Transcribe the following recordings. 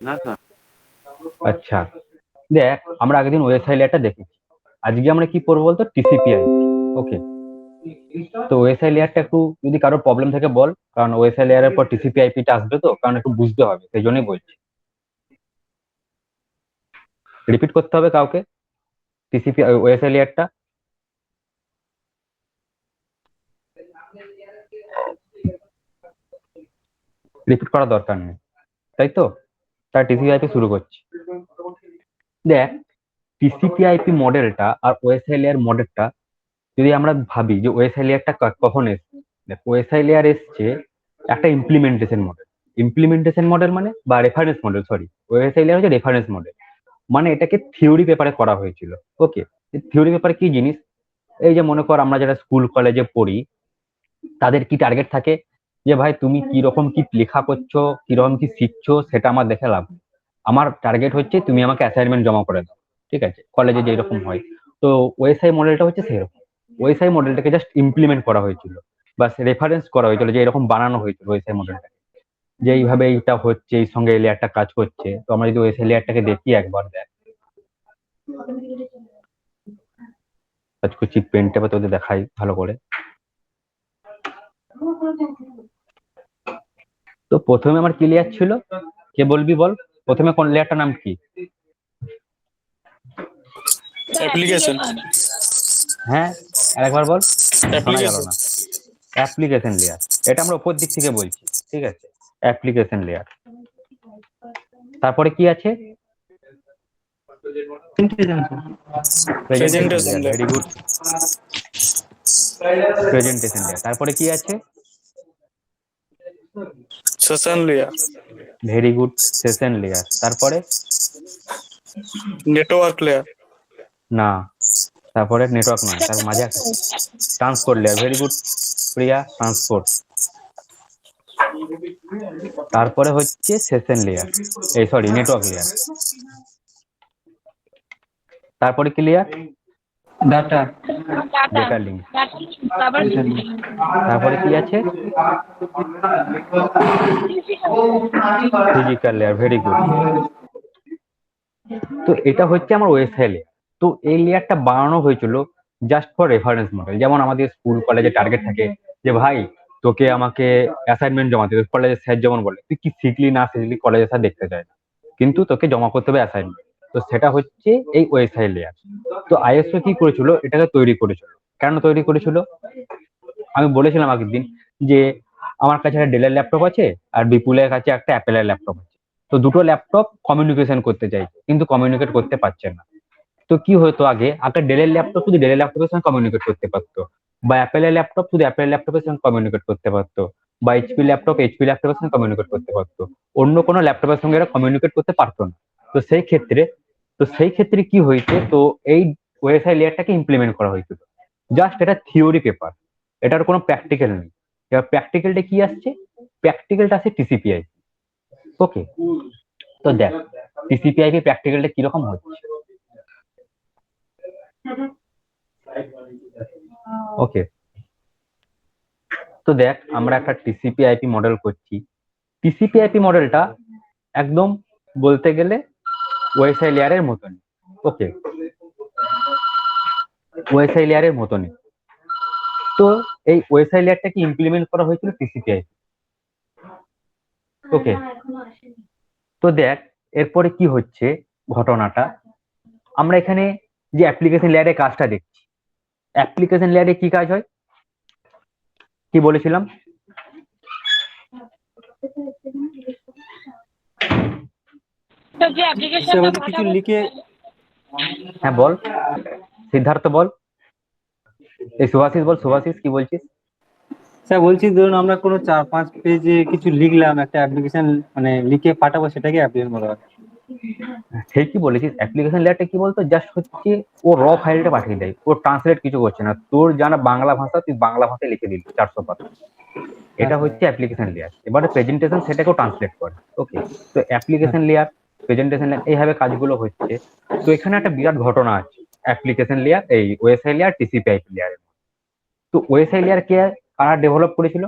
না স্যার। আচ্ছা, দেখ আমরা আগের দিন ওএসআই লেয়ারটা দেখেছি, আজকে আমরা কি পড়বো বলতো, টিসিপি/আইপি। ওকে, তো ওএসআই লেয়ারটা একটু যদি কারো প্রবলেম থাকে বল, কারণ ওএসআই লেয়ারের পর টিসিপি/আইপি টা আসবে, তো কারণ একটু বুঝতে হবে, সেই জন্যই বলছি। রিপিট করতে হবে কাউকে টিসিপি ওএসআই লেয়ারটা? রিপিট করার দরকার নেই, তাই তো? তার টিসিপি/আইপি শুরু করছি। দেখ, টিসিপি/আইপি মডেলটা আর ওএসআই লেয়ার মডেলটা যদি আমরা ভাবি যে ওএসআই লেয়ারটা কখন এসছে, দেখ ওএসআই লেয়ার এসছে একটা ইমপ্লিমেন্টেশন মডেল। ইমপ্লিমেন্টেশন মডেল মানে, বা reference model, sorry, OSI layer হচ্ছে রেফারেন্স মডেল, মানে এটাকে থিওরি পেপারে করা হয়েছিল। ওকে, থিওরি পেপার কি জিনিস? এই যে মনে কর আমরা যারা স্কুল কলেজে পড়ি, তাদের কি টার্গেট থাকে যে ভাই তুমি কি রকম কি লেখা করছো, কিরকম কি শিখছো, সেটা আমার দেখে লাভ নেই। আমার টার্গেট হচ্ছে তুমি আমাকে অ্যাসাইনমেন্ট জমা করে দাও। ঠিক আছে, কলেজে যেরকম হয়। তো ওএসআই মডেলটা হচ্ছে সেরকম। ওএসআই মডেলটাকে জাস্ট ইমপ্লিমেন্ট করা হয়েছিল, বা রেফারেন্স করা হয়েছিল, যে এরকম বানানো হয়েছিল ওএসআই মডেলটা, যে এইভাবে এইটা হচ্ছে, এই সঙ্গে এই লেয়ারটা কাজ করছে। তো আমরা যদি ওএসআই লেয়ারটাকে দেখি একবার, দেখ কাজ করছি, পেনটা বা তোদের দেখাই ভালো করে। তো প্রথমে আমার কি লেয়ার ছিল, কে বলবি বল, প্রথমে কোন লেয়ারটার নাম কি? অ্যাপ্লিকেশন। হ্যাঁ, আরেকবার বল, শোনা গেল অ্যাপ্লিকেশন। না। অ্যাপ্লিকেশন লেয়ার, এটা আমরা উপর দিক থেকে বলছি। ঠিক আছে, অ্যাপ্লিকেশন লেয়ার। তারপরে কি আছে? Presentation presentation layer, layer. Very good. Presentation layer, তারপরে কি আছে? Session layer. Very good, session layer. তারপরে? Network layer. না, তারপরে নেটওয়ার্ক নয়, তার মাঝে একটা transport layer, very good Priya, transport. তারপরে হচ্ছে সেশন লেয়ার, এই সরি নেটওয়ার্ক লেয়ার। তারপরে কি লেয়ার? ডাটা। Data link. তারপরে কি আছে? Physical layer, very good. তো এটা হচ্ছে আমার ওএসআই লেয়ার। তো এই লেয়ারটা বানানো হয়েছিল জাস্ট ফর রেফারেন্স মডেল। যেমন আমাদের স্কুল কলেজে টার্গেট থাকে যে ভাই তোকে আমাকে অ্যাসাইনমেন্ট জমা দিতে, কলেজের স্যার যেমন বলে তুই কি শিখলি না শিখলি কলেজের স্যার দেখতে চায় না, কিন্তু তোকে জমা করতে হবে অ্যাসাইনমেন্ট। তো সেটা হচ্ছে এই ওএসআই লেয়ার। তো আইএসও কি করেছিল, এটাকে তৈরি করেছিল। কেন তৈরি করেছিল? আমি বলেছিলাম আগের দিন যে আমার কাছে একটা ডেলের ল্যাপটপ আছে, আর বিপুলের কাছে একটা অ্যাপেলের ল্যাপটপ আছে। তো দুটো ল্যাপটপ কমিউনিকেশন করতে চাইছে, কিন্তু কমিউনিকেট করতে পারছে না। তো কি হতো, আগে একটা ডেলের ল্যাপটপ শুধু ডেলের ল্যাপটপের সঙ্গে কমিউনিকেট করতে পারতো, বা অ্যাপেলের ল্যাপটপ শুধু অ্যাপেলের ল্যাপটপের সঙ্গে কমিউনিকেট করতে পারতো, বা এইচপি ল্যাপটপ এইচপি ল্যাপটপের সঙ্গে কমিউনিকেট করতে পারতো। অন্য কোনো ল্যাপটপের সঙ্গে এরা কমিউনিকেট করতে পারতো না। তো সেই ক্ষেত্রে কি হয়েছে, তো এই ওএসআই লেয়ারটাকে ইমপ্লিমেন্ট করা হয়েছিল। জাস্ট এটা থিওরি পেপার, এটার কোনো প্র্যাকটিক্যাল নেই। এবার প্র্যাকটিক্যালটা কি আসছে? প্র্যাকটিক্যালটা আছে টিসিপি/আইপি। ওকে, তো দেখ টিসিপি/আইপি প্র্যাকটিক্যালটা কিরকম হচ্ছে। ওকে, তো দেখ আমরা একটা টিসিপি/আইপি মডেল করছি। টিসিপি/আইপি মডেলটা একদম বলতে গেলে ওএসআই লেয়ারের মতনই। ওকে, ওএসআই লেয়ারের মতনই। তো এই ওএসআই লেয়ারটাকে ইমপ্লিমেন্ট করা হয়েছিল টিসিপি/আইপি। ওকে, তো দেখ এরপরে কি হচ্ছে ঘটনাটা, আমরা এখানে যে অ্যাপ্লিকেশন লেয়ারে কাজটা দেখছি, অ্যাপ্লিকেশন লেয়ারে কি কাজ হয়, কি বলেছিলাম? কিছু লিখে। হ্যাঁ বল, সিদ্ধার্থ বল, এই সুভাষিস বল, সুভাষিস কি বলছিস? স্যার বলছি, ধরুন আমরা কোনো 4-5 পেজে কিছু লিখলাম, একটা অ্যাপ্লিকেশন মানে লিখে পাঠাবো, সেটাকে অ্যাপ্লিকেশন বলা হয়। ঠিকই বলেছিস, অ্যাপ্লিকেশন লেয়ারটা কি বলতো, জাস্ট হচ্ছে ও র ফাইলটা পাঠিয়ে দেয়, ও ট্রান্সলেট কিছু করছে না। তোর জানা বাংলা ভাষা, তুই বাংলা ভাষায় লিখে দিলি 400 পাতা। এটা আচ্ছা। হচ্ছে অ্যাপ্লিকেশন লেয়ার। এবারে প্রেজেন্টেশন সেটাকেও ট্রান্সলেট করে। ওকে, তো অ্যাপ্লিকেশন লেয়ার, প্রেজেন্টেশন লেয়ার, এইভাবে কাজগুলো হচ্ছে। তো এখানে একটা বিরাট ঘটনা আছে অ্যাপ্লিকেশন লেয়ার, এই ওএসআই লেয়ার, টিসিপি/আইপি লেয়ারের। তো ওএসআই লেয়ার কে কারা ডেভেলপ করেছিল?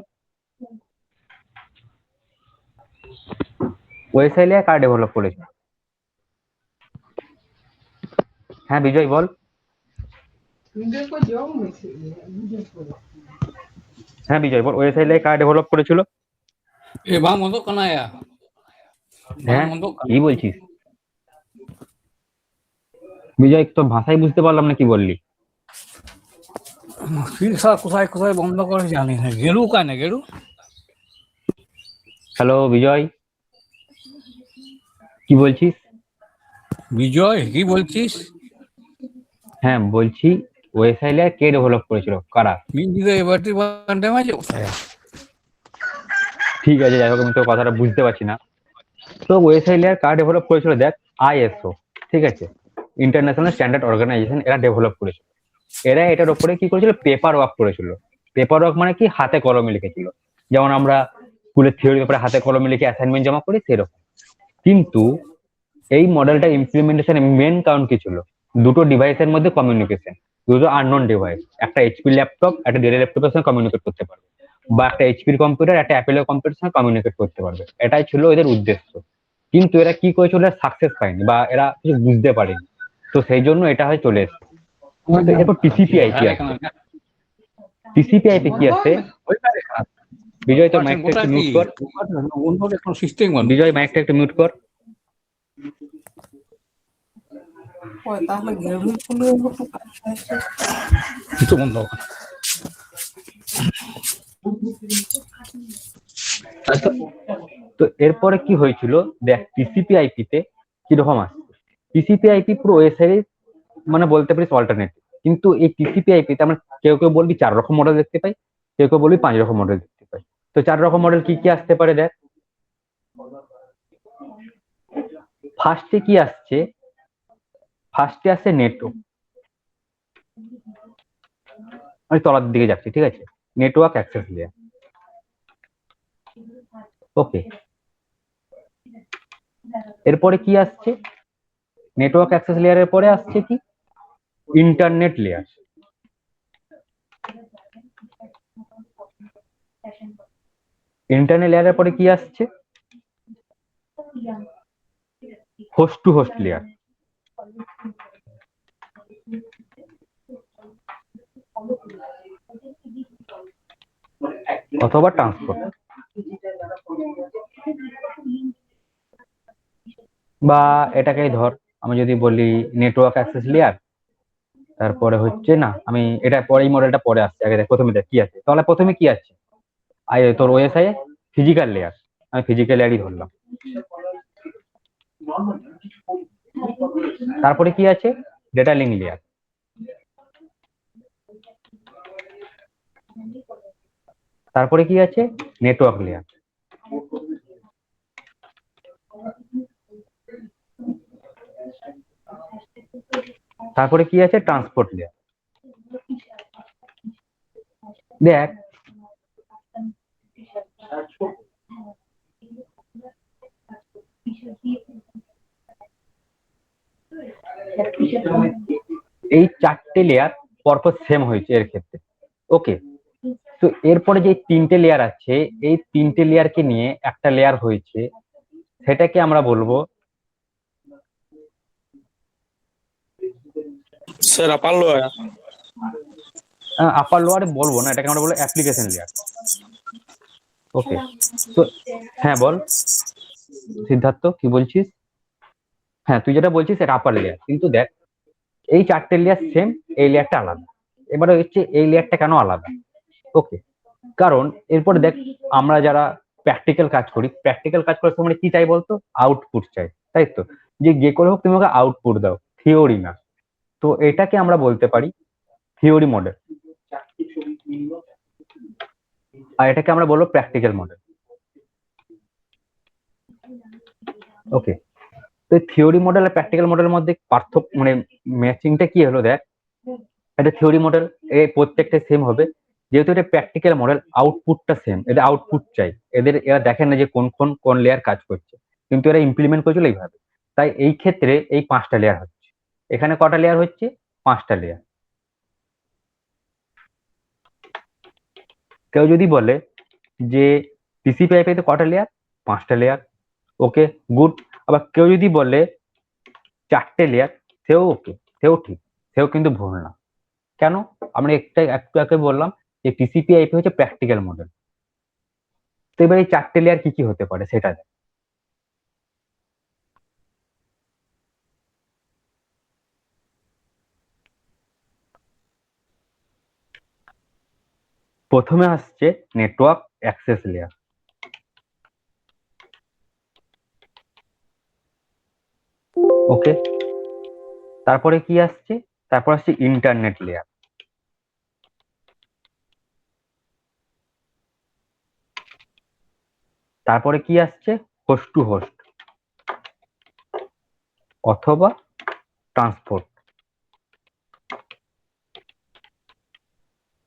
ওএসআই লেয়ার কারা ডেভেলপ করেছিল? হ্যাঁ বিজয় বল। হ্যাঁ বিজয় বল, ওএসআই লেয়ার কারা ডেভেলপ করেছিল? Eh, bang untuk kena ya? হ্যাঁ Bang untuk কি বলছিস বিজয়, তো ভাষাই বুঝতে পারলাম না কি বললি। Sisa kusai বন্ধ করে জানি না গেরু কানে গেরু হ্যালো বিজয়, কি বলছিস? বিজয় কি বলছিস? হ্যাঁ বলছি, ওএসআই লেয়ার কে ডেভেলপ করেছিল, কারা? মিঞ্জিতে এবারটি বান্ডে মাঝে ঠিক আছে, যাই হোক আমি তো কথাটা বুঝতে পারছি না। তো ওএসআই লেয়ার কারা ডেভেলপ করেছিল দেখ, আইএসও, ঠিক আছে, ইন্টারন্যাশনাল স্ট্যান্ডার্ড অর্গানাইজেশন, এরা ডেভেলপ করেছিল। এরা এটার উপরে কি করেছিল, পেপার ওয়ার্ক করেছিল। পেপার ওয়ার্ক মানে কি, হাতে কলমে লিখেছিল, যেমন আমরা স্কুলের থিওরির উপরে হাতে কলমে লিখে অ্যাসাইনমেন্ট জমা করি সেরকম। কিন্তু এই মডেলটা ইমপ্লিমেন্টেশনের মেন কারণ কি ছিল, দুটো ডিভাইসের মধ্যে কমিউনিকেশন। দুটো আননোন ডিভাইস, একটা এইচপি ল্যাপটপ একটা ডেল ল্যাপটপের সঙ্গে কমিউনিকেট করতে পারবে, বা একটা এইচপির কম্পিউটার একটা অ্যাপেলের কম্পিউটারের সঙ্গে কমিউনিকেট করতে পারবে, এটাই ছিল এদের উদ্দেশ্য। কিন্তু এরা কি করেছিল, সাকসেস পায়নি বা এরা কিছু বুঝতে পারেনি, তো সেই জন্য এটা হয়ে চলে এসছে। তো এরপর টিসিপি আইপি আছে। টিসিপি আইপি কি আছে বিজয়, তোর মাইকটা একটু মিউট কর। untuk এখন সিস্টেম বন্ধ বিজয় মাইকটা একটু মিউট কর। তাহলে গেরু itu বন্ধ তো এরপরে কি হয়েছিল দেখ, টিসিপি আইপি তে কিরকম আসছে, টিসিপি আইপি পুরো ওএসআই মানে বলতে পারিস অল্টারনেটিভ। কিন্তু এই টিসিপি আইপি তে আমরা কেউ কেউ বলবি 4 রকম মডেল দেখতে পাই, কেউ কেউ বলবি 5 রকম মডেল দেখতে পাই। তো 4 রকম মডেল কি কি আসতে পারে দেখ। ফার্স্টে কি আসছে, ফার্স্টে আসছে নেটও, আমি তলার দিকে যাচ্ছি, ঠিক আছে, নেটওয়ার্ক অ্যাক্সেস লেয়ার। ওকে, এরপরে কি আসছে, নেটওয়ার্ক অ্যাক্সেস লেয়ারের পরে আসছে কি, ইন্টারনেট লেয়ার। ইন্টারনেট লেয়ারের পরে কি আসছে, হোস্ট টু হোস্ট লেয়ার, অথবা ট্রান্সপোর্ট, বা এটাকেই ধর আমি যদি বলি নেটওয়ার্ক অ্যাক্সেস লেয়ার, তারপরে হচ্ছে না, আমি এটা পরে, এই মডেলটা পরে আসছে, আগে দেখ প্রথমে দেখ কি আছে, তাহলে প্রথমে কি আছে, তোর ওএসআই ফিজিক্যাল লেয়ার, আমি ফিজিক্যাল লেয়ারই ধরলাম। তারপরে কি আছে, ডেটা লিঙ্ক লেয়ার। তারপরে কি আছে, নেটওয়ার্ক লেয়ার। তারপরে কি আছে, ট্রান্সপোর্ট লেয়ার। দেখ এই 4টে লেয়ার পরপর সেম হয়েছে এর ক্ষেত্রে। ওকে, তো এরপরে যে 3টে লেয়ার আছে, এই 3টে লেয়ারকে নিয়ে একটা লেয়ার হয়েছে, সেটাকে আমরা বলবো, স্যার আপার লোয়া আপার লোয়ারে বলবো না, এটাকে আমরা বলবো অ্যাপ্লিকেশন লেয়ার। ওকে, তো হ্যাঁ বল সিদ্ধার্থ, কি বলছিস? হ্যাঁ তুই যেটা বলছিস এটা আপার লেয়ার, কিন্তু দেখ এই 4টে লেয়ার সেম, এই লেয়ারটা আলাদা। এবারে হচ্ছে এই লেয়ারটা কেন আলাদা, ওকে, কারণ এরপরে দেখ আমরা যারা প্র্যাকটিক্যাল কাজ করি, প্র্যাকটিক্যাল কাজ করার সময় কি চাই বলতো, আউটপুট চাই, তাই তো, যে করে হোক তুমি আমাকে আউটপুট দাও, থিওরি না। তো এটাকে আমরা বলতে পারি থিওরি মডেল, আর এটাকে আমরা বলবো প্র্যাকটিক্যাল মডেল। ওকে, তো থিওরি মডেল আর প্র্যাকটিক্যাল মডেলের মধ্যে পার্থক্য মানে ম্যাচিংটা কি হলো দেখ, এটা থিওরি মডেল এই প্রত্যেকটা সেম হবে, যেহেতু এটা প্র্যাকটিক্যাল মডেল আউটপুটটা সেম, এদের আউটপুট চাই, এরা দেখেন না যে কোন লেয়ার কাজ করছে, কিন্তু এরা ইমপ্লিমেন্ট করেছিল এইভাবে। তাই এই ক্ষেত্রে এই 5টা লেয়ার হচ্ছে, এখানে কটা লেয়ার হচ্ছে, 5টা লেয়ার। কেউ যদি বলে যে টিসিপি আইপি তে কটা লেয়ার, 5টা লেয়ার, ওকে, গুড। আবার কেউ যদি বলে 4টে লেয়ার, সেও ওকে, সেও ঠিক, সেও কিন্তু ভুল না। কেন? আমরা একটু আগে বললাম যে টিসিপি আইপি হচ্ছে প্র্যাকটিক্যাল মডেল। তো এবার এই 4টে লেয়ার কি কি হতে পারে সেটা দেখ। প্রথমে আসছে নেটওয়ার্ক অ্যাক্সেস লেয়ার। ওকে, তারপরে কি আসছে? তারপর আসছে ইন্টারনেট লেয়ার। তারপরে কি আসছে? হোস্ট টু হোস্ট অথবা ট্রান্সপোর্ট।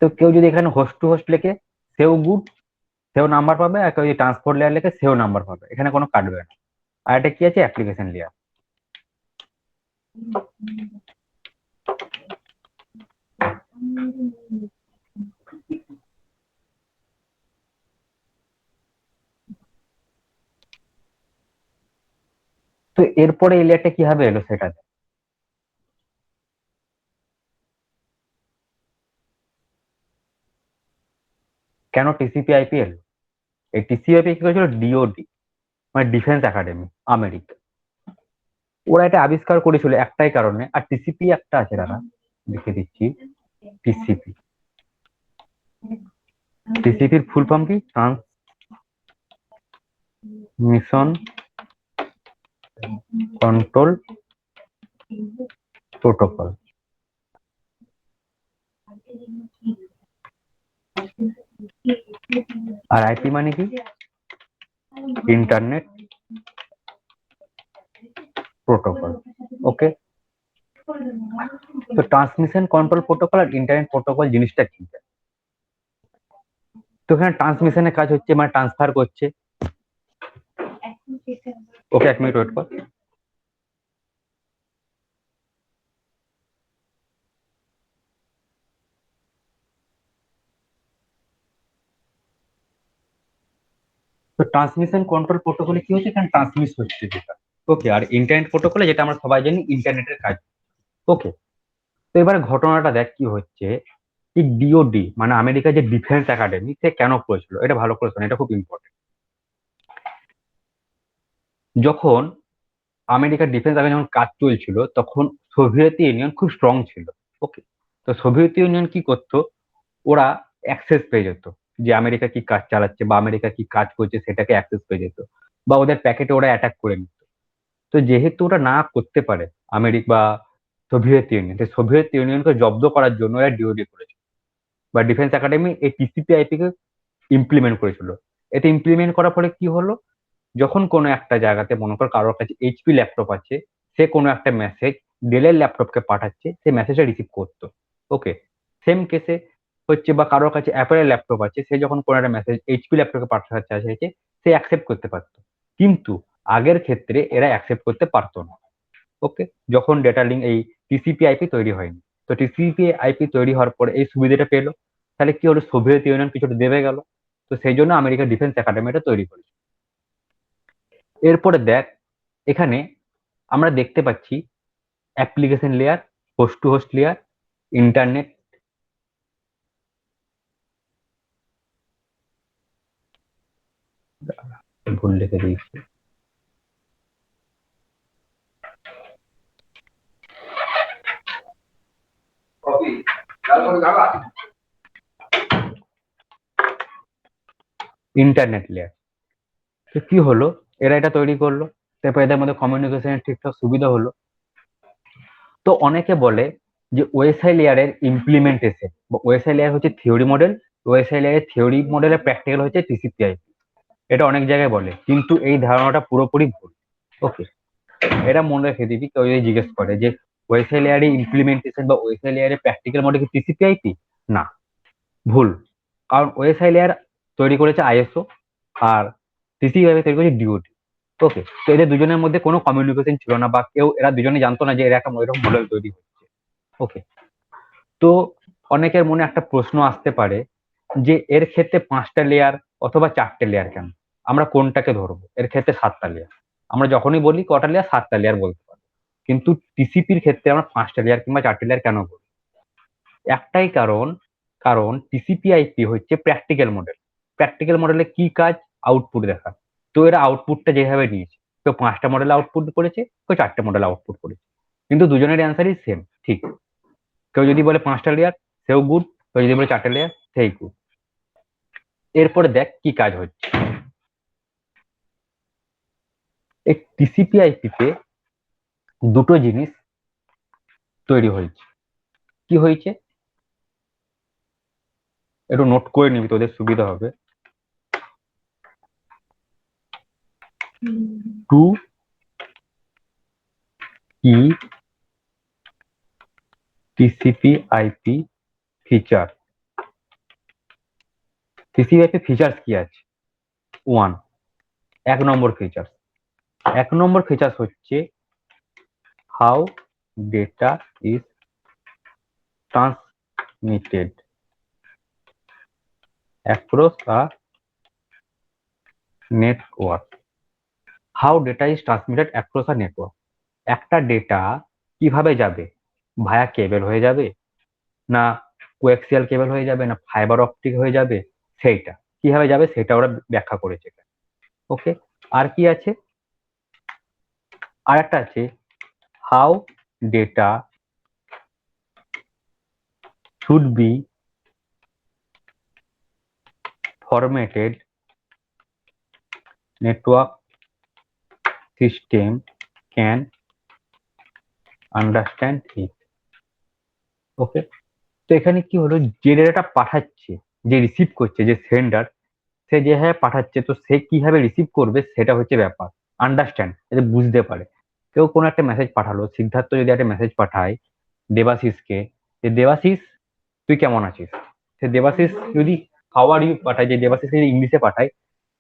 তো কেউ যদি এখানে হোস্ট টু হোস্ট লেখে সেও গুড, সেও নাম্বার পাবে। আর কেউ যদি ট্রান্সপোর্ট লেয়ার লেখে সেও নাম্বার পাবে, এখানে কোনো কাটবে না। আর এটা কি আছে? Application layer. তো এরপরে এই লেয়ারটা কিভাবে এলো সেটা দেখ। কেন টিসিপি আইপি এলো? এই টিসিপি আইপি কি করেছিল? ডিওডি, মানে ডিফেন্স একাডেমি, আমেরিকা। ওরা এটা আবিষ্কার করেছিল একটাই কারণে। আর টিসিপি একটা আছে, দাদা লিখে দিচ্ছি। টিসিপি, টিসিপির ফুল ফর্ম কি? Transmission control protocol. আর আইপি মানে কি? Internet protocol. ওকে, তো ট্রান্সমিশন কন্ট্রোল প্রোটোকল আর ইন্টারনেট প্রোটোকল জিনিসটা কি? তো এখানে ট্রান্সমিশনের কাজ হচ্ছে, মানে ট্রান্সফার করছে। ওকে, 1 মিনিট ওয়েট কর। তো ট্রান্সমিশন কন্ট্রোল প্রোটোকলে কি হচ্ছে? এখানে ট্রান্সমিট হচ্ছে যেটা। ওকে, আর ইন্টারনেট প্রোটোকলে যেটা আমরা সবাই জানি ইন্টারনেটের কাজ। ওকে, তো এবারে ঘটনাটা দেখ কি হচ্ছে। এই ডিওডি মানে আমেরিকার যে ডিফেন্স একাডেমি, সে কেন করেছিল এটা ভালো করে শোন, এটা খুব ইম্পর্টেন্ট। যখন আমেরিকার ডিফেন্স একাডেমি যখন কাজ চলছিল তখন সোভিয়েত ইউনিয়ন খুব স্ট্রং ছিল। ওকে, তো সোভিয়েত ইউনিয়ন কি করতো? ওরা অ্যাক্সেস পেয়ে যেত যে আমেরিকা কি কাজ চালাচ্ছে বা আমেরিকা কি কাজ করছে সেটাকে অ্যাক্সেস পেয়ে যেত, বা ওদের প্যাকেটে ওরা অ্যাটাক করে নিত। তো যেহেতু ওরা না করতে পারে আমেরিকা বা সোভিয়েত ইউনিয়ন, সোভিয়েত ইউনিয়নকে জব্দ করার জন্য এরা ডিওডি করেছিল, বা ডিফেন্স একাডেমি এই টিসিপি আইপি কে ইমপ্লিমেন্ট করেছিল। এটা ইমপ্লিমেন্ট করার পরে কি হলো? যখন কোনো একটা জায়গাতে মনে কর কারোর কাছে এইচপি ল্যাপটপ আছে, সে কোনো একটা মেসেজ ডেলের ল্যাপটপকে পাঠাচ্ছে, সে মেসেজটা রিসিভ করতো। ওকে, সেম কেসে হচ্ছে, বা কারোর কাছে অ্যাপেলের ল্যাপটপ আছে, সে যখন কোনো একটা মেসেজ এইচপি ল্যাপটপকে পাঠাতে চাইছে সে অ্যাকসেপ্ট করতে পারতো। কিন্তু আগের ক্ষেত্রে এরা অ্যাকসেপ্ট করতে পারতো না। ওকে, যখন ডেটা লিঙ্ক এই টিসিপি আইপি তৈরি হয়নি। তো টিসিপি আইপি তৈরি হওয়ার পরে এই সুবিধাটা পেলো। তাহলে কি হলো? সোভিয়েত ইউনিয়ন কিছুটা দেবে গেল। তো সেই জন্য আমেরিকা ডিফেন্স একাডেমিটা তৈরি করেছে। এরপরে দেখ, এখানে আমরা দেখতে পাচ্ছি application layer, host to host layer, internet, ভুল লিখে দিয়েছি, ইন্টারনেট লেয়ার। তো কি হলো? এরা এটা তৈরি করলো, তারপর এদের মধ্যে কমিউনিকেশনের ঠিকঠাক সুবিধা হলো। তো অনেকে বলে যে ওএসআই লেয়ারের ইমপ্লিমেন্টেশন, বা ওএসআই লেয়ার হচ্ছে থিওরি মডেল, ওএসআই লেয়ারের থিওরি মডেলের প্র্যাকটিক্যাল হচ্ছে টিসিপি আইপি। এটা অনেক জায়গায় বলে, কিন্তু এই ধারণাটা পুরোপুরি ভুল। ওকে, এটা মনে রেখে দিবি, কেউ যদি জিজ্ঞেস করে যে ওএসআই লেয়ারের ইমপ্লিমেন্টেশন বা ওএসআই লেয়ারের প্র্যাকটিক্যাল মডেল কি টিসিপি আইপি? না, ভুল। কারণ ওএসআই লেয়ার তৈরি করেছে আইএসও, আর টিসিপি আইপি তৈরি করেছে ডিওডি। ওকে, তো এদের দুজনের মধ্যে কোনো কমিউনিকেশন ছিল না, বা কেউ এরা দুজনে জানতো না যে এরা একটা ওইরকম মডেল তৈরি হচ্ছে। ওকে, তো অনেকের মনে একটা প্রশ্ন আসতে পারে যে এর ক্ষেত্রে 5টা লেয়ার অথবা 4টে লেয়ার কেন? আমরা কোনটাকে ধরবো? এর ক্ষেত্রে 7টা লেয়ার। আমরা যখনই বলি কটা লেয়ার, 7টা লেয়ার বলতে পারবো। কিন্তু টিসিপির ক্ষেত্রে আমরা 5টা লেয়ার কিংবা 4টে লেয়ার কেন বলি? একটাই কারণ, কারণ টিসিপি আইপি হচ্ছে প্র্যাকটিক্যাল মডেল। প্র্যাকটিক্যাল মডেলে কি কাজ? আউটপুট দেখা। তো এরা আউটপুটটা যেভাবে নিয়েছে, কেউ 5টা মডেল আউটপুট করেছে, কেউ 4টে মডেল আউটপুট করেছে, কিন্তু দুজনের অ্যান্সারই সেম, ঠিক। কেউ যদি বলে 5টা লেয়ার, সেও গুড। কেউ যদি বলে 4টে লেয়ার, সেই গুড। এরপরে দেখ কি কাজ হচ্ছে। এই টিসিপি আইপিতে দুটো জিনিস তৈরি হয়েছে। কি হয়েছে একটু নোট করে নিবি, তোদের সুবিধা হবে। টু ই TCP IP feature. TCP IP features কি আছে? 1, 1 নম্বর ফিচার। 1 নম্বর ফিচার হচ্ছে how data is transmitted across a network. How data is transmitted across a network. একটা ডেটা কিভাবে যাবে? ভায়া কেবল হয়ে যাবে, না কোয়াক্সিয়াল কেবল হয়ে যাবে, না ফাইবার অপটিক হয়ে যাবে, সেইটা কিভাবে যাবে সেটা ওরা ব্যাখ্যা করেছে। ওকে, আর কি আছে? আর একটা আছে how data should be formatted network system can understand it. Okay, তো এখানে কি হলো, যে ডেটাটা পাঠাচ্ছে, যে রিসিভ করছে, যে সেন্ডার, সে যেভাবে পাঠাচ্ছে, তো সে কিভাবে রিসিভ করবে সেটা হচ্ছে ব্যাপার। আন্ডারস্ট্যান্ড, যাতে বুঝতে পারে। কেউ কোনো একটা মেসেজ পাঠালো, সিদ্ধার্থ যদি একটা মেসেজ পাঠায় দেবাশিসকে, যে দেবাশিস তুই কেমন আছিস, সে দেবাশিস যদি হাউ আর ইউ পাঠায়, যে দেবাশিস যদি ইংলিশে পাঠায়,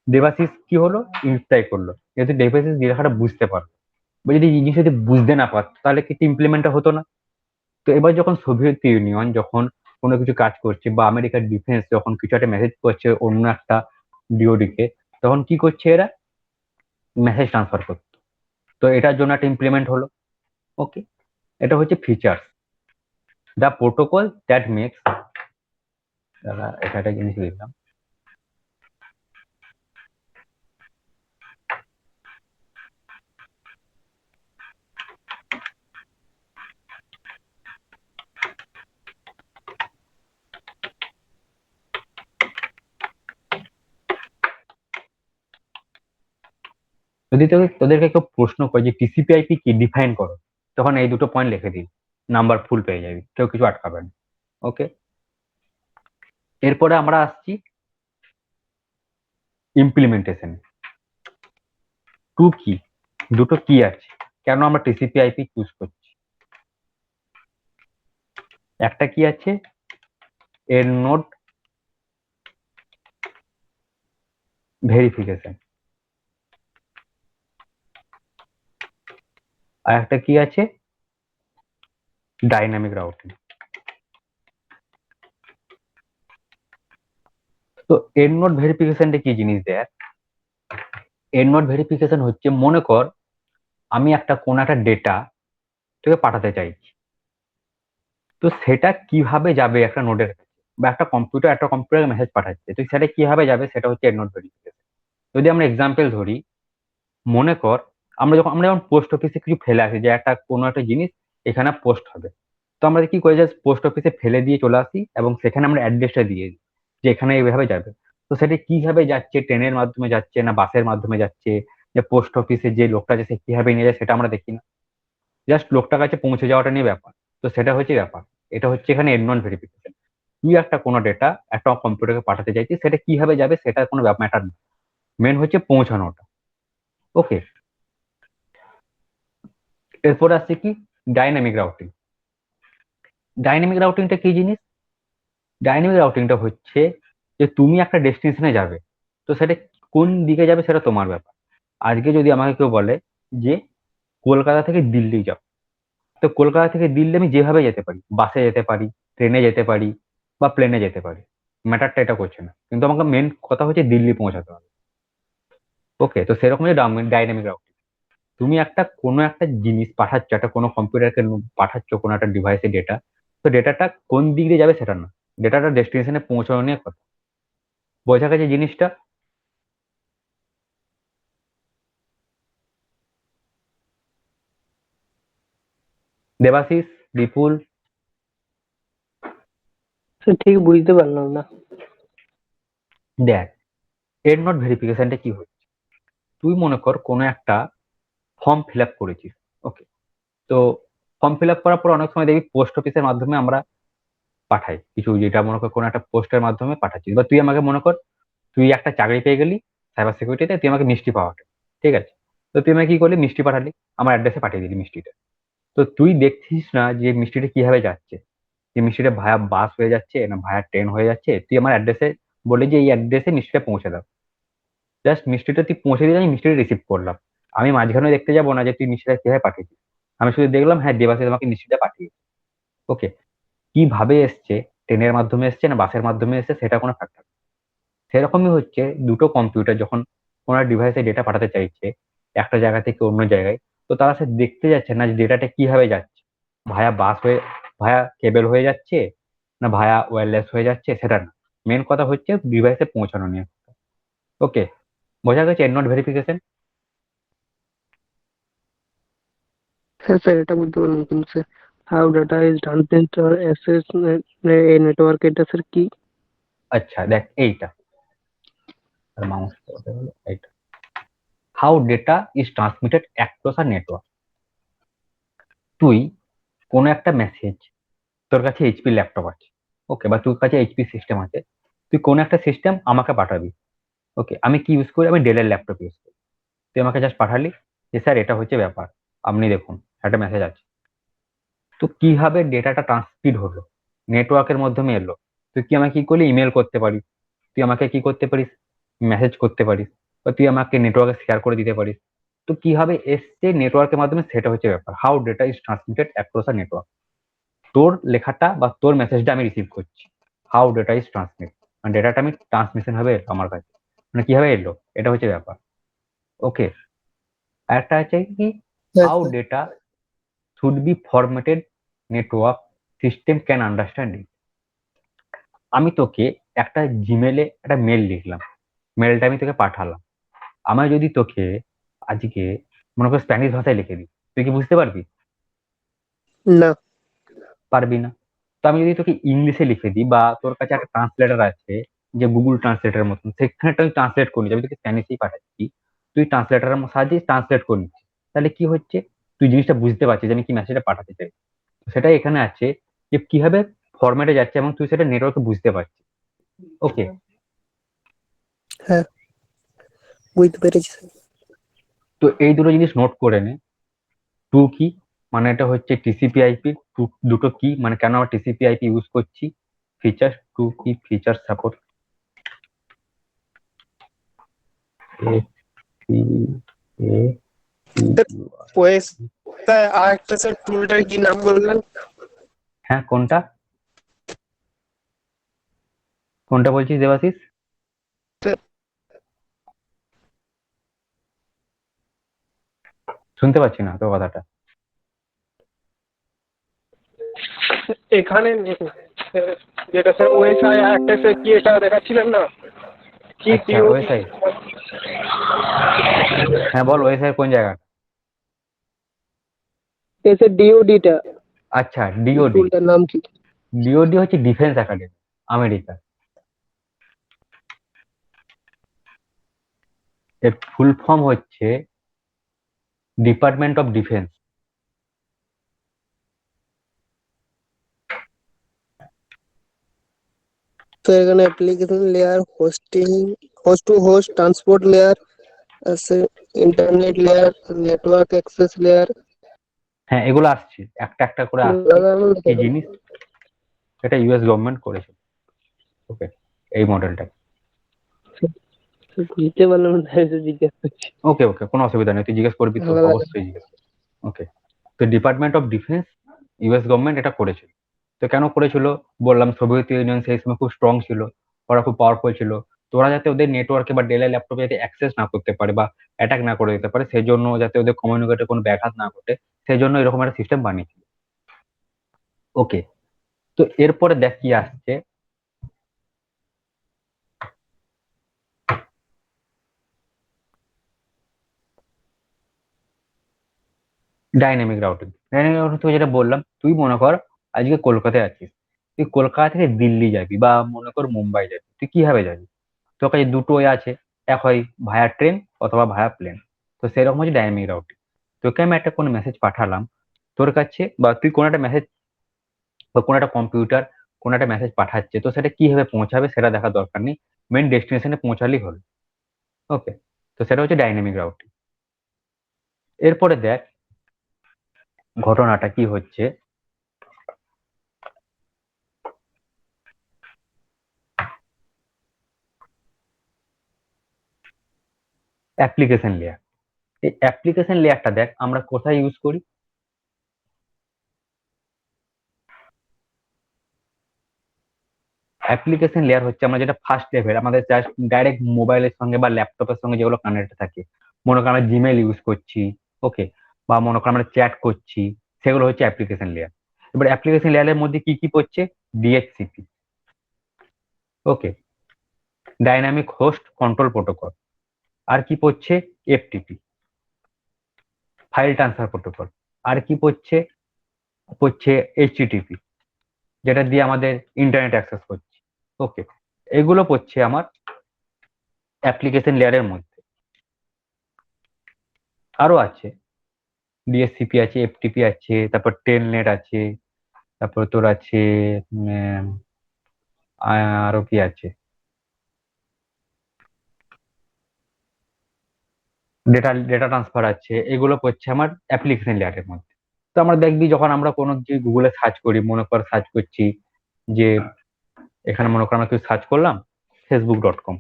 দেবাশিস কি হলো, রিপ্লাই করলো, যেহেতু দেবাশিস যে লেখাটা বুঝতে পারলো। বা যদি জিনিস যদি বুঝতে না পারতো তাহলে কিন্তু ইমপ্লিমেন্টটা হতো না। তো এবার যখন সোভিয়েত ইউনিয়ন যখন কোনো কিছু কাজ করছে, বা আমেরিকার ডিফেন্স যখন কিছু একটা মেসেজ করছে অন্য একটা ডিওডিকে, তখন কি করছে এরা? মেসেজ ট্রান্সফার করতো। তো এটার জন্য একটা ইমপ্লিমেন্ট হলো। ওকে, এটা হচ্ছে features, the protocol that makes. এটা একটা জিনিস লিখলাম। যদি তোদেরকে কেউ প্রশ্ন করে যে টিসিপি আইপি কি, ডিফাইন করো, তখন এই দুটো পয়েন্ট লিখে দিই, নাম্বার ফুল পেয়ে যাবি, কেউ কিছু আটকাবে না। ওকে, এরপরে আমরা আসছি ইমপ্লিমেন্টেশন। টু কি, দুটো কি আছে, কেন আমরা টিসিপি আইপি চুজ করছি? একটা কি আছে, এর নোড ভেরিফিকেশন, আর একটা কি আছে, ডাইনামিক রাউটিং। তো এর নোড ভেরিফিকেশনটা কি জিনিস দেয়? এর নোড ভেরিফিকেশন হচ্ছে, মনে কর আমি কোন একটা ডেটা তোকে পাঠাতে চাইছি, তো সেটা কিভাবে যাবে একটা নোডের কাছে, বা একটা কম্পিউটার মেসেজ পাঠাচ্ছে, তো সেটা কিভাবে যাবে সেটা হচ্ছে এর নোড ভেরিফিকেশন। যদি আমরা এক্সাম্পল ধরি, মনে কর আমরা যখন পোস্ট অফিসে কিছু ফেলে আসি, যে কোনো একটা জিনিস এখানে পোস্ট হবে, তো আমরা কি করে, জাস্ট পোস্ট অফিসে ফেলে দিয়ে চলে আসি এবং সেখানে আমরা অ্যাড্রেসটা দিয়ে দিই যে এখানে এইভাবে যাবে। তো সেটা কিভাবে যাচ্ছে, ট্রেনের মাধ্যমে যাচ্ছে না বাসের মাধ্যমে যাচ্ছে, যে পোস্ট অফিসে যে লোকটা আছে সে কিভাবে নিয়ে যায় সেটা আমরা দেখি না, জাস্ট লোকটার কাছে পৌঁছে যাওয়াটা নিয়ে ব্যাপার। তো সেটা হচ্ছে ব্যাপার, এটা হচ্ছে এখানে এন্ড নন ভেরিফিকেশন। তুই কোনো ডেটা একটা কম্পিউটারকে পাঠাতে চাইছিস, সেটা কিভাবে যাবে সেটা কোনো ম্যাটার না, মেন হচ্ছে পৌঁছানোটা। ওকে, এরপর আসছে কি, ডাইনামিক রাউটিং। ডাইনামিক রাউটিংটা কি জিনিস? ডাইনামিক রাউটিংটা হচ্ছে যে তুমি একটা ডেস্টিনেশনে যাবে, তো সেটা কোন দিকে যাবে সেটা তোমার ব্যাপার। আজকে যদি আমাকে কেউ বলে যে কলকাতা থেকে দিল্লি যাও, তো কলকাতা থেকে দিল্লি আমি যেভাবে যেতে পারি, বাসে যেতে পারি, ট্রেনে যেতে পারি, বা প্লেনে যেতে পারি, ম্যাটারটা এটা করছে না, কিন্তু আমাকে মেন কথা হচ্ছে দিল্লি পৌঁছাতে হবে। ওকে, তো সেরকম ডাইনামিক রাউটিং। তুমি কোনো একটা জিনিস পাঠাচ্ছ, কোনো কম্পিউটারকে পাঠাচ্ছ কোনো একটা ডিভাইসে ডেটা, তো ডেটাটা কোন দিক দিয়ে যাবে সেটা না, ডেটাটা ডেস্টিনেশনে পৌঁছানো নিয়ে কথা। বোঝা গেছে জিনিসটা? দেবাশিস, বিপুল? স্যার ঠিক বুঝতে পারলাম না। দেখ, এর নট ভেরিফিকেশনটা কি হচ্ছে, তুই মনে কর কোনো একটা ফর্ম ফিল আপ করেছিস, ওকে? তো ফর্ম ফিল আপ করার পর অনেক সময় দেখবি পোস্ট অফিসের মাধ্যমে আমরা পাঠাই কিছু, যেটা মনে কর কোনো একটা পোস্টের মাধ্যমে পাঠাচ্ছিস, বা তুই আমাকে মনে কর তুই একটা চাকরি পেয়ে গেলি সাইবার সিকিউরিটিতে, তুই আমাকে মিষ্টি পাওয়াটা, ঠিক আছে? তো তুই আমাকে কি করলি, মিষ্টি পাঠালি, আমার অ্যাড্রেসে পাঠিয়ে দিলি মিষ্টিটা। তো তুই দেখছিস না যে মিষ্টিটা কিভাবে যাচ্ছে, যে মিষ্টিটা ভায়া বাস হয়ে যাচ্ছে না ভায়া ট্রেন হয়ে যাচ্ছে। তুই আমার অ্যাড্রেসে বললি যে এই অ্যাড্রেসে মিষ্টিটা পৌঁছে দাও, জাস্ট মিষ্টিটা তুই পৌঁছে দিলে আমি মিষ্টিটা রিসিভ করলাম। আমি মাঝখানে দেখতে যাবো না যে তুই মিষ্টিটা কিভাবে পাঠিয়েছিস, আমি শুধু দেখলাম হ্যাঁ দেবাশিস আমাকে মিষ্টিটা পাঠিয়েছে, ওকে? কিভাবে এসছে, ট্রেনের মাধ্যমে এসছে না বাসের মাধ্যমে এসছে সেটা কোনো ফ্যাক্টর। সেরকমই হচ্ছে দুটো কম্পিউটার যখন কোনো ডিভাইসে ডেটা পাঠাতে চাইছে একটা জায়গা থেকে অন্য জায়গায়, তো তারা সে দেখতে যাচ্ছে না যে ডেটাটা কিভাবে যাচ্ছে, ভায়া বাস হয়ে, ভায়া কেবল হয়ে যাচ্ছে না ভায়া ওয়্যারলেস হয়ে যাচ্ছে, সেটা না। মেন কথা হচ্ছে ডিভাইসে পৌঁছানো নিয়ে, ওকে? বোঝা গেছে এন্ড নট ভেরিফিকেশন? হ্যাঁ স্যার, এটা বুঝতে পারলাম, কিন্তু sir how data is transmit or access A network, এটা স্যার কি? আচ্ছা দেখ এইটা, আর মাউস হলো এইটা, how data is transmitted across a network. তুই কোনো একটা মেসেজ, তোর কাছে এইচপি ল্যাপটপ আছে, ওকে, বা তোর কাছে এইচপি সিস্টেম আছে, তুই কোনো একটা সিস্টেম আমাকে পাঠাবি, ওকে? আমি কি ইউজ করি, আমি ডেলের ল্যাপটপ ইউজ করি। তুই আমাকে জাস্ট পাঠালি যে স্যার এটা হচ্ছে ব্যাপার, আপনি দেখুন একটা মেসেজ আছে। তো কিভাবে ডেটাটা ট্রান্সমিট হলো, নেটওয়ার্কের মাধ্যমে এলো, তুই কি আমাকে কি করলি, ইমেল করতে পারিস, তুই আমাকে কি করতে পারিস, মেসেজ করতে পারিস, বা তুই আমাকে নেটওয়ার্কে শেয়ার করে দিতে পারিস। তো কিভাবে এসছে নেটওয়ার্কের মাধ্যমে সেটা হচ্ছে ব্যাপার, how data is transmitted across a network. তোর লেখাটা বা তোর মেসেজটা আমি রিসিভ করছি, হাউ ডেটা ইজ ট্রান্সমিট, মানে ডেটাটা আমি ট্রান্সমিশন হবে আমার কাছে, মানে কিভাবে এলো, এটা হচ্ছে ব্যাপার, ওকে? আরেকটা আছে কি, how data should be formatted network system can understand ইট। আমি তোকে একটা জিমেলে একটা মেল লিখলাম, মেলটা আমি তোকে পাঠালাম, আমার যদি তোকে আজকে মনে কর স্প্যানিশ ভাষায় লিখে দিই, তুই কি বুঝতে পারবি? না। পারবি না। তো আমি যদি তোকে ইংলিশে লিখে দিই, বা তোর কাছে একটা ট্রান্সলেটার আছে যে গুগল ট্রান্সলেটার মতন, সেখানে তুই ট্রান্সলেট করে নিচ্ছি, আমি তোকে স্প্যানিশেই পাঠাচ্ছি, তুই ট্রান্সলেটারের সাহায্যে ট্রান্সলেট করে নিচ্ছিস, তাহলে কি হচ্ছে, তুই জিনিসটা বুঝতে পারছিস যে আমি কি মেসেজটা পাঠাতে চাই। সেটাই এখানে আছে যে কিভাবে ফরম্যাটে যাচ্ছে এবং তুই সেটা নেটওয়ার্কে বুঝতে পারছিস, ওকে? হ্যাঁ, বুঝতে পেরেছি স্যার। তো এই দুটো জিনিস নোট করে নে। টু কি মানে এটা হচ্ছে টিসিপি আইপি, দুটো কি মানে কেন আমরা টিসিপি আইপি ইউজ করছি, ফিচার টু কি, ফিচার সাপোর্ট ওএস, আরেকটা স্যার টুলটার কি নাম বললেন? হ্যাঁ কোনটা, কোনটা বলছিস দেবাশিস? শুনতে পাচ্ছি না তোর কথাটা। এখানে যেটা স্যার ওএসআই একটা স্যার কি এটা দেখাচ্ছিলেন না কি আচ্ছা ওএসআই, হ্যাঁ বল ওএসআই কোন জায়গা? এসে ডিওডিটা আচ্ছা ডিওডি, টুলটার নাম কি? ডিওডি হচ্ছে ডিফেন্স একাডেমি আমেরিকা, এর ফুল ফর্ম হচ্ছে ডিপার্টমেন্ট অফ ডিফেন্স। তো এখানে application layer, hosting, host to host, transport layer আছে, internet layer, network access layer, হ্যাঁ এগুলো আসছে একটা একটা করে আসছে, এই জিনিস এটা ইউএস গভর্নমেন্ট করেছে, ওকে? এই মডেলটা, বুঝতে পারলাম না, তাই তো জিজ্ঞেস করছি। ওকে ওকে কোনো অসুবিধা নেই, তুই জিজ্ঞেস করবি তো, আলাদা। অবশ্যই জিজ্ঞেস, ওকে? তো department of defence US government এটা করেছিল। তো কেন করেছিল বললাম, সোভিয়েত ইউনিয়ন সেই সময় খুব স্ট্রং ছিল, ওরা খুব পাওয়ারফুল ছিল, তো তোরা যাতে ওদের নেটওয়ার্কে বা ডেলের ল্যাপটপে যাতে অ্যাক্সেস না করতে পারে বা অ্যাটাক না করে দিতে পারে, সেই জন্য যাতে ওদের কমিউনিকেটে কোনো ব্যাঘাত না ঘটে, সেই জন্য এরকম একটা সিস্টেম বানিয়েছিল। ওকে, তো এরপরে দেখ কি আসছে। Dynamic routing. ডাইনামিক রাউটিং তোকে যেটা বললাম, তুই মনে কর আজকে কলকাতায় আছিস, তুই কলকাতা থেকে দিল্লি যাবি বা মনে কর মুম্বাই যাবি, তুই কিভাবে যাবি? তোর কাছে দুটো ওয়ে আছে, এক হয় ভায়া ট্রেন অথবা ভায়া প্লেন। তো সেরকম হচ্ছে ডাইনামিক রাউটিং। তোকে আমি একটা কোনো মেসেজ পাঠালাম তোর কাছে, বা তুই কোনো একটা মেসেজ বা কোনো একটা কম্পিউটার কোনো একটা মেসেজ পাঠাচ্ছে, তো সেটা কিভাবে পৌঁছাবে সেটা দেখার দরকার নেই, মেন ডেস্টিনেশনে পৌঁছালেই হলো। ওকে, তো সেটা হচ্ছে ডাইনামিক রাউটিং। এরপরে দেখ ঘটনাটা কি হচ্ছে। Application layer. এই অ্যাপ্লিকেশন লেয়ারটা দেখ আমরা কোথায় ইউজ করি। অ্যাপ্লিকেশন লেয়ার হচ্ছে আমরা যেটা ফার্স্ট লেভেল, আমাদের জাস্ট ডাইরেক্ট মোবাইলের সঙ্গে বা ল্যাপটপের সঙ্গে যেগুলো কানেক্ট থাকে, মনে করো আমরা জিমেল ইউজ করছি, ওকে, বা মনে করো আমরা চ্যাট করছি, সেগুলো হচ্ছে অ্যাপ্লিকেশন লেয়ার। এবার অ্যাপ্লিকেশন লেয়ারের মধ্যে কি কি পড়ছে? DHCP, okay, dynamic host control protocol. আর কি পড়ছে? FTP, file transfer protocol. আর কি পড়ছে? পড়ছে এইচটিটিপি, যেটা দিয়ে আমাদের ইন্টারনেট অ্যাক্সেস করছি। ওকে, এগুলো পড়ছে আমার অ্যাপ্লিকেশন লেয়ারের মধ্যে। আরো আছে, ডিএসসিপি আছে, এফটিপি আছে, তারপর টেলনেট আছে, তারপর তোর আছে উম, আরো কি আছে, ডেটা ডেটা ট্রান্সফার আছে। এগুলো পড়ছে আমার অ্যাপ্লিকেশন লেয়ারের মধ্যে। তো আমরা দেখবি যখন আমরা কোনো যে গুগলে সার্চ করি, মনে কর সার্চ করছি যে এখানে মনে কর আমরা কিছু সার্চ করলাম facebook.com,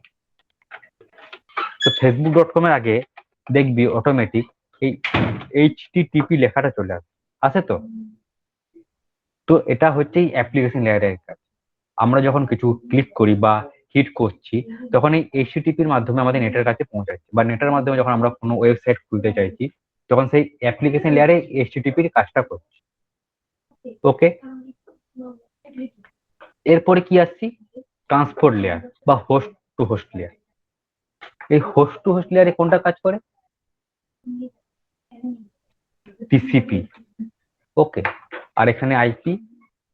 তো facebook.com এর আগে দেখবি অটোমেটিক এই এইচটিটিপি লেখাটা চলে আসে, আছে তো? তো এটা হচ্ছে অ্যাপ্লিকেশন লেয়ারের কাজ। আমরা যখন কিছু ক্লিক করি বা হিট করছি, তখন এই এইচটিটিপির মাধ্যমে আমাদের নেটের কাছে পৌঁছাচ্ছে, বা নেটের মাধ্যমে যখন আমরা কোনো ওয়েবসাইট খুলতে চাইছি, তখন সেই অ্যাপ্লিকেশন লেয়ারে এইচটিটিপির কাজটা করছে। ওকে, এরপরে কি আসছি? ট্রান্সপোর্ট লেয়ার বা হোস্ট টু হোস্ট লেয়ার। এই হোস্ট টু হোস্ট লেয়ারে কোনটা কাজ করে? টিসিপি, ওকে। আর এখানে আইপি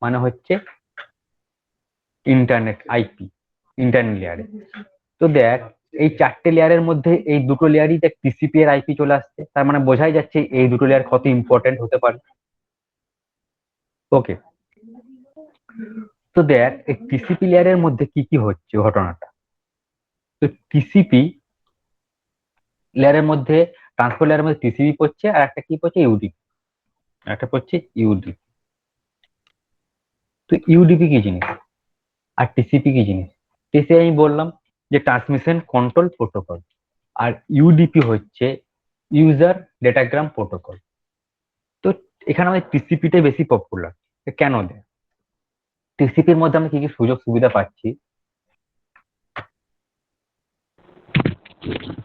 মানে হচ্ছে ইন্টারনেট, আইপি ইন্টারনেট লেয়ারে। তো দেখ এই চারটে লেয়ারের মধ্যে এই দুটো লেয়ারই দেখ টিসিপি এর আইপি চলে আসছে, তার মানে বোঝাই যাচ্ছে এই দুটো লেয়ার কত ইম্পর্টেন্ট হতে পারে। ওকে, তো দেখ এই টিসিপি লেয়ারের মধ্যে কি কি হচ্ছে ঘটনাটা। তো টিসিপি লেয়ারের মধ্যে, ট্রান্সপোর্ট লেয়ারের মধ্যে টিসিপি পড়ছে, আর একটা কি পড়ছে? ইউডিপি, একটা পড়ছে ইউডিপি। তো ইউডিপি কি জিনিস আর টিসিপি কি জিনিস? টিসিপি আমি বললাম যে ট্রান্সমিশন কন্ট্রোল প্রোটোকল, আর ইউডিপি হচ্ছে ইউজার ডেটাগ্রাম প্রোটোকল। তো এখানে আমাদের টিসিপিটাই বেশি পপুলার। কেন দেয়? টিসিপির মধ্যে আমরা কি কি সুযোগ সুবিধা পাচ্ছি।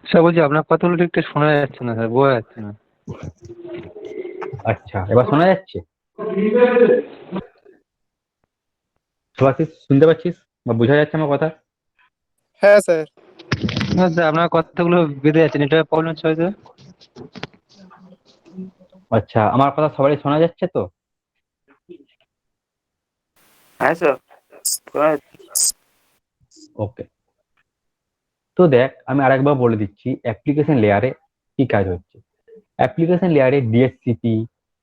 স্যার বলছি আপনার কথাগুলো ঠিক শোনা যাচ্ছে না স্যার, বোঝা যাচ্ছে না। আচ্ছা, এবার শোনা যাচ্ছে? সুভাষিস শুনতে পাচ্ছিস বা বোঝা যাচ্ছে আমার কথা? হ্যাঁ স্যার। না স্যার, আপনার কথাগুলো বেঁধে যাচ্ছে, নেটওয়ার্ক প্রবলেম হচ্ছে হয়তো। আচ্ছা, আমার কথা সবারই শোনা যাচ্ছে তো? হ্যাঁ স্যার। ওকে, তো দেখ আমি আরেকবার বলে দিচ্ছি অ্যাপ্লিকেশন লেয়ারে কি কাজ হচ্ছে। অ্যাপ্লিকেশন লেয়ারে ডিএসসিপি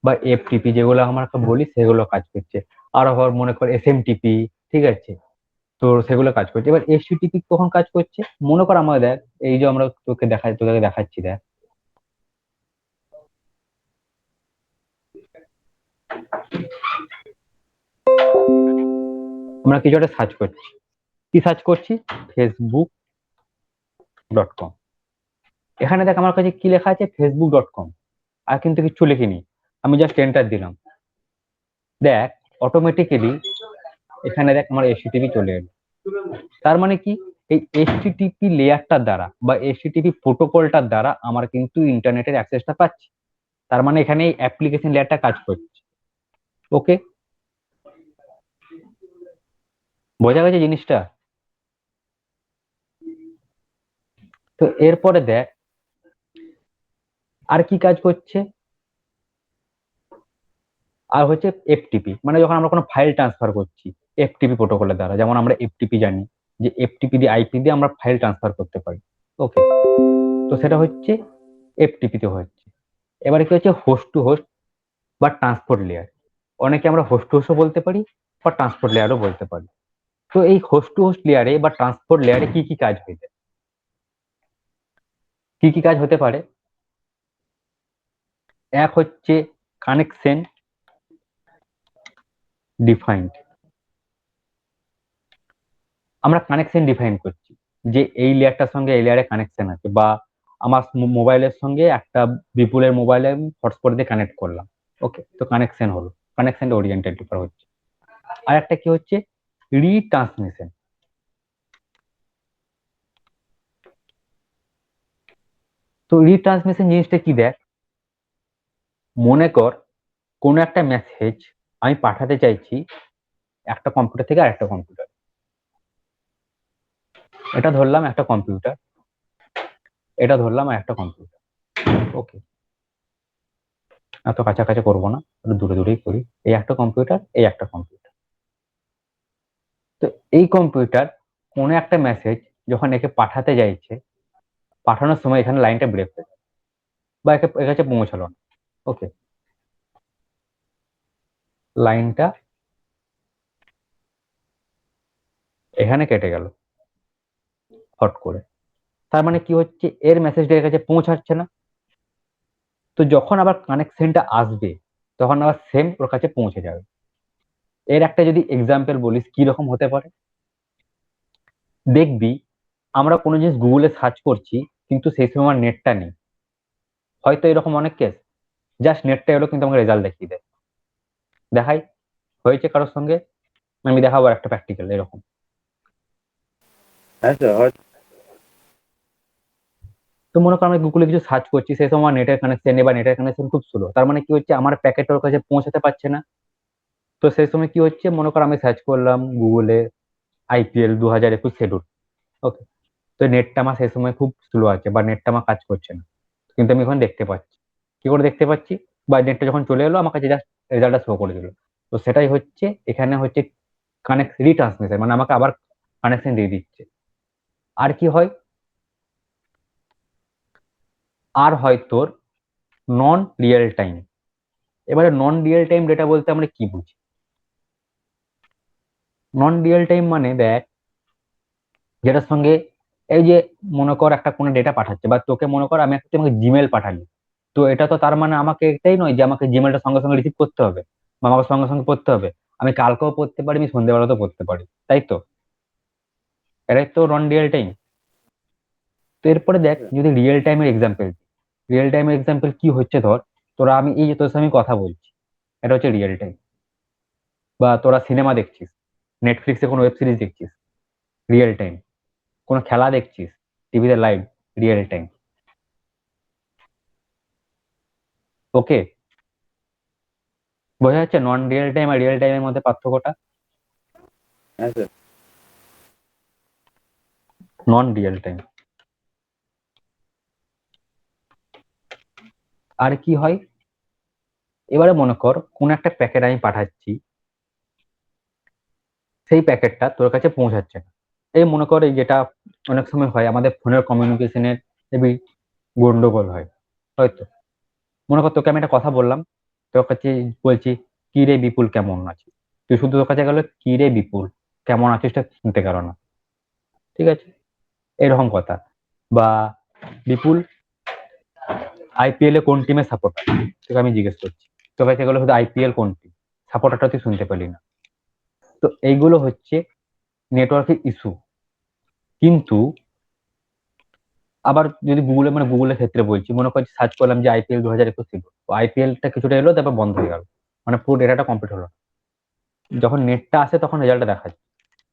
বা এফটিপি যেগুলো আমরা বলি সেগুলো কাজ করছে। আর আবার মনে কর এসএমটিপি, ঠিক আছে, তো সেগুলো কাজ করছে। এবার এইচটিটিপি কখন কাজ করছে? মনে কর আমাদের দেখ এই যে আমরা তোকে দেখাচ্ছি, দেখ আমরা কিছু একটা সার্চ করছি। কি সার্চ করছি? facebook.com। এখানে দেখ আমার কাছে কি লেখা আছে? facebook.com। আর কিন্তু কিছু লিখিনি, আমি জাস্ট এন্টার দিলাম। দেখ অটোমেটিক্যালি এখানে দেখ আমার এইচটিটিপি চলে এলো। তার মানে কি? এই এইচটিটিপি লেয়ারটার দ্বারা বা এইচটিটিপি প্রোটোকলটার দ্বারা আমরা কিন্তু ইন্টারনেটের অ্যাক্সেসটা পাচ্ছি। তার মানে এখানে এই অ্যাপ্লিকেশন লেয়ারটা কাজ করছে। ওকে, বোঝা গেছে জিনিসটা? তো এরপরে দেখ আর কি কাজ করছে। আর হচ্ছে এফটিপি, মানে যখন আমরা কোনো ফাইল ট্রান্সফার করছি এফটিপি প্রোটোকলের দ্বারা, যেমন আমরা এফটিপি জানি যে এফটিপি দিয়ে আইপি দিয়ে আমরা ফাইল ট্রান্সফার করতে পারি। ওকে, তো সেটা হচ্ছে এফটিপি তে হচ্ছে। এবারে কি হচ্ছে হোস্ট টু হোস্ট বা ট্রান্সপোর্ট লেয়ার। অনেকে আমরা হোস্ট টু হোস্টও বলতে পারি বা ট্রান্সপোর্ট লেয়ারও বলতে পারি। তো এই হোস্ট টু হোস্ট লেয়ারে বা ট্রান্সপোর্ট লেয়ারে কি কি কাজ হয়ে যায়, কি কি কাজ হতে পারে? এক হচ্ছে কানেকশন ডিফাইন্ড। আমরা কানেকশন ডিফাইন করছি যে এই লেয়ারটার সঙ্গে এই লেয়ারে কানেকশন আছে, বা আমার মোবাইলের সঙ্গে একটা বিপুলের মোবাইলে আমি হটস্পট দিয়ে কানেক্ট করলাম। ওকে, তো কানেকশন হলো, কানেকশন ওরিয়েন্টেড ডিফার হচ্ছে। আর একটা কি হচ্ছে রিট্রান্সমিশন। তো রিট্রান্সমিশন জিনিসটা কি দেখ, মনে কর কোনো একটা মেসেজ আমি পাঠাতে চাইছি একটা কম্পিউটার থেকে আরেকটা কম্পিউটার। এটা ধরলাম একটা কম্পিউটার, এটা ধরলাম আর একটা কম্পিউটার। ওকে, এত কাছাকাছি করবো না, একটু দূরে দূরেই করি। এই একটা কম্পিউটার, এই একটা কম্পিউটার। তো এই কম্পিউটার কোনো একটা মেসেজ যখন একে পাঠাতে চাইছে, পাঠানোর সময় এখানে লাইনটা ব্রেক হয়ে যায় বা একে এর কাছে পৌঁছালো না। ওকে, লাইনটা এখানে কেটে গেল হট করে। তার মানে কি হচ্ছে এর মেসেজটা এর কাছে পৌঁছাচ্ছে না। তো যখন আবার কানেকশনটা আসবে তখন আবার সেম ওর কাছে পৌঁছে যাবে। এর একটা যদি এক্সাম্পল বলিস কি রকম হতে পারে, দেখবি আমরা কোনো জিনিস গুগলে সার্চ করছি কিন্তু সেই সময় আমার নেটটা নেই, হয়তো এরকম অনেক কেস, জাস্ট নেটটা এলো কিন্তু আমাকে রেজাল্ট দেখিয়ে দেয়। দেখাই হয়েছে কারোর সঙ্গে? আমি দেখাবো একটা প্র্যাকটিক্যাল এরকম। হ্যাঁ স্যার হয়। তো মনে করো আমি গুগলে কিছু সার্চ করছি, সেই সময় আমার নেটের কানেকশন নেই বা নেটের কানেকশন খুব স্লো, তার মানে কি হচ্ছে আমার প্যাকেট ওর কাছে পৌঁছাতে পারছে না। তো সেই সময় কি হচ্ছে, মনে করো আমি সার্চ করলাম গুগলে আইপিএল 2021 শিডিউল। ওকে, তো নেটটা আমার সেই সময় খুব স্লো আছে বা নেটটা আমার কাজ করছে না, কিন্তু আমি এখন দেখতে পাচ্ছি। কি করে দেখতে পাচ্ছি? বা নেটটা যখন চলে এলো আমার কাছে জাস্ট রেজাল্টটা শো করে দিল। তো সেটাই হচ্ছে এখানে হচ্ছে কানেক্ট রিট্রান্সমিশন, মানে আমাকে আবার কানেকশন দিয়ে দিচ্ছে। আর কি হয়? আর হয় তোর নন রিয়েল টাইম। এবারে নন রিয়েল টাইম ডেটা বলতে আমরা কি বুঝি? নন রিয়েল টাইম মানে দেখ, যেটার সঙ্গে এই যে মনে কর একটা কোনো ডেটা পাঠাচ্ছে, বা তোকে মনে কর আমি একটা তোমাকে জিমেল পাঠালি, তো এটা তো তার মানে আমাকে এটাই নয় যে আমাকে জিমেলটা সঙ্গে সঙ্গে রিসিভ করতে হবে বা আমাকে সঙ্গে সঙ্গে পড়তে হবে। আমি কালকেও পড়তে পারি, আমি সন্ধ্যেবেলাতেও পড়তে পারি, তাই তো? এটাই তো নন রিয়েল টাইম। তো এরপরে দেখ যদি রিয়েল টাইমের এক্সাম্পল, রিয়েল টাইমের এক্সাম্পল কি হচ্ছে, ধর তোরা আমি এই যে তোর সঙ্গে আমি কথা বলছি, এটা হচ্ছে রিয়েল টাইম। বা তোরা সিনেমা দেখছিস, নেটফ্লিক্সে কোনো ওয়েব সিরিজ দেখছিস, রিয়েল টাইম। কোনো খেলা দেখছিস টিভিতে লাইভ, রিয়েল টাইম। ওকে, বোঝা যাচ্ছে নন রিয়েল টাইম আর রিয়েল টাইমের মধ্যে পার্থক্যটা? হ্যাঁ স্যার। Non real time. আর কি হয়, এবারে মনে কর কোন একটা প্যাকেট আমি পাঠাচ্ছি, সেই প্যাকেটটা তোর কাছে পৌঁছাচ্ছে না। এই মনে কর এই যেটা অনেক সময় হয় আমাদের ফোনের কমিউনিকেশনের হেবি গন্ডগোল হয় হয়তো। মনে কর তোকে আমি একটা কথা বললাম, তোর কাছে বলছি কি রে বিপুল কেমন আছিস, তুই শুধু তোর কাছে গেল কি রে বিপুল কেমন আছিসটা শুনতে গেল না, ঠিক আছে? এরকম কথা। বা বিপুল আইপিএল এ কোন টিমের সাপোর্টার, তোকে আমি জিজ্ঞেস করছি, তোর কাছে গেলো শুধু আইপিএল কোন টিম, সাপোর্টারটা তুই শুনতে পেলি না। তো এইগুলো হচ্ছে নেটওয়ার্কের ইস্যু। কিন্তু আবার যদি গুগলে, মানে গুগলের ক্ষেত্রে বলছি, মনে করছি সার্চ করলাম যে আইপিএল 2021 ছিল, তো আইপিএলটা কিছুটা এলো তারপর বন্ধ হয়ে গেল, মানে পুরো ডেটাটা কমপ্লিট হলো না। যখন নেটটা আসে তখন রেজাল্টটা দেখা যায়।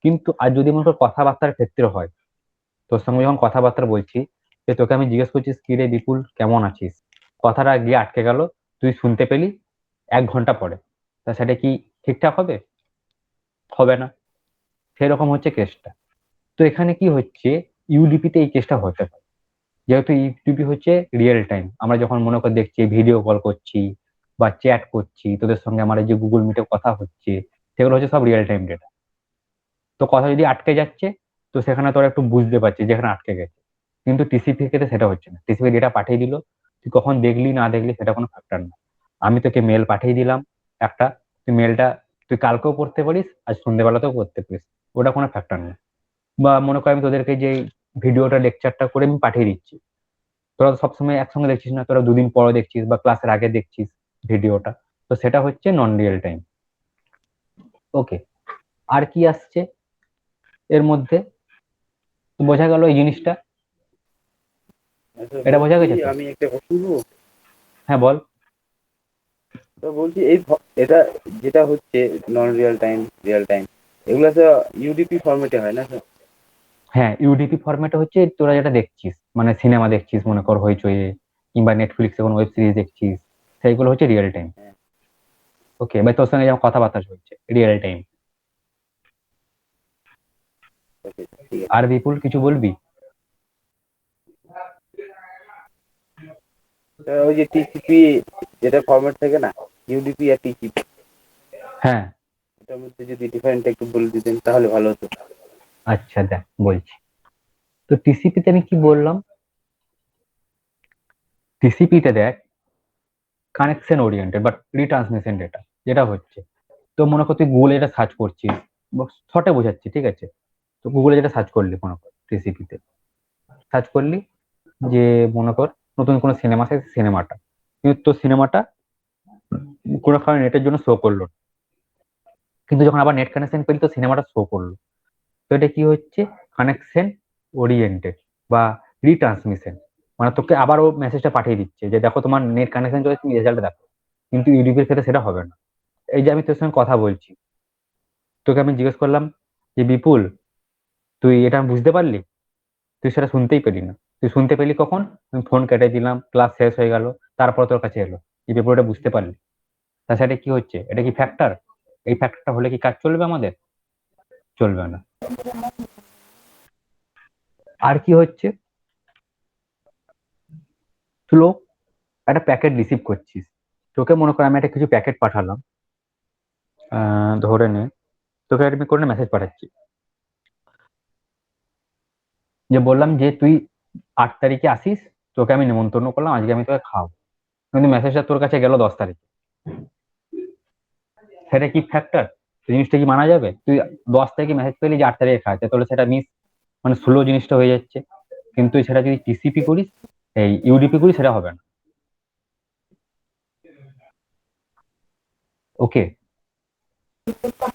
কিন্তু আর যদি মনে কর কথাবার্তার ক্ষেত্রে হয়, তোর সঙ্গে যখন কথাবার্তা বলছি, যে তোকে আমি জিজ্ঞেস করছিস কি রে বিপুল কেমন আছিস, কথাটা গিয়ে আটকে গেল, তুই শুনতে পেলি 1 ঘন্টা পরে, তা সেটা কি ঠিকঠাক হবে? হবে না। সেরকম হচ্ছে কেসটা। তো এখানে কি হচ্ছে, ইউডিপিতে এই কেসটা হতে পারে, যেহেতু ইউটিউব হচ্ছে রিয়েল টাইম। আমরা যখন মনে করে দেখছি ভিডিও কল করছি বা চ্যাট করছি, তোদের সঙ্গে আমার এই যে গুগল মিটে কথা হচ্ছে, সেগুলো হচ্ছে সব রিয়েল টাইম ডেটা। তো কথা যদি আটকে যাচ্ছে, তো সেখানে তোরা একটু বুঝতে পারছিস যেখানে আটকে গেছে। কিন্তু টিসিপি ক্ষেত্রে সেটা হচ্ছে না, টিসিপি ডেটা পাঠিয়ে দিল, তুই কখন দেখলি না দেখলি সেটা কোনো ফ্যাক্টর না। আমি তোকে মেল পাঠিয়ে দিলাম একটা, তুই মেলটা তুই কালকেও পড়তে পারিস, আজ সন্ধ্যেবেলাতেও পড়তে পারিস, ওটা কোনো ফ্যাক্টর না। বা মনে কর আমি তোদেরকে যে ভিডিওটা লেকচারটা করে আমি পাঠিয়ে দিচ্ছি, তোরা তো সবসময় একসঙ্গে দেখছিস না, তোরা দুদিন পরে দেখছিস বা ক্লাসের আগে দেখছিস ভিডিওটা, তো সেটা হচ্ছে নন রিয়েল টাইম। ওকে, আর কি আসছে এর মধ্যে, তো বোঝা গেল এই জিনিসটা? আচ্ছা, এটা বোঝা বলছি গেছে তো? আমি একটা কথা বলবো। হ্যাঁ বল। তো বলছি এটা যেটা হচ্ছে নন রিয়েল টাইম, রিয়েল টাইম, এগুলো তো ইউডিপি ফরম্যাটে হয় না স্যার? হ্যাঁ, ইউডিপি ফরম্যাটে হচ্ছে তোরা যেটা দেখছিস, মানে সিনেমা দেখছিস মনে কর হইচই, কিংবা নেটফ্লিক্সে কোনো ওয়েব সিরিজ দেখছিস, সেইগুলো হচ্ছে রিয়েল টাইম। হ্যাঁ। ওকে, ভাই তোর সঙ্গে যেমন কথাবার্তা চলছে রিয়েল টাইম। ওকে, ঠিক আছে। আর বিপুল কিছু বলবি? তো ওই যে টিসিপি যেটা ফরম্যাট থাকে না, ইউডিপি আর টিসিপি, হ্যাঁ, এটার মধ্যে যদি ডিফারেন্টটা একটু বলে দিতেন তাহলে ভালো হতো। আচ্ছা দেখ বলছি। তো টিসিপিতে আমি কি বললাম, টিসিপিতে দেখ connection oriented but retransmission data যেটা হচ্ছে, তো মনে কর তুই গুগলে এটা সার্চ করছিস, শর্টে বোঝাচ্ছি ঠিক আছে, তো গুগলে যেটা সার্চ করলি মনে কর টিসিপিতে সার্চ করলি যে মনে কর নতুন কোনো সিনেমা আছে, সিনেমাটা কিন্তু তোর সিনেমাটা কোনো কারণে নেটের জন্য শো করলো না। কিন্তু যখন আবার নেট কানেকশন পেলি তো সিনেমাটা শো করলো। তো এটা কি হচ্ছে, কানেকশন ওরিয়েন্টেড বা রিট্রান্সমিশন, মানে তোকে আবার ও মেসেজটা পাঠিয়ে দিচ্ছে যে দেখো তোমার নেট কানেকশন চলে, তুমি রেজাল্ট দেখো। কিন্তু ইউটিউবের ক্ষেত্রে সেটা হবে না। এই যে আমি তোর সঙ্গে কথা বলছি, তোকে আমি জিজ্ঞেস করলাম যে বিপুল তুই এটা বুঝতে পারলি, তুই সেটা শুনতেই পেলি না। তুই শুনতে পেলি কখন, আমি ফোন কেটে দিলাম, ক্লাস শেষ হয়ে গেল, তারপর তোর কাছে এলো, এই পেপারটা বুঝতে পারলি। তাছাড়া এটা কি হচ্ছে, এটা কি ফ্যাক্টর? এই ফ্যাক্টরটা হলে কি কাজ চলবে আমাদের? চলবে না। আর কি হচ্ছে, তুই একটা প্যাকেট রিসিভ করছিস, তোকে মনে কর আমি একটা কিছু প্যাকেট পাঠালাম, ধরে নে তোকে আমি করে মেসেজ পাঠাচ্ছি, যে বললাম যে তুই 8 তারিখে আসিস, তোকে আমি নেমন্তন্ন করলাম, আজকে আমি তোকে খাওয়াবো। কিন্তু মেসেজটা তোর কাছে গেল 10 তারিখে, সেটা কি ফ্যাক্টর? জিনিসটা কি মানা যাবে? তুই 10 তারিখে মেসেজ পেলি যে 8 তারিখে খাওয়াচ্ছে, তাহলে সেটা মিস, মানে স্লো জিনিসটা হয়ে যাচ্ছে। কিন্তু সেটা যদি টিসিপি করিস, এই ইউডিপি করিস, সেটা হবে না। ওকে,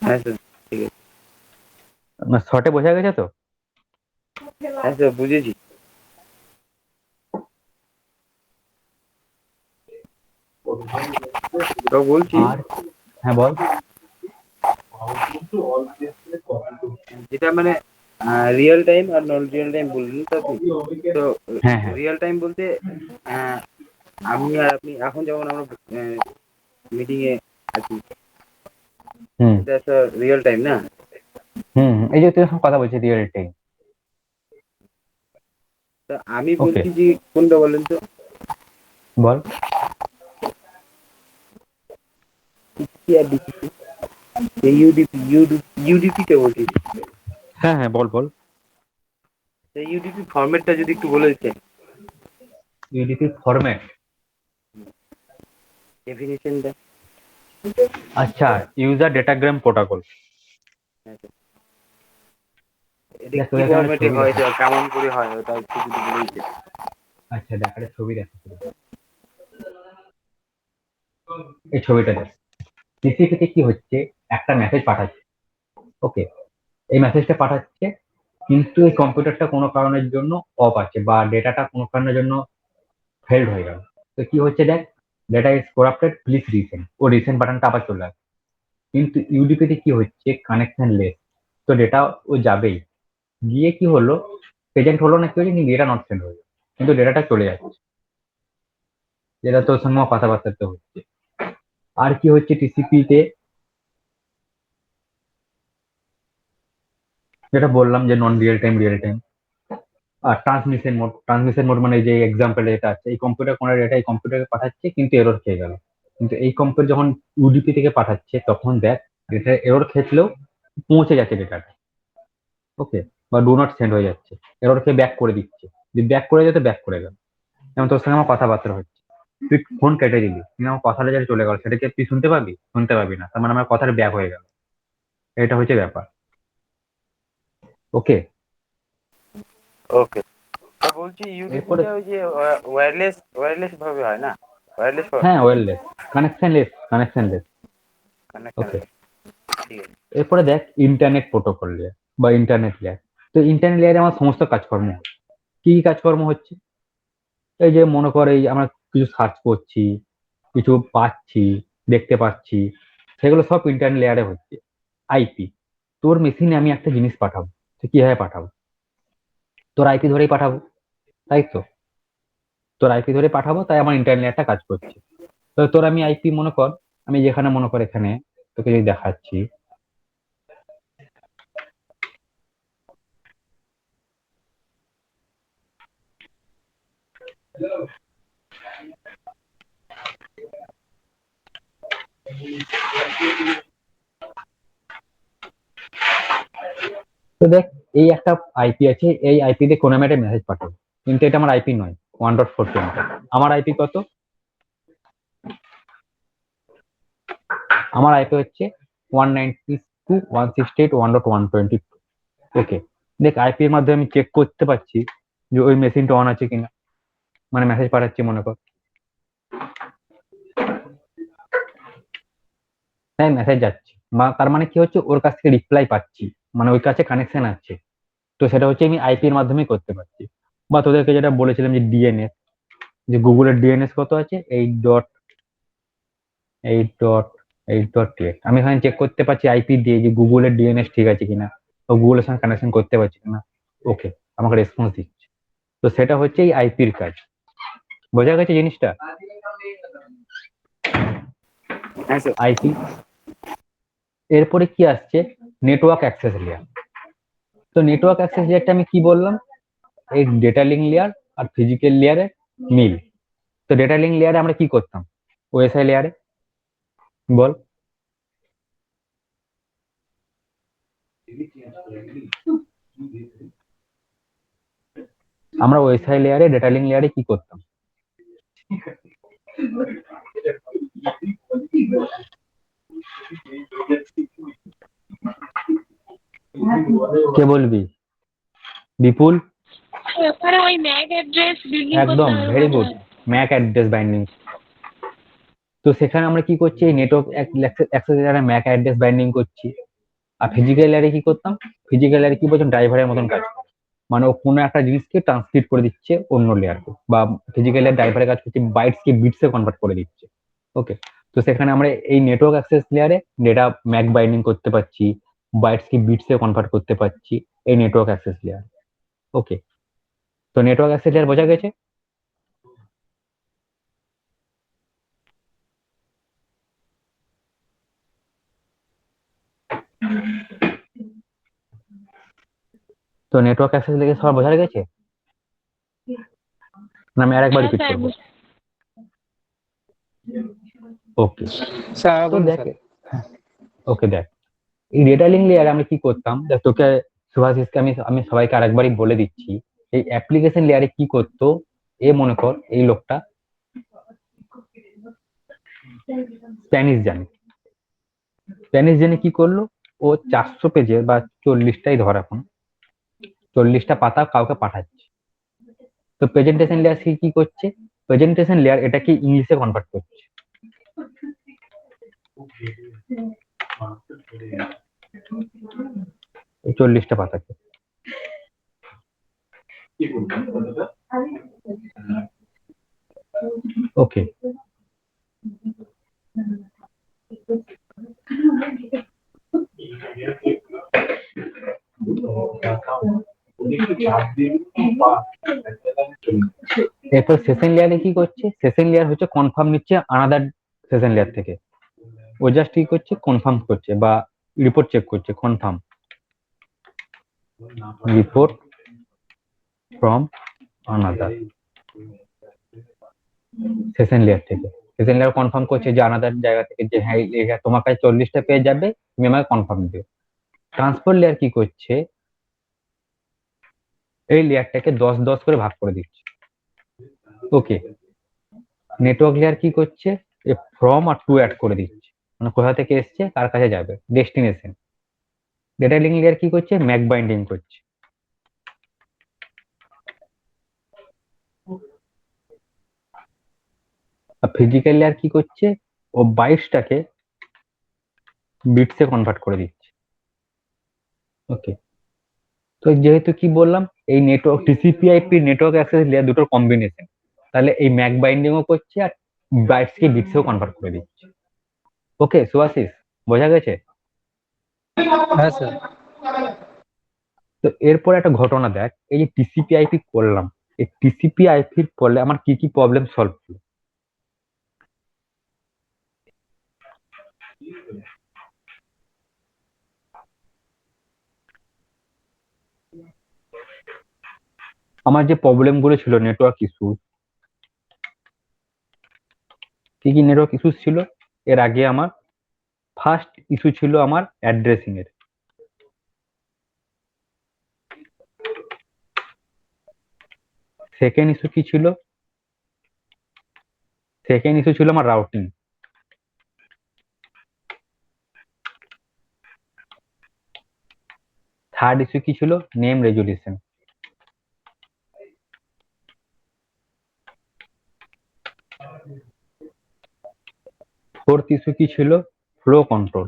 হ্যাঁ স্যার, ঠিক আছে। শর্টে বোঝা গেছে তো? হ্যাঁ স্যার, বুঝেছি। তো বলছি আর হ্যাঁ বল। যেটা মানে রিয়েল টাইম আর নন রিয়েল টাইম বললেন তো আপনি। তো হ্যাঁ হ্যাঁ রিয়েল টাইম বলতে আহ, আমি আর আপনি এখন যেমন আমরা মিটিং এ আছি, হুম এটা একটা রিয়েল টাইম না? এই যে তুই এখন কথা বলছিস রিয়েল টাইম। তো আমি ওকে, বলছি যে কোনটা বলেন তো? বল। টিসিপি আর ডিসিপি, ইউডিপি ইউডিপিটা বলছি। হ্যাঁ হ্যাঁ বল বল। ইউডিপি ফরম্যাটটা যদি একটু বলে দিতেন, ইউডিপি ফরম্যাট, ডেফিনিশনটা। আচ্ছা, ইউজার ডেটাগ্রাম প্রোটোকল। এটা দেখ কি তোকে এখানে একটা ফরম্যাটে ছবি হয়, দেখা, কেমন করে হয়, ওটা একটু যদি বলে দিতেন। আচ্ছা দেখ একটা ছবি দেখা, এই ছবিটা দেখ। টিসিপিতে কি হচ্ছে, একটা মেসেজ পাঠাচ্ছে, ওকে, এই মেসেজটা পাঠাচ্ছে, কিন্তু এই কম্পিউটারটা কোনো কারণের জন্য অফ আছে বা ডেটাটা কোনো কারণের জন্য ফেল্ড হয়ে গেল। তো কি হচ্ছে দেখ, data is corrupted, please resend, ও রিসেন্ড বাটনটা আবার চলে আসে। কিন্তু ইউডিপিতে কি হচ্ছে, কানেকশন লেস, তো ডেটা ও যাবেই, গিয়ে কি হলো, প্রেজেন্ট হলো না কি হয়েছে, ডেটা নট সেন্ড হয়ে যাবে, কিন্তু ডেটাটা চলে যাচ্ছে, যেটা তোর সঙ্গে আমার কথাবার্তা হচ্ছে। আর কি হচ্ছে টিসিপি তে, যেটা বললাম যে non real time, real time. আর ট্রান্সমিশন মোড মানে যে এক্সাম্পল এটা আছে, এই কম্পিউটার কোনো ডেটা এই কম্পিউটারে পাঠাচ্ছে কিন্তু এরর খেয়ে গেল, কিন্তু এই কম্পিউটার যখন ইউডিপি থেকে পাঠাচ্ছে তখন দেখ ডেটা এরর খেয়েছিলেও পৌঁছে যাচ্ছে ডেটাটা, ওকে, বা ডু নট সেন্ড হয়ে যাচ্ছে, এরর খেয়ে ব্যাক করে দিচ্ছে, যদি ব্যাক করে যেত ব্যাক করে গেল। যেমন তোর সঙ্গে আমার কথাবার্তা হচ্ছে, তুই ফোন কেটে দিলি কিন্তু আমার কথাটা যেটা চলে গেল সেটাকে তুই শুনতে পাবি? শুনতে পাবি না, তার মানে আমার কথাটা ব্যাক হয়ে গেল, এটা হচ্ছে ব্যাপার। ওকে, ওকে। বলছি এরপরে ইউডিপিটা ওই যে ওয়্যারলেস ভাবে হয় না? ওয়্যারলেস হ্যাঁ ওয়্যারলেস, কানেকশনলেস। কানেকশন। ওকে, ঠিক আছে। এরপরে দেখ ইন্টারনেট প্রোটোকল লেয়ার বা ইন্টারনেট লেয়ার। তো ইন্টারনেট লেয়ারে আমার সমস্ত কাজকর্ম হচ্ছে। কি কি কাজকর্ম হচ্ছে? এই যে মনে কর এই আমরা কিছু সার্চ করছি, কিছু পাচ্ছি, দেখতে পাচ্ছি, সেগুলো সব ইন্টারনেট লেয়ারে হচ্ছে। আইপি, তোর মেশিনে আমি একটা জিনিস পাঠাবো, তো কিভাবে পাঠাবো? তোর আইপি ধরেই পাঠাবো, তাই তো? তোর আইপি ধরে পাঠাবো, তাই আমার ইন্টারনেট লেয়ারটা কাজ করছে। তো তোর আমি আইপি মনে কর, আমি যেখানে মনে কর এখানে তোকে যদি দেখাচ্ছি, তো দেখ এই একটা আইপি আছে, এই আইপি তে কোনো আমি একটা মেসেজ পাঠাবো, কিন্তু এটা আমার আইপি নয় 1.420। আমার আইপি কত? আমার আইপি হচ্ছে 192.168.1.122। ওকে, দেখ আইপি এর মাধ্যমে আমি চেক করতে পারছি যে ওই মেশিনটা অন আছে কিনা, মানে মেসেজ পাঠাচ্ছি মনে কর, হ্যাঁ মেসেজ যাচ্ছে, বা তার মানে কি হচ্ছে ওর কাছ থেকে রিপ্লাই পাচ্ছি, মানে ওই কাছে কানেকশন আছে। তো সেটা হচ্ছে আমি আইপি এর মাধ্যমে করতে পারছি। বা তোদেরকে যেটা বলেছিলাম যে ডিএনএস, যে গুগলের ডিএনএস কত আছে 8.8.8.8, আমি এখানে চেক করতে পারছি আইপি দিয়ে যে গুগলের ডিএনএস ঠিক আছে কিনা, বা গুগলের সঙ্গে কানেকশন করতে পারছি কিনা। ওকে, আমাকে রেসপন্স দিচ্ছে। তো সেটা হচ্ছে এই আইপির কাজ। বোঝা গেছে জিনিসটা? হ্যাঁ স্যার। আইপি, এরপরে কি আসছে? Network access layer. তো নেটওয়ার্ক অ্যাক্সেস লেয়ারটা আমি কি বললাম? এই ডেটা লিঙ্ক লেয়ার আর ফিজিক্যাল লেয়ারের মিল। তো ডেটা লিঙ্ক লেয়ারে আমরা কি করতাম? ওএসআই লেয়ারে বল, আমরা ওএসআই লেয়ারে ডেটা লিঙ্ক লেয়ারে কি করতাম? কে বলবি? বিপুল? ওখানে ওই ম্যাক অ্যাড্রেস বিল্ডিং করতে একদম, হবে ভেরি মনে গুড, হয়। Mac address binding. তো সেখানে আমরা কি করছি? এই নেটওয়ার্ক অ্যাক্সেস লেয়ারে ম্যাক অ্যাড্রেস বাইন্ডিং করছি। আর ফিজিক্যাল লেয়ারে কি করতাম? ফিজিক্যাল লেয়ারে কি বলছো, ড্রাইভারের মতন কাজ করে, মানে ও কোনো একটা জিনিসকে ট্রান্সক্রিপ্ট করে দিচ্ছে অন্য লেয়ারকে, বা ফিজিক্যাল লেয়ার ড্রাইভারের কাজ করছে বাইটস কে বিটসে কনভার্ট করে দিচ্ছে। ওকে, তো সেখানে আমরা এই নেটওয়ার্ক অ্যাক্সেস লেয়ারে ডেটা ম্যাক বাইন্ডিং করতে পারছি, বাইটস কে বিটসে কনভার্ট করতে পারছি এই নেটওয়ার্ক অ্যাক্সেস লেয়ার। ওকে, তো নেটওয়ার্ক অ্যাক্সেস লেয়ার বোঝা গেছে? তো নেটওয়ার্ক অ্যাক্সেস লেয়ার সবার বোঝা গেছে না? আমি আরেকবার হ্যাঁ রিপিট স্যার, করবো? ওকে, স্যার তো বলুন দেখ, স্যার। ওকে দেখ এই ডেটা লিঙ্ক লেয়ারে আমি কি করতাম, দেখ তোকে সুভাষিসকে আমি আমি সবাইকে আরেকবারই বলে দিচ্ছি, এই অ্যাপ্লিকেশন লেয়ারে কি করতো। এ মনে কর এই লোকটা স্প্যানিশ জানে, স্প্যানিশ জেনে কি করলো, ও 400 পেজের বা 40টাই ধর, এখন 40টা পাতা কাউকে পাঠাচ্ছে। তো প্রেজেন্টেশন লেয়ার সে কি করছে? প্রেজেন্টেশন লেয়ার এটাকে ইংলিশে কনভার্ট করছে, এই 40টা পাতাকে। ওকে, এরপর সেশন লেয়ারে কি করছে, সেশন লেয়ার হচ্ছে কনফার্ম নিচ্ছে আনাদার সেশন লেয়ার থেকে, ও জাস্ট কি করছে কনফার্ম করছে বা রিপোর্ট চেক করছে, confirm report from another session layer থেকে, সেশন লেয়ার কনফার্ম করছে যে আনাদার জায়গা থেকে যে হ্যাঁ তোমার কাছে 40টা পেয়ে যাবে, তুমি আমাকে কনফার্ম দিও। ট্রান্সপোর্ট লেয়ার কি করছে, এই লেয়ারটাকে 10 করে ভাগ করে দিচ্ছে। ওকে, নেটওয়ার্ক লেয়ার কি করছে, ফ্রম আর টু অ্যাড করে দিচ্ছে, মানে কোথা থেকে এসছে কার কাছে যাবে, ডেস্টিনেশন। ডেটা লিঙ্ক লেয়ার কি করছে, ম্যাক বাইন্ডিং করছে। আর ফিজিক্যাল লেয়ার কি করছে, ও 22টাকে বিটসে কনভার্ট করে দিচ্ছে। ওকে, তো যেহেতু কি বললাম, এই নেটওয়ার্ক টিসিপি/আইপি নেটওয়ার্ক অ্যাক্সেস লেয়ার দুটোর কম্বিনেশন, তাহলে এই ম্যাক বাইন্ডিংও করছে আর বাইটসকে বিটসেও কনভার্ট করে দিচ্ছে। ওকে সুভাশিস, বোঝা গেছে? হ্যাঁ স্যার। তো এরপর একটা ঘটনা দেখ, এই যে টিসিপি/আইপি করলাম, এই টিসিপি/আইপির ফলে আমার কি কি প্রবলেম সলভ হলো। আমার যে প্রবলেম গুলো ছিল নেটওয়ার্ক ইস্যু, কি কি নেটওয়ার্ক ইস্যু ছিল, এর আগে আমার ফার্স্ট ইস্যু ছিল আমার অ্যাড্রেসিং এর, সেকেন্ড ইস্যু কি ছিল, সেকেন্ড ইস্যু ছিল আমার রাউটিং, থার্ড ইস্যু কি ছিল, নেম রেজুলেশন, ফোর্থ ইস্যু কি ছিল, ফ্লো কন্ট্রোল,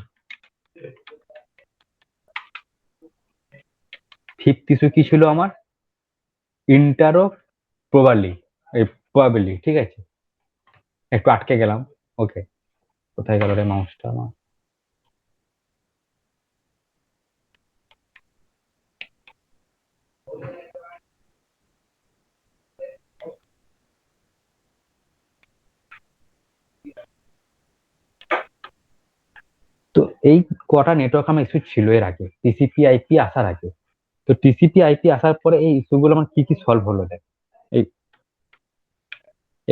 ফিফথ ইস্যু কি ছিল আমার, ইন্টারো প্রবাবলি, ঠিক আছে, একটু আটকে গেলাম। ওকে, কোথায় গেল রে মাউসটা আমার। তো এই কটা নেটওয়ার্ক আমার ইস্যু ছিল এর আগে, টিসিপি/আইপি আসার আগে। তো টিসিপি/আইপি আসার পরে এই ইস্যুগুলো আমার কি কি সলভ হলো দেখ, এই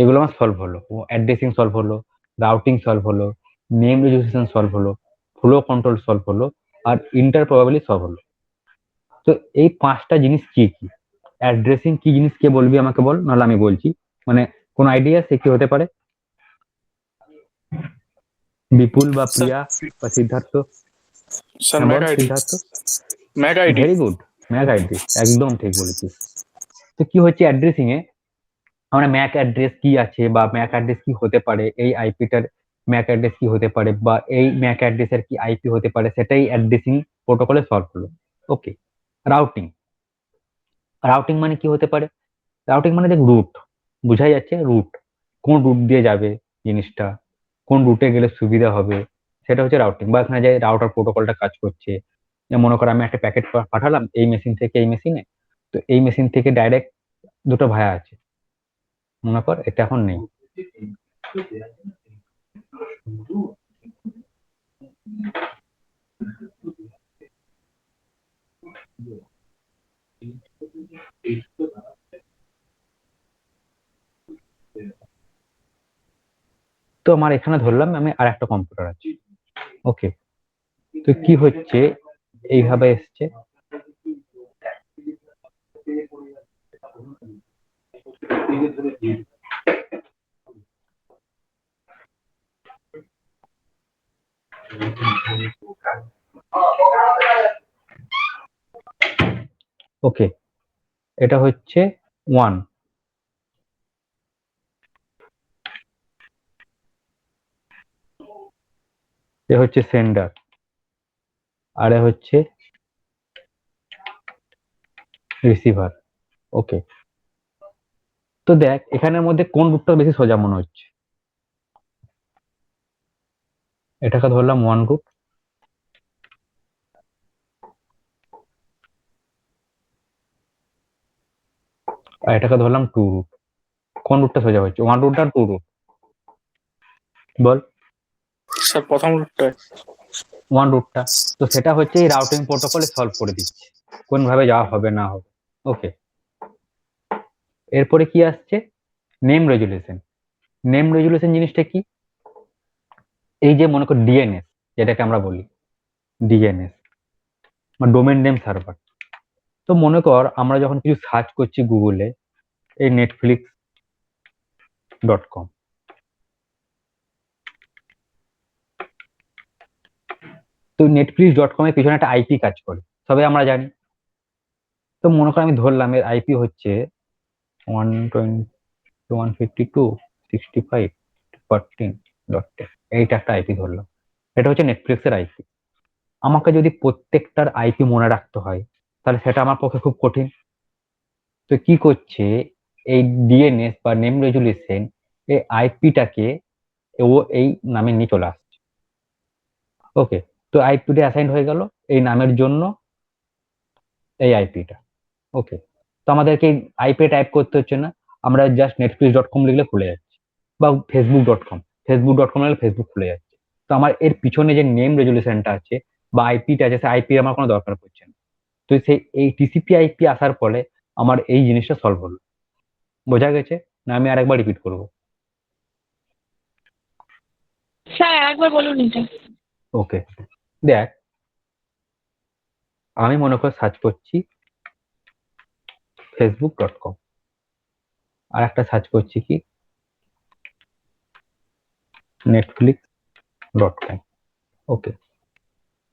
এগুলো আমার সলভ হলো, অ্যাড্রেসিং সলভ হলো, রাউটিং সলভ হলো, নেম রেজিস্ট্রেশন সলভ হলো, ফ্লো কন্ট্রোল সলভ হলো, আর ইন্টার প্রবাবলি সলভ হলো। তো এই 5টা জিনিস কি কি, অ্যাড্রেসিং কি জিনিস কে বলবি আমাকে বল, নাহলে আমি বলছি, মানে কোন আইডিয়া সে কি হতে পারে, বিপুল বা প্রিয়া বা সিদ্ধার্থ? স্যার হ্যাঁ ম্যাক বল ID, Siddharth. MAC ID. Very good, MAC ID, একদম ঠিক বলেছিস। তো কি হচ্ছে অ্যাড্রেসিং এ, আমরা ম্যাক অ্যাড্রেস কি আছে বা ম্যাক অ্যাড্রেস কি হতে পারে, এই আইপিটার ম্যাক অ্যাড্রেস কি হতে পারে বা এই ম্যাক অ্যাড্রেসের কি আইপি হতে পারে, সেটাই অ্যাড্রেসিং প্রোটোকলে সলভ হলো। ওকে, রাউটিং, রাউটিং মানে কি হতে পারে, রাউটিং মানে দেখ রুট, বোঝাই যাচ্ছে রুট, কোন রুট দিয়ে যাবে জিনিসটা, কোন রুটে গেলে সুবিধা হবে, সেটা হচ্ছে রাউটিং। বা এখানে যে রাউটার প্রোটোকলটা কাজ করছে, যে মনে করো আমি একটা প্যাকেট পাঠালাম এই মেশিন থেকে এই মেশিনে, তো এই মেশিন থেকে ডাইরেক্ট দুটো ভায়া আছে, মনে কর এটা এখন নেই, তো আমার এখানে ধরলাম আমি আর একটা কম্পিউটার আছে। ওকে, তো কি হচ্ছে, এইভাবে এসছে, ওকে, এটা হচ্ছে 1, এ হচ্ছে সেন্ডার, আর এ হচ্ছে রিসিভার। ওকে, তো দেখ এখানের মধ্যে কোন রুটটা বেশি সোজা মনে হচ্ছে, এটাকে ধরলাম 1 রুট, আর এটাকে ধরলাম 2 রুট। কোন রুটটা সোজা হচ্ছে, 1 রুট আর 2 রুট? বল। স্যার প্রথম রুটটা। 1 রুটটা। তো সেটা হচ্ছে এই রাউটিং প্রোটোকলে সলভ করে দিচ্ছে কোন ভাবে যাওয়া হবে না হবে। ওকে, এরপরে কি আসছে? Name resolution. নেম রেজুলেশন জিনিসটা কি? এই যে মনে কর ডিএনএস, যেটাকে আমরা বলি ডিএনএস বা ডোমেন নেম সার্ভার। তো মনে কর আমরা যখন কিছু সার্চ করছি গুগলে, এই netflix.com, তো netflix.com এর পিছনে একটা আইপি কাজ করে, সবাই আমরা জানি। তো মনে কর আমি ধরলাম এর আইপি হচ্ছে 120.152.65.14.10, এইটা একটা আইপি ধরলাম। এটা হচ্ছে নেটফ্লিক্সের আইপি। আমাকে যদি প্রত্যেকটার আইপি মনে রাখতে হয়, তাহলে সেটা আমার পক্ষে খুব কঠিন। তো কি করছে এই ডিএনএস বা নেম রেজুলেশন, এই আইপিটাকে ও এই নামে নিয়ে চলে আসছে। ওকে, তো আইপিটা অ্যাসাইন হয়ে গেল এই নামের জন্য, এই আইপিটা। ওকে, তো আমাদেরকে আইপি টাইপ করতে হচ্ছে না, আমরা জাস্ট netflix.com লিখলে খুলে যাচ্ছে, বা facebook.com লিখলে ফেসবুক খুলে যাচ্ছে। তো আমার এর পিছনে যে নেম রেজুলেশনটা আছে বা আইপিটা আছে, সেই আইপি আমার কোনো দরকার পড়ছে না। তো সেই এই টিসিপি আইপি আসার ফলে আমার এই জিনিসটা সলভ হলো। বোঝা গেছে না? আমি আরেকবার রিপিট করব। স্যার একবার বলুন এটা। ওকে, দেখ, আমি মনে করে সার্চ করছি facebook.com, আর একটা সার্চ করছি কি netflix.com। ওকে,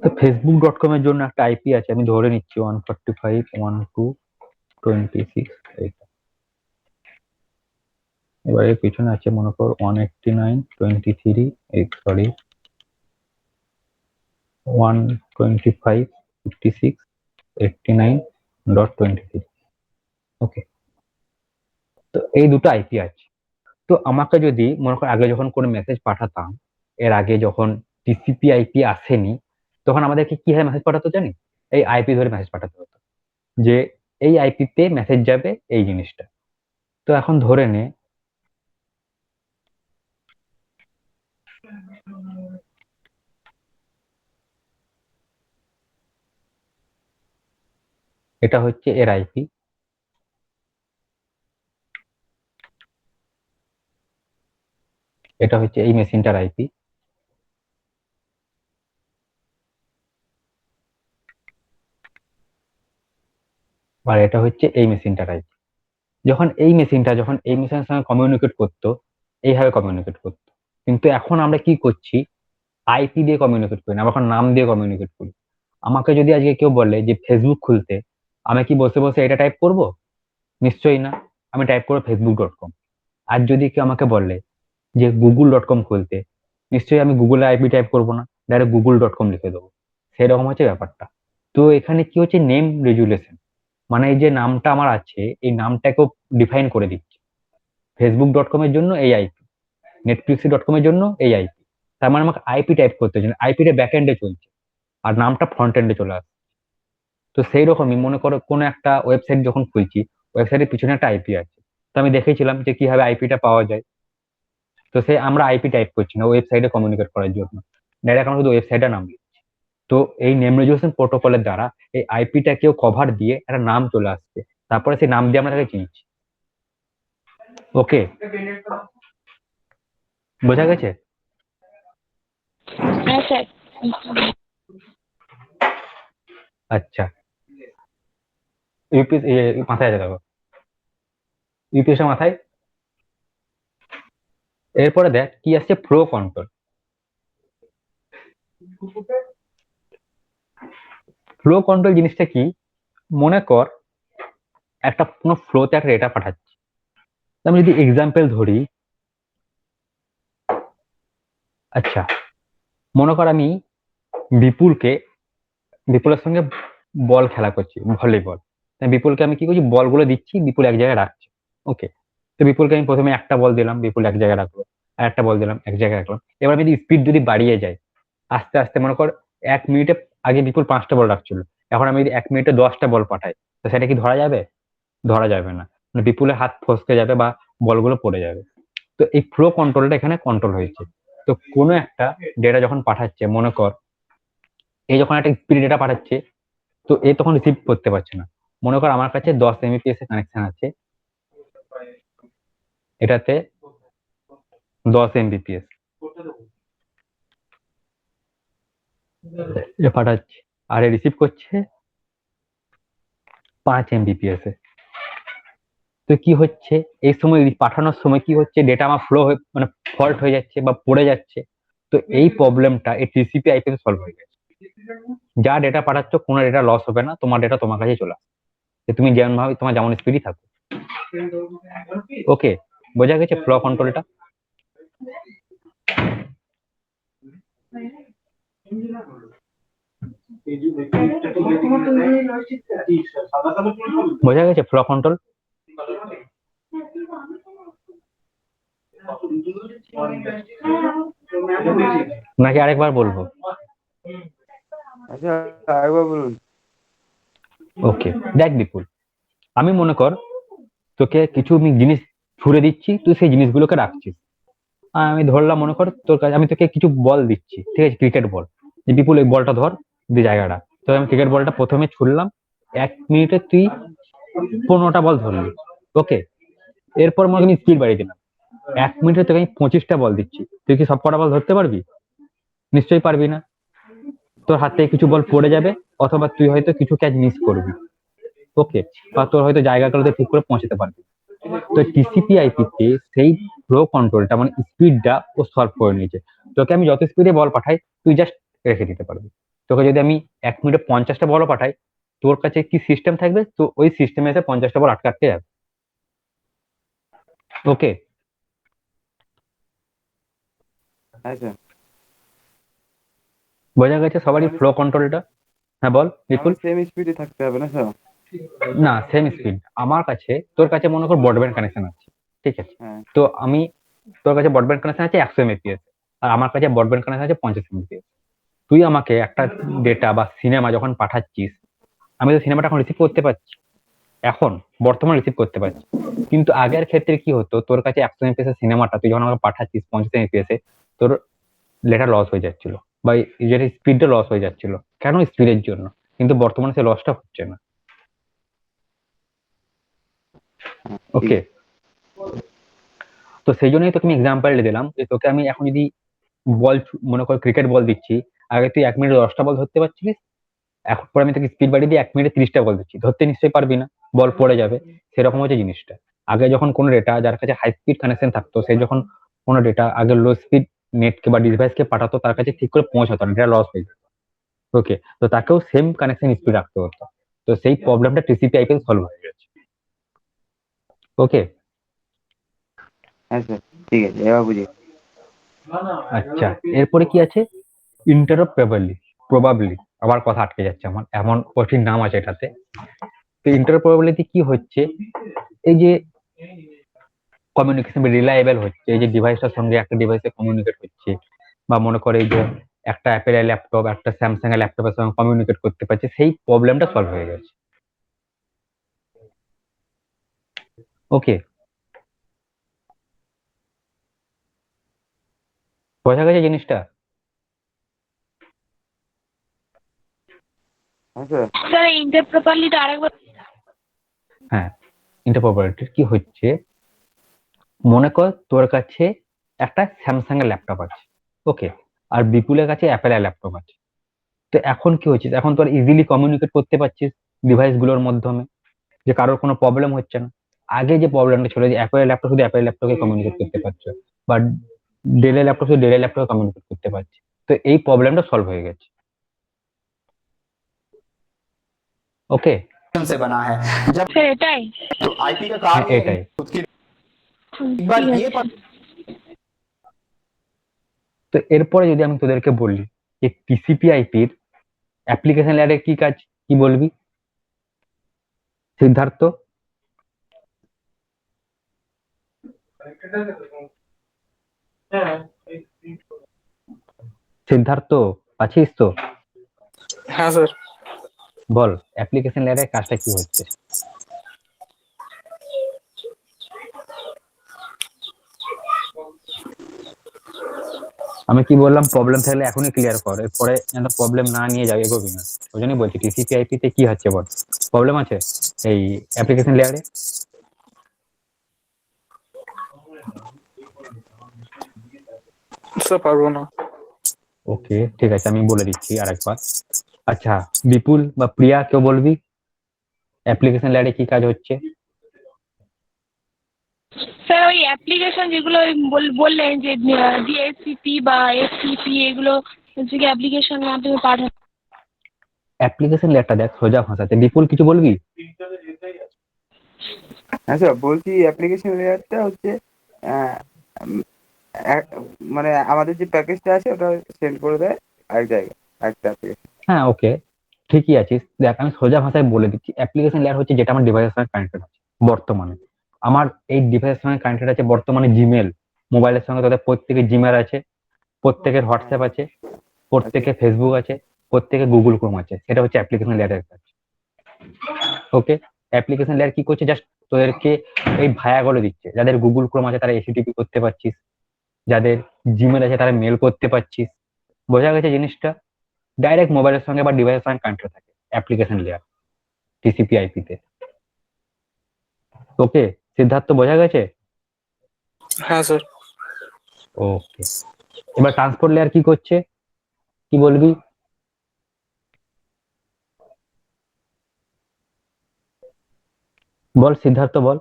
তো facebook.com এর জন্য একটা আইপি আছে, আমি ধরে নিচ্ছি 145.102.26। এইটা এবার এর পিছনে আছে মনে কর 189.23, সরি 125.56.89.23। ওকে, তো এই দুটো আইপি আছে। তো আমাকে যদি মনে কর আগে যখন কোনো মেসেজ পাঠাতাম, এর আগে যখন টিসিপি আইপি আসেনি, তখন আমাদেরকে কিভাবে মেসেজ পাঠাতো জানি? এই আইপি ধরে মেসেজ পাঠাতে হতো, যে এই আইপিতে মেসেজ যাবে এই জিনিসটা। তো এখন ধরে নে এটা হচ্ছে এর আইপি, এটা হচ্ছে এই মেশিনটার আইপি, আর এটা হচ্ছে এই মেশিনটার আইপি। যখন এই মেশিনের সঙ্গে কমিউনিকেট করতো, এইভাবে কমিউনিকেট করতো। কিন্তু এখন আমরা কি করছি? আইপি দিয়ে কমিউনিকেট করি না, আমরা এখন নাম দিয়ে কমিউনিকেট করি। আমাকে যদি আজকে কেউ বলে যে ফেসবুক খুলতে, আমি কি বসে বসে এটা টাইপ করব? নিশ্চয়ই না, আমি টাইপ করবো facebook.com। আর যদি কেউ আমাকে বলে যে google.com খুলতে, নিশ্চয়ই আমি গুগলের আইপি টাইপ করবো না, ডাইরেক্ট google.com লিখে দেবো। সেরকম হচ্ছে ব্যাপারটা। তো এখানে কি হচ্ছে? নেম রেজুলেশন, মানে এই যে নামটা আমার আছে, এই নামটাকেও ডিফাইন করে দিচ্ছে। facebook.com এর জন্য এই আইপি, netflix.com এর জন্য এই আইপি। তার মানে আমাকে আইপি টাইপ করতে হচ্ছে না, আইপিটা ব্যাক এন্ডে চলছে আর নামটা ফ্রন্ট এন্ডে চলে আসছে। তো সেই রকমই মনে করো কোনো একটা ওয়েবসাইট যখন খুলছি, ওয়েবসাইটের পিছনে একটা আইপি আছে। তো আমি দেখেছিলাম যে কিভাবে আইপিটা পাওয়া যায়। তো সেই আমরা আইপি টাইপ করছি না ওয়েবসাইটে কমিউনিকেট করার জন্য, ডাইরেক্ট আমরা শুধু ওয়েবসাইটের নাম লিখছি। তো এই নেম রেজুলেশন প্রোটোকলের দ্বারা এই আইপিটাকেও কভার দিয়ে একটা নাম চলে আসছে, তারপরে সেই নাম দিয়ে আমরা তাকে চিনছি। ওকে, বোঝা গেছে? হ্যাঁ স্যার। আচ্ছা, ইউপি মাথায় আছে দেখো, ইউপিএস মাথায়। এরপরে দেখ কি আসছে, ফ্লো কন্ট্রোল। ফ্লো কন্ট্রোল জিনিসটা কি? মনে কর একটা কোনো ফ্লোতে একটা ডেটা পাঠাচ্ছি। আমি যদি এক্সাম্পল ধরি, আচ্ছা মনে কর আমি বিপুলের সঙ্গে বল খেলা করছি, ভলিবল। বিপুলকে আমি কি করছি, বলগুলো দিচ্ছি, বিপুল এক জায়গায় রাখছে। ওকে, তো বিপুলকে আমি প্রথমে একটা বল দিলাম, বিপুল এক জায়গায় রাখলো, আর একটা বল দিলাম, এক জায়গায় রাখলাম। এবার আমি যদি স্পিড যদি বাড়িয়ে যাই, আস্তে আস্তে মনে কর 1 মিনিটে আগে বিপুল 5টা বল রাখছিল, এখন আমি যদি 1 মিনিটে 10টা বল পাঠাই, তো সেটা কি ধরা যাবে? ধরা যাবে না। মানে বিপুলের হাত ফসকে যাবে বা বলগুলো পড়ে যাবে। তো এই ফ্লো কন্ট্রোলটা এখানে কন্ট্রোল হয়েছে। তো কোনো একটা ডেটা যখন পাঠাচ্ছে, মনে কর এই যখন একটা স্পিড ডেটা পাঠাচ্ছে, তো এ তখন রিসিভ করতে পারছে না। মনে কর আমার কাছে 10 Mbps এর কানেকশন আছে, এটাতে 10 Mbps এ পাঠাচ্ছে, আর এ রিসিভ করছে 5 Mbps এ। তো কি হচ্ছে, এই সময় পাঠানোর সময় কি হচ্ছে, ডেটা আমার ফ্লো হয়ে মানে ফল্ট হয়ে যাচ্ছে বা পড়ে যাচ্ছে। তো এই প্রবলেমটা এই টিসিপি আইপি তে সলভ হয়ে গেছে। যা ডেটা পাঠাচ্ছ কোনো ডেটা লস হবে না, তোমার ডেটা তোমার কাছে চলে আসবে, যে তুমি যেমন ভাবে তোমার যেমন স্পিডই থাকো। ওকে, বোঝা গেছে ফ্লো কন্ট্রোলটা? বোঝা গেছে ফ্লো কন্ট্রোল? নাকি আরেকবার বলবো? আচ্ছা, আরেকবার বলুন। ওকে, দেখ বিপুল, আমি মনে কর তোকে কিছু আমি জিনিস ছুড়ে দিচ্ছি, তুই সেই জিনিসগুলোকে রাখছিস। আর আমি ধরলাম, মনে কর তোর কাছে আমি তোকে কিছু বল দিচ্ছি, ঠিক আছে, ক্রিকেট বল, যে বিপুল এই বলটা ধর, দি জায়গাটা। তো আমি ক্রিকেট বলটা প্রথমে ছুড়লাম, 1 মিনিটে তুই 15টা বল ধরলি। ওকে, এরপর মনে আমি স্পিড বাড়িয়ে দিলাম, 1 মিনিটে তোকে আমি 25টা বল দিচ্ছি, তুই কি সব কটা বল ধরতে পারবি? নিশ্চয়ই পারবি না। তোর হাত থেকে কিছু বল পড়ে যাবে, অথবা তুই হয়তো কিছু ক্যাচ মিস করবি। ওকে, বা তোর হয়তো জায়গাগুলোতে ঠিক করে পৌঁছাতে পারবি। তো টিসিপি আইপি তে সেই ফ্লো কন্ট্রোলটা মানে স্পিডটা ও সলভ করে নিয়েছে। তোকে আমি যত স্পিডে বল পাঠাই, তুই জাস্ট রেখে দিতে পারবি। তোকে যদি আমি 1 মিনিটে 50টা বলও পাঠাই, তোর কাছে কি সিস্টেম থাকবে, তো ওই সিস্টেমে এসে 50টা বল আটকাতে যাবে। ওকে, আচ্ছা, বোঝা গেছে সবারই ফ্লো কন্ট্রোলটা? হ্যাঁ বল বিপুল। সেম স্পিডে থাকতে হবে না স্যার? না, সেম স্পিড আমার কাছে, তোর কাছে মনে কর ব্রডব্যান্ড কানেকশন আছে, ঠিক আছে। হ্যাঁ, তো আমি, তোর কাছে ব্রডব্যান্ড কানেকশন আছে 100 Mbps, আর আমার কাছে ব্রডব্যান্ড কানেকশন আছে 50 Mbps। তুই আমাকে একটা ডেটা বা সিনেমা যখন পাঠাচ্ছিস, আমি তো সিনেমাটা এখন রিসিভ করতে পারছি, এখন বর্তমানে রিসিভ করতে পারছি। কিন্তু আগের ক্ষেত্রে কি হতো, তোর কাছে 100 Mbps এর সিনেমাটা তুই যখন আমাকে পাঠাচ্ছিস 50 Mbps এ, তোর ডেটা লস হয়ে যাচ্ছিল, বা যেটা স্পিডটা লস হয়ে যাচ্ছিল। কেন? স্পিডের জন্য। কিন্তু বর্তমানে সেই লসটা হচ্ছে না। ওকে, তো সেই জন্যই তোকে আমি এক্সাম্পল দিলাম, যে তোকে আমি এখন যদি বল মনে কর ক্রিকেট বল দিচ্ছি, আগে তুই 1 মিনিটে 10টা বল ধরতে পারছিলিস, এখন পরে আমি তোকে স্পিড বাড়িয়ে দিয়ে 1 মিনিটে 30টা বল দিচ্ছি, ধরতে নিশ্চয়ই পারবি না, বল পড়ে যাবে। সেরকম হচ্ছে জিনিসটা। আগে যখন কোনো ডেটা যার কাছে হাই স্পিড কানেকশন থাকতো, সে যখন কোনো ডেটা আগে লো স্পিড নেটকে বা ডিভাইসকে পাঠাতো, তার কাছে ঠিক করে পৌঁছাতো না, ডেটা লস হয়ে যেত। ওকে, তো তাকেও সেম কানেকশন স্পিড রাখতে হতো। তো সেই প্রবলেমটা টিসিপি আইপি সলভ হয়ে গেছে। ওকে, আচ্ছা, ঠিক আছে, এবার বুঝি। আচ্ছা, এরপরে কি আছে? ইন্টারঅপারেবিলিটি, প্রবাবলি, আবার কথা আটকে যাচ্ছে আমার, এমন কঠিন নাম আছে এটাতে। তো ইন্টারঅপারেবিলিটি কি হচ্ছে, এই যে কমিউনিকেশন রিলায়েবল হচ্ছে, এই যে ডিভাইসটার সঙ্গে একটা ডিভাইসে কমিউনিকেট হচ্ছে, বা মনে করে এই যে একটা অ্যাপেল ল্যাপটপ একটা স্যামসাং এর ল্যাপটপের সঙ্গে কমিউনিকেট করতে পারছে, সেই প্রবলেমটা সলভ হয়ে গেছে। ওকে, বোঝা গেছে জিনিসটা? আচ্ছা, স্যার ইন্টার প্রপারলিটা আরেকবার। হ্যাঁ, ইন্টারঅপারেবিলিটি কি হচ্ছে, মনে কর তোর কাছে একটা স্যামসাং এর ল্যাপটপ আছে, ওকে, আর বিপুলের কাছে অ্যাপেল এর ল্যাপটপ আছে। তো এখন কি হচ্ছে, এখন তোর ইজিলি কমিউনিকেট করতে পারছিস ডিভাইস গুলোর মাধ্যমে, যে কারোর কোনো প্রবলেম হচ্ছে না। আগে যে প্রবলেমটা ছিল, যে অ্যাপেল ল্যাপটপ শুধু অ্যাপেল ল্যাপটপে কমিউনিকেট করতে পারছো, বা ডেলের ল্যাপটপ শুধু ডেলের ল্যাপটপে কমিউনিকেট করতে পারছে। তো এই প্রবলেমটা সলভ হয়ে গেছে। ওকে, से बना है जब স্যার এটাই। तो आईपी का হ্যাঁ काम ये এটাই। उसकी एक ঠিক बार ये আছে। তো এরপরে যদি আমি তোদেরকে বলি যে টিসিপি আইপির অ্যাপ্লিকেশন লেয়ারে কি কাজ, কি বলবি সিদ্ধার্থ? সিদ্ধার্থ, আছিস তো? হ্যাঁ স্যার। বল, অ্যাপ্লিকেশন লেয়ারের কাজটা কি হচ্ছে? আমি কি বললাম, প্রবলেম থাকলে এখনই ক্লিয়ার কর, এরপরে যেন প্রবলেম না নিয়ে যাও, এগোবি না। ওই জন্যই বলছি টিসিপি আইপি তে কি হচ্ছে বল, প্রবলেম আছে এই অ্যাপ্লিকেশন লেয়ারে? স্যার পারবো না। ওকে ঠিক আছে, আমি বলে দিচ্ছি আরেকবার। আচ্ছা বিপুল বা প্রিয়া কেউ বলবি অ্যাপ্লিকেশন লেয়ারে কি কাজ হচ্ছে? স্যার ওই অ্যাপ্লিকেশন যেগুলো ওই বললেন যে ডিএসসিপি বা এসসিপি এগুলো হচ্ছে কি অ্যাপ্লিকেশনের মাধ্যমে পাঠানো। অ্যাপ্লিকেশন লেয়ারটা দেখ সোজা ভাষাতে। বিপুল কিছু বলবি? হ্যাঁ স্যার, বলছি অ্যাপ্লিকেশন লেয়ারটা হচ্ছে আহ, উম, মানে আমাদের যে প্যাকেজটা আছে ওটা সেন্ড করে দেয় আরেক জায়গায়, আরেকটা application। হ্যাঁ ওকে, ঠিকই আছিস। দেখ আমি সোজা ভাষায় বলে দিচ্ছি, অ্যাপ্লিকেশন লেয়ার হচ্ছে যেটা আমার ডিভাইসের সঙ্গে কানেক্টেড আছে বর্তমানে। আমার এই ডিভাইসের সঙ্গে কানেক্টেড আছে বর্তমানে জিমেল, মোবাইলের সঙ্গে তোদের প্রত্যেকের জিমেল আছে, প্রত্যেকের হোয়াটসঅ্যাপ আছে, প্রত্যেকের ফেসবুক আছে, প্রত্যেকের গুগল ক্রোম আছে। সেটা হচ্ছে অ্যাপ্লিকেশন লেয়ারের কাজ। ওকে, অ্যাপ্লিকেশন লেয়ার কি করছে, জাস্ট তোদেরকে এই ভায়াগুলো দিচ্ছে। যাদের গুগল ক্রোম আছে তারা এসটিপি করতে পারছিস, যাদের জিমেল আছে তারা মেল করতে পারছিস। বোঝা গেছে জিনিসটা? ডাইরেক্ট মোবাইলের সঙ্গে বা ডিভাইসের সঙ্গে কানেক্টেড থাকে অ্যাপ্লিকেশন লেয়ার টিসিপি আইপি তে। ওকে সিদ্ধার্থ, বোঝা গেছে? হ্যাঁ স্যার। ওকে, এবার ট্রান্সপোর্ট লেয়ার কি করছে, কি বলবি? বল সিদ্ধার্থ বল,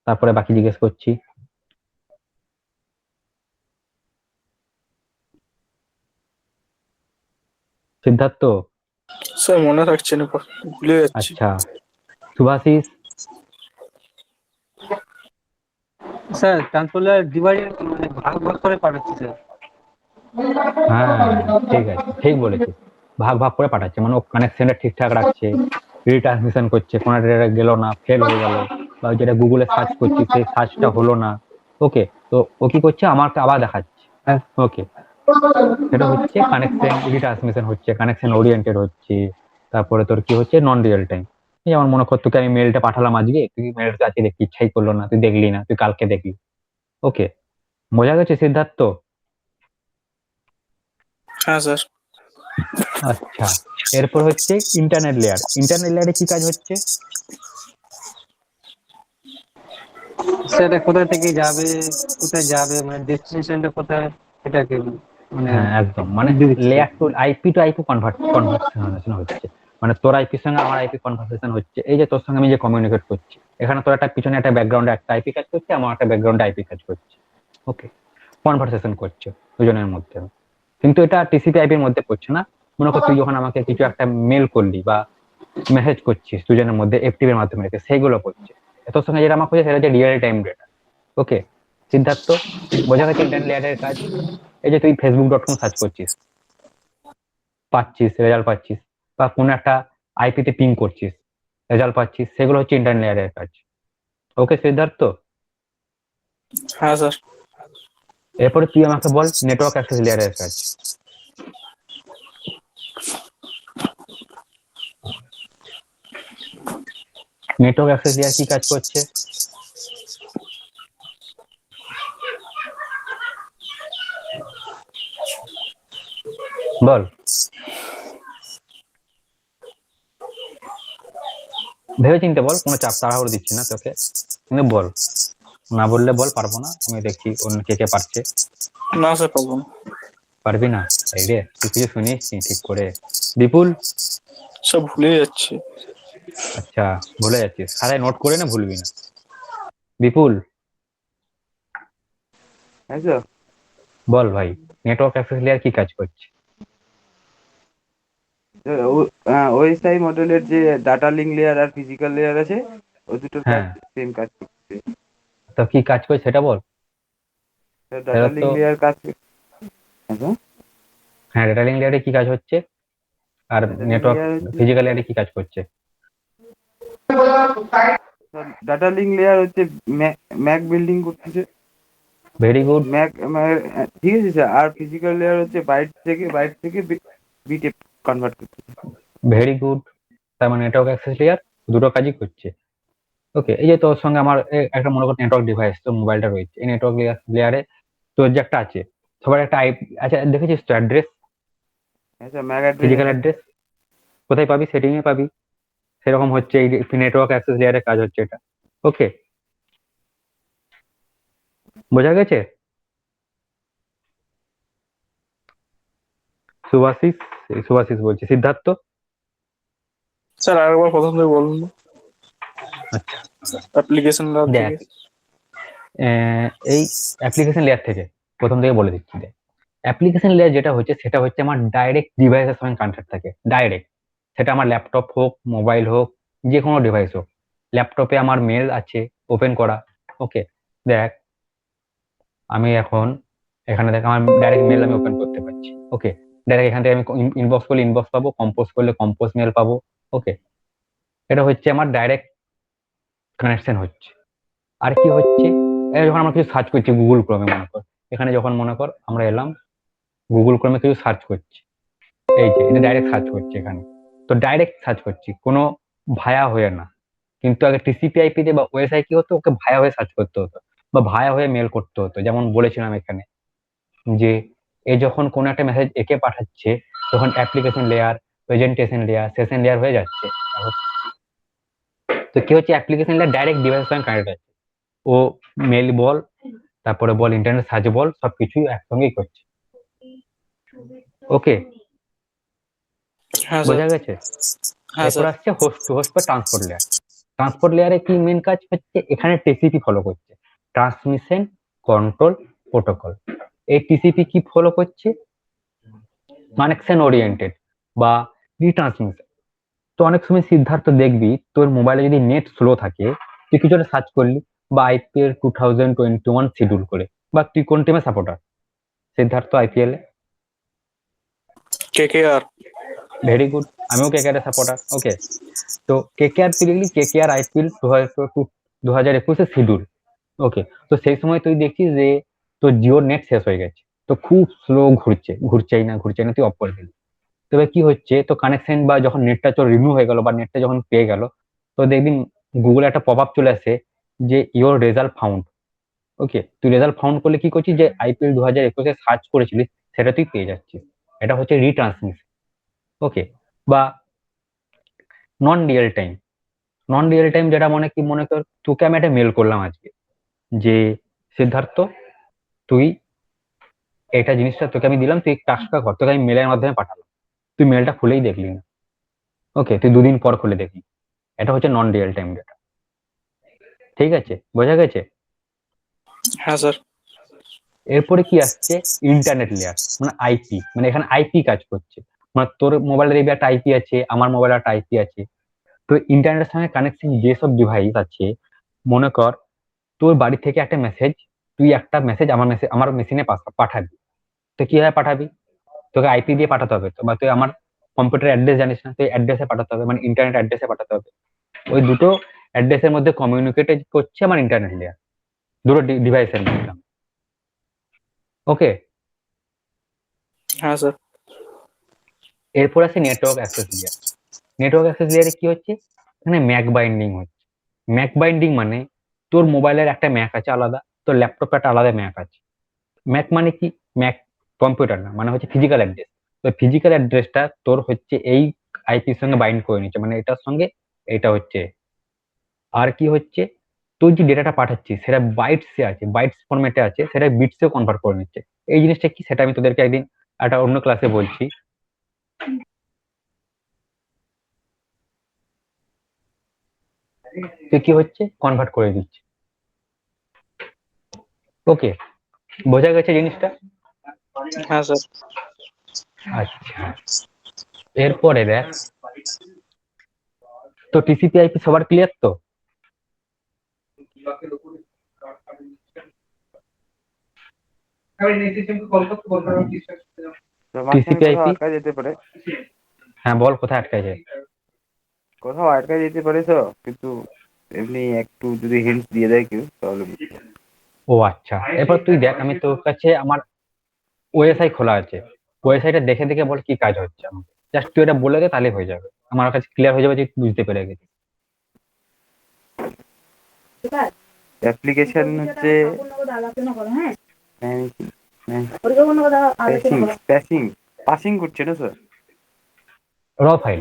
তারপরে বাকি জিজ্ঞেস করছি। সিদ্ধার্থ? স্যার মনে রাখছি না, ভুলে যাচ্ছি। আচ্ছা শুভাশিস? স্যার ট্রান্সপোর্টার ডিভাইড মানে ভাগ ভাগ করে পাঠাচ্ছে স্যার। হ্যাঁ ঠিক আছে, ঠিক বলেছিস, ভাগ ভাগ করে পাঠাচ্ছে, মানে ও কানেকশনটা ঠিকঠাক রাখছে, রিট্রান্সমিশন করছে, কোনো ডেটা গেল না, ফেল হয়ে গেল, বা যেটা গুগলে সার্চ করছি সেই সার্চটা হলো না। ওকে, তো ও কি করছে, আমাকে আবার দেখাচ্ছে। হ্যাঁ। ওকে, সেটা হচ্ছে কানেকশন রিট্রান্সমিশন হচ্ছে, কানেকশন ওরিয়েন্টেড হচ্ছে। তারপরে তোর কি হচ্ছে, নন রিয়েল টাইম। যেমন মনে কর তোকে আমি মেলটা পাঠালাম আজকে, তুই মেলটা আজকে দেখতে ইচ্ছাই করলো না, তুই দেখলি না, তুই কালকে দেখলি। ওকে, বোঝা গেছে সিদ্ধার্থ? হ্যাঁ স্যার। আচ্ছা, এরপর হচ্ছে ইন্টারনেট লেয়ার। ইন্টারনেট লেয়ারে কি কাজ হচ্ছে? স্যার এটা কোথা থেকে যাবে, কোথায় যাবে, মানে ডেস্টিনেশনটা কোথায়, এটাকে মানে হ্যাঁ একদম, মানে দিয়ে দিচ্ছে। লেয়ার টু আইপি কনভার্সেশন হচ্ছে, মানে তোর আইপির সঙ্গে আমার আইপি কনভার্সেশন হচ্ছে। এই যে তোর সঙ্গে আমি যে কমিউনিকেট করছি, এখানে তোর একটা পিছনে একটা ব্যাকগ্রাউন্ডে একটা আইপি কাজ করছে, আমার একটা ব্যাকগ্রাউন্ডে আইপি কাজ করছে। ওকে, কনভার্সেশন করছে দুজনের মধ্যে, কিন্তু এটা টিসিপি আইপির মধ্যে পড়ছে না। মনে কর তুই যখন আমাকে কিছু একটা মেল করলি বা মেসেজ করছিস দুজনের মধ্যে এফটিপি এর মাধ্যমে, সেইগুলো করছে। তোর সঙ্গে যেটা আমার করছে সেটা হচ্ছে রিয়েল টাইম ডেটা। ওকে সিদ্ধার্থ, বোঝা গেছে ইন্টারনেট লেয়ারের কাজ? এই যে তুই facebook.com সার্চ করছিস, পাচ্ছিস, রেজাল্ট পাচ্ছিস, বা কোনো একটা আইপি তে পিং করছিস, রেজাল্ট পাচ্ছিস, সেগুলো হচ্ছে ইন্টারনেট লেয়ারের কাজ। ওকে সিদ্ধার্থ, হ্যাঁ স্যার। এরপরে তুই আমাকে বল নেটওয়ার্ক অ্যাক্সেস লেয়ারের কাজ। নেটওয়ার্ক অ্যাক্সেস লেয়ার কি কাজ করছে? বল, ভেবে চিন্তে বল, কোনো চাপ তাড়াহুড়ো দিচ্ছি না তোকে, কিন্তু বল, না বললে বল পারবো না, আমি দেখছি অন্য কে কে পারছে। না স্যার পারবো না। পারবি না? এই রে, তুই কিছু শুনিস নি ঠিক করে। বিপুল? সব ভুলে যাচ্ছি। আচ্ছা ভুলে যাচ্ছিস, খাতায় নোট করে না, ভুলবি না। বিপুল হ্যাঁ স্যার, বল ভাই, নেটওয়ার্ক অ্যাক্সেস লেয়ার কি কাজ করছে? ওএসআই মডেলের যে ডাটা লিঙ্ক লেয়ার আর ফিজিক্যাল লেয়ার আছে, ওই দুটোর কাজ হ্যাঁ, সেম কাজ করছে। তো কি কাজ করছে সেটা বল। ডাটা তো লিঙ্ক লেয়ার কাজ হ্যাঁ স্যার, হ্যাঁ, ডেটা লিঙ্ক লেয়ারে কি কাজ হচ্ছে, আর Data link নেটওয়ার্ক layer হচ্ছে- ফিজিক্যাল লেয়ারে কি কাজ করছে? ডাটা লিঙ্ক লেয়ার হচ্ছে ম্যাক বিল্ডিং করতেছে, ভেরি গুড, ম্যাক ঠিক আছে স্যার। আর ফিজিক্যাল লেয়ার হচ্ছে বাইট থেকে বিটে কনভার্ট করতেছে। Very good. তার মানে নেটওয়ার্ক অ্যাক্সেস লেয়ার দুটো কাজই করছে। ওকে, এই যে তোর সঙ্গে আমার একটা মনে কর নেটওয়ার্ক ডিভাইস, তোর মোবাইলটা রয়েছে, এই নেটওয়ার্ক লেয়ারে তোর যে একটা আছে সবার একটা আচ্ছা দেখেছিস তো অ্যাড্রেস, আচ্ছা ম্যাক অ্যাড্রেস ফিজিক্যাল অ্যাড্রেস কোথায় পাবি? সেটিং এ পাবি। সেরকম হচ্ছে এই নেটওয়ার্ক অ্যাক্সেস লেয়ারের কাজ হচ্ছে এটা। ওকে, বোঝা গেছে? সুভাশিস, সুভাশিস বলছি, সিদ্ধার্থ। স্যার আরেকবার প্রথম থেকে বলুন। আচ্ছা অ্যাপ্লিকেশন ল্যাব দেখ, থেকে। এই অ্যাপ্লিকেশন লেয়ার থেকে প্রথম থেকে বলে দিচ্ছি। দেখ, অ্যাপ্লিকেশন লেয়ার যেটা হচ্ছে সেটা হচ্ছে আমার ডাইরেক্ট ডিভাইসের সঙ্গে কানেক্টেড থাকে, ডাইরেক্ট। সেটা আমার ল্যাপটপ হোক, মোবাইল হোক, যে কোনো ডিভাইস হোক। ল্যাপটপে আমার মেল আছে ওপেন করা। ওকে, দেখ আমি এখন এখানে দেখ আমার ডাইরেক্ট মেল আমি ওপেন করতে পারছি। ওকে, ডাইরেক্ট এখান থেকে আমি ইনবক্স করলে ইনবক্স পাবো, কম্পোজ করলে কম্পোজ মেল পাবো। ওকে, এটা হচ্ছে আমার ডাইরেক্ট কানেকশন হচ্ছে। আর কি হচ্ছে, যখন আমরা কিছু সার্চ করছি গুগল ক্রোমে, মনে কর এখানে যখন মনে কর আমরা এলাম গুগল ক্রোমে কিছু সার্চ করছি, এই যে এটা ডাইরেক্ট সার্চ করছি এখানে। তো ডাইরেক্ট সার্চ করছি, কোনো ভায়া হয়ে না। কিন্তু আগে টিসিপি আইপি তে বা ওএসআই কি হতো, ওকে ভায়া হয়ে সার্চ করতে হতো বা ভায়া হয়ে মেল করতে হতো। যেমন বলেছিলাম এখানে যে এ যখন কোনো একটা মেসেজ একে পাঠাচ্ছে তখন application layer, presentation layer, session layer হয়ে যাচ্ছে। তো কি হচ্ছে, অ্যাপ্লিকেশন লেয়ার ডাইরেক্ট ডিভাইসের সঙ্গে কানেক্ট আছে। ও মেল বল, তারপরে বল ইন্টারনেট সার্চ বল, সবকিছুই একসঙ্গেই করছে। ওকে, হ্যাঁ স্যার। বোঝা গেছে? হ্যাঁ এরপর স্যার। আসছে হোস্ট টু হোস্ট বা ট্রান্সপোর্ট লেয়ার। ট্রান্সপোর্ট লেয়ারে কি মেন কাজ হচ্ছে, এখানে টিসিপি ফলো করছে, ট্রান্সমিশন কন্ট্রোল প্রোটোকল। এই টিসিপি কি ফলো করছে, কানেকশন ওরিয়েন্টেড বা রিট্রান্সমিশন। তো অনেক সময় সিদ্ধার্থ দেখবি তোর মোবাইলে যদি নেট স্লো থাকে, তুই কিছু একটা সার্চ করলি বা আইপিএল 2021 শিডিউল করে, বা তুই কোন টিমে সাপোর্টার সিদ্ধার্থ আইপিএল এ? KKR। ভেরি গুড, আমিও কেকেআর সাপোর্টার। ওকে, তো কেকেআর তুই দেখলি কেকেআর আইপিএল 2021 শিডিউল। ওকে, তো সেই সময় তুই দেখছিস যে তোর জিওর নেট শেষ হয়ে গেছে, তো খুব স্লো ঘুরছেই না, তুই অফ করে দিলি। তবে কি হচ্ছে, তো কানেকশন বা যখন নেটটা তোর রিনিউ হয়ে গেল বা নেটটা যখন পেয়ে গেল, তো দেখবি গুগলে একটা পপ আপ চলে আসে যে ইওর রেজাল্ট ফাউন্ড। ওকে, তুই রেজাল্ট ফাউন্ড করলে কি করছিস, যে আইপিএল 2021 সার্চ করেছিলিস সেটা তুই পেয়ে যাচ্ছিস। এটা হচ্ছে রিট্রান্সমিশন। ওকে, বা নন রিয়েল টাইম যেটা মনে কর তোকে আমি একটা মেল করলাম আজকে যে সিদ্ধার্থ তুই এটা জিনিসটা তোকে আমি দিলাম, তুই টাস্কটা কর, তোকে আমি মেলের মাধ্যমে পাঠালাম, তুই মেলটা খুলেই দেখলি না। ওকে, তুই 2 দিন পর খুলে দেখলি। এটা হচ্ছে নন রিয়েল টাইম ডেটা। ঠিক আছে, বোঝা গেছে? হ্যাঁ স্যার। এরপরে কি আসছে, ইন্টারনেট লেয়ার, মানে আইপি, মানে এখানে আইপি কাজ করছে। মানে তোর মোবাইলের একটা আইপি আছে, আমার মোবাইলে একটা আইপি আছে। তো ইন্টারনেটের সঙ্গে কানেকশন যেসব ডিভাইস আছে, মনে কর তোর বাড়ি থেকে একটা মেসেজ, তুই একটা মেসেজ আমার মেশিনে পাঠাবি। তো কিভাবে পাঠাবি, তোকে আইপি দিয়ে পাঠাতে হবে তো, বা তুই আমার কম্পিউটার অ্যাড্রেস জানিস না, তুই অ্যাড্রেসে পাঠাতে হবে, মানে ইন্টারনেট অ্যাড্রেসে পাঠাতে হবে। ওই দুটো অ্যাড্রেসের মধ্যে কমিউনিকেট করছে আমার ইন্টারনেট লেয়ার, দুটো ডিভাইসের মধ্যে। ওকে, হ্যাঁ স্যার। এরপর আছে network access layer. Network access লেয়ারে কি হচ্ছে, এখানে ম্যাক বাইন্ডিং হচ্ছে। ম্যাক বাইন্ডিং মানে তোর মোবাইলের একটা ম্যাক আছে আলাদা, তোর ল্যাপটপে একটা আলাদা ম্যাক আছে। ম্যাক মানে কি, ম্যাক কম্পিউটার না, মানে হচ্ছে ফিজিক্যাল অ্যাড্রেস। তো ফিজিক্যাল অ্যাড্রেসটা তোর হচ্ছে এই আইপির সঙ্গে বাইন্ড করে নিচ্ছে, মানে এটার সঙ্গে এটা হচ্ছে। আর কি হচ্ছে, তুই যে ডেটাটা পাঠাচ্ছিস সেটা বাইটসে আছে, বাইটস ফরম্যাটে আছে, সেটা বিটসেও কনভার্ট করে নিচ্ছে। এই জিনিসটা কি, সেটা আমি তোদেরকে একদিন একটা অন্য ক্লাসে বলছি। তো কি হচ্ছে, কনভার্ট করে দিচ্ছে। ওকে, বোঝা গেছে জিনিসটা? হ্যাঁ স্যার। আচ্ছা, এরপরে দেখ, তো টিসিপি আইপি সবার ক্লিয়ার তো? তো মাঝখানে টিসিপি কোথাও আইপি, আটকা যেতে পারে, হ্যাঁ বল কোথায় আটকায় যায়? কোথাও আটকা যেতে পারে তো, কিন্তু এমনি একটু যদি হিন্টস দিয়ে দেয় কেউ তাহলে বুঝতে পারবো। ও আচ্ছা, এরপর তুই দেখ, আমি তোর কাছে আমার ওএসআই খোলা আছে, ওএসআইটা দেখে দেখে বল কি কাজ হচ্ছে আমাকে, জাস্ট তুই এটা বলে দে তাহলে হয়ে যাবে, আমার কাছে ক্লিয়ার হয়ে যাবে যে তুই বুঝতে পেরে গেছিস। অ্যাপ্লিকেশন হচ্ছে প্যাসিং পাসিং করছে না স্যার? র ফাইল।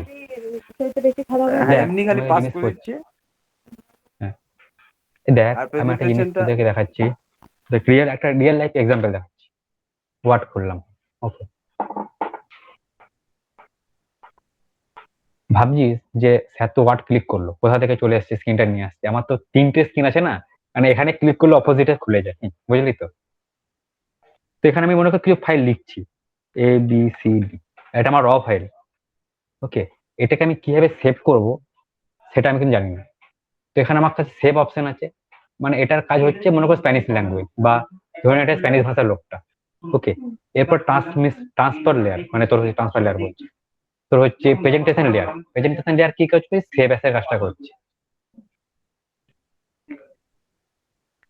হ্যাঁ, দেখ এমনি আমি খালি একটা পাস জিনিস করে করছি, দিচ্ছে। হ্যাঁ দেখ আর আমি একটা জিনিস প্রেজেন্টেশনটা তোদেরকে দেখাচ্ছি, একটা রিয়েল লাইফ এক্সাম্পল দেখাচ্ছি। ওয়ার্ড করলাম, ওকে, ভাবছিস যে স্যার তো ওয়ার্ড ক্লিক করলো, কোথা থেকে চলে আসছে স্ক্রিনটা নিয়ে আসছে, আমার তো 3টে স্ক্রিন আছে না, মানে এখানে ক্লিক করলে অপোজিটে খুলে যায়, বুঝলি তো? তো এখানে আমি মনে করি কিছু ফাইল লিখছি, ABCD, এটা আমার র ফাইল, ওকে, এটাকে আমি কিভাবে সেভ করব সেটা আমি কিন্তু জানি না। তো এখানে আমার কাছে সেভ অপশন আছে, মানে এটার কাজ হচ্ছে মনে করো স্প্যানিশ ল্যাঙ্গুয়েজ, বা ধরুন এটা স্প্যানিশ ভাষার লোকটা, ওকে। এরপর ট্রান্সফার লেয়ার, মানে তোর হচ্ছে ট্রান্সফার লেয়ার বলছি, তোর হচ্ছে প্রেজেন্টেশন লেয়ার কি করছে, সেভ অ্যাসের কাজটা করছে।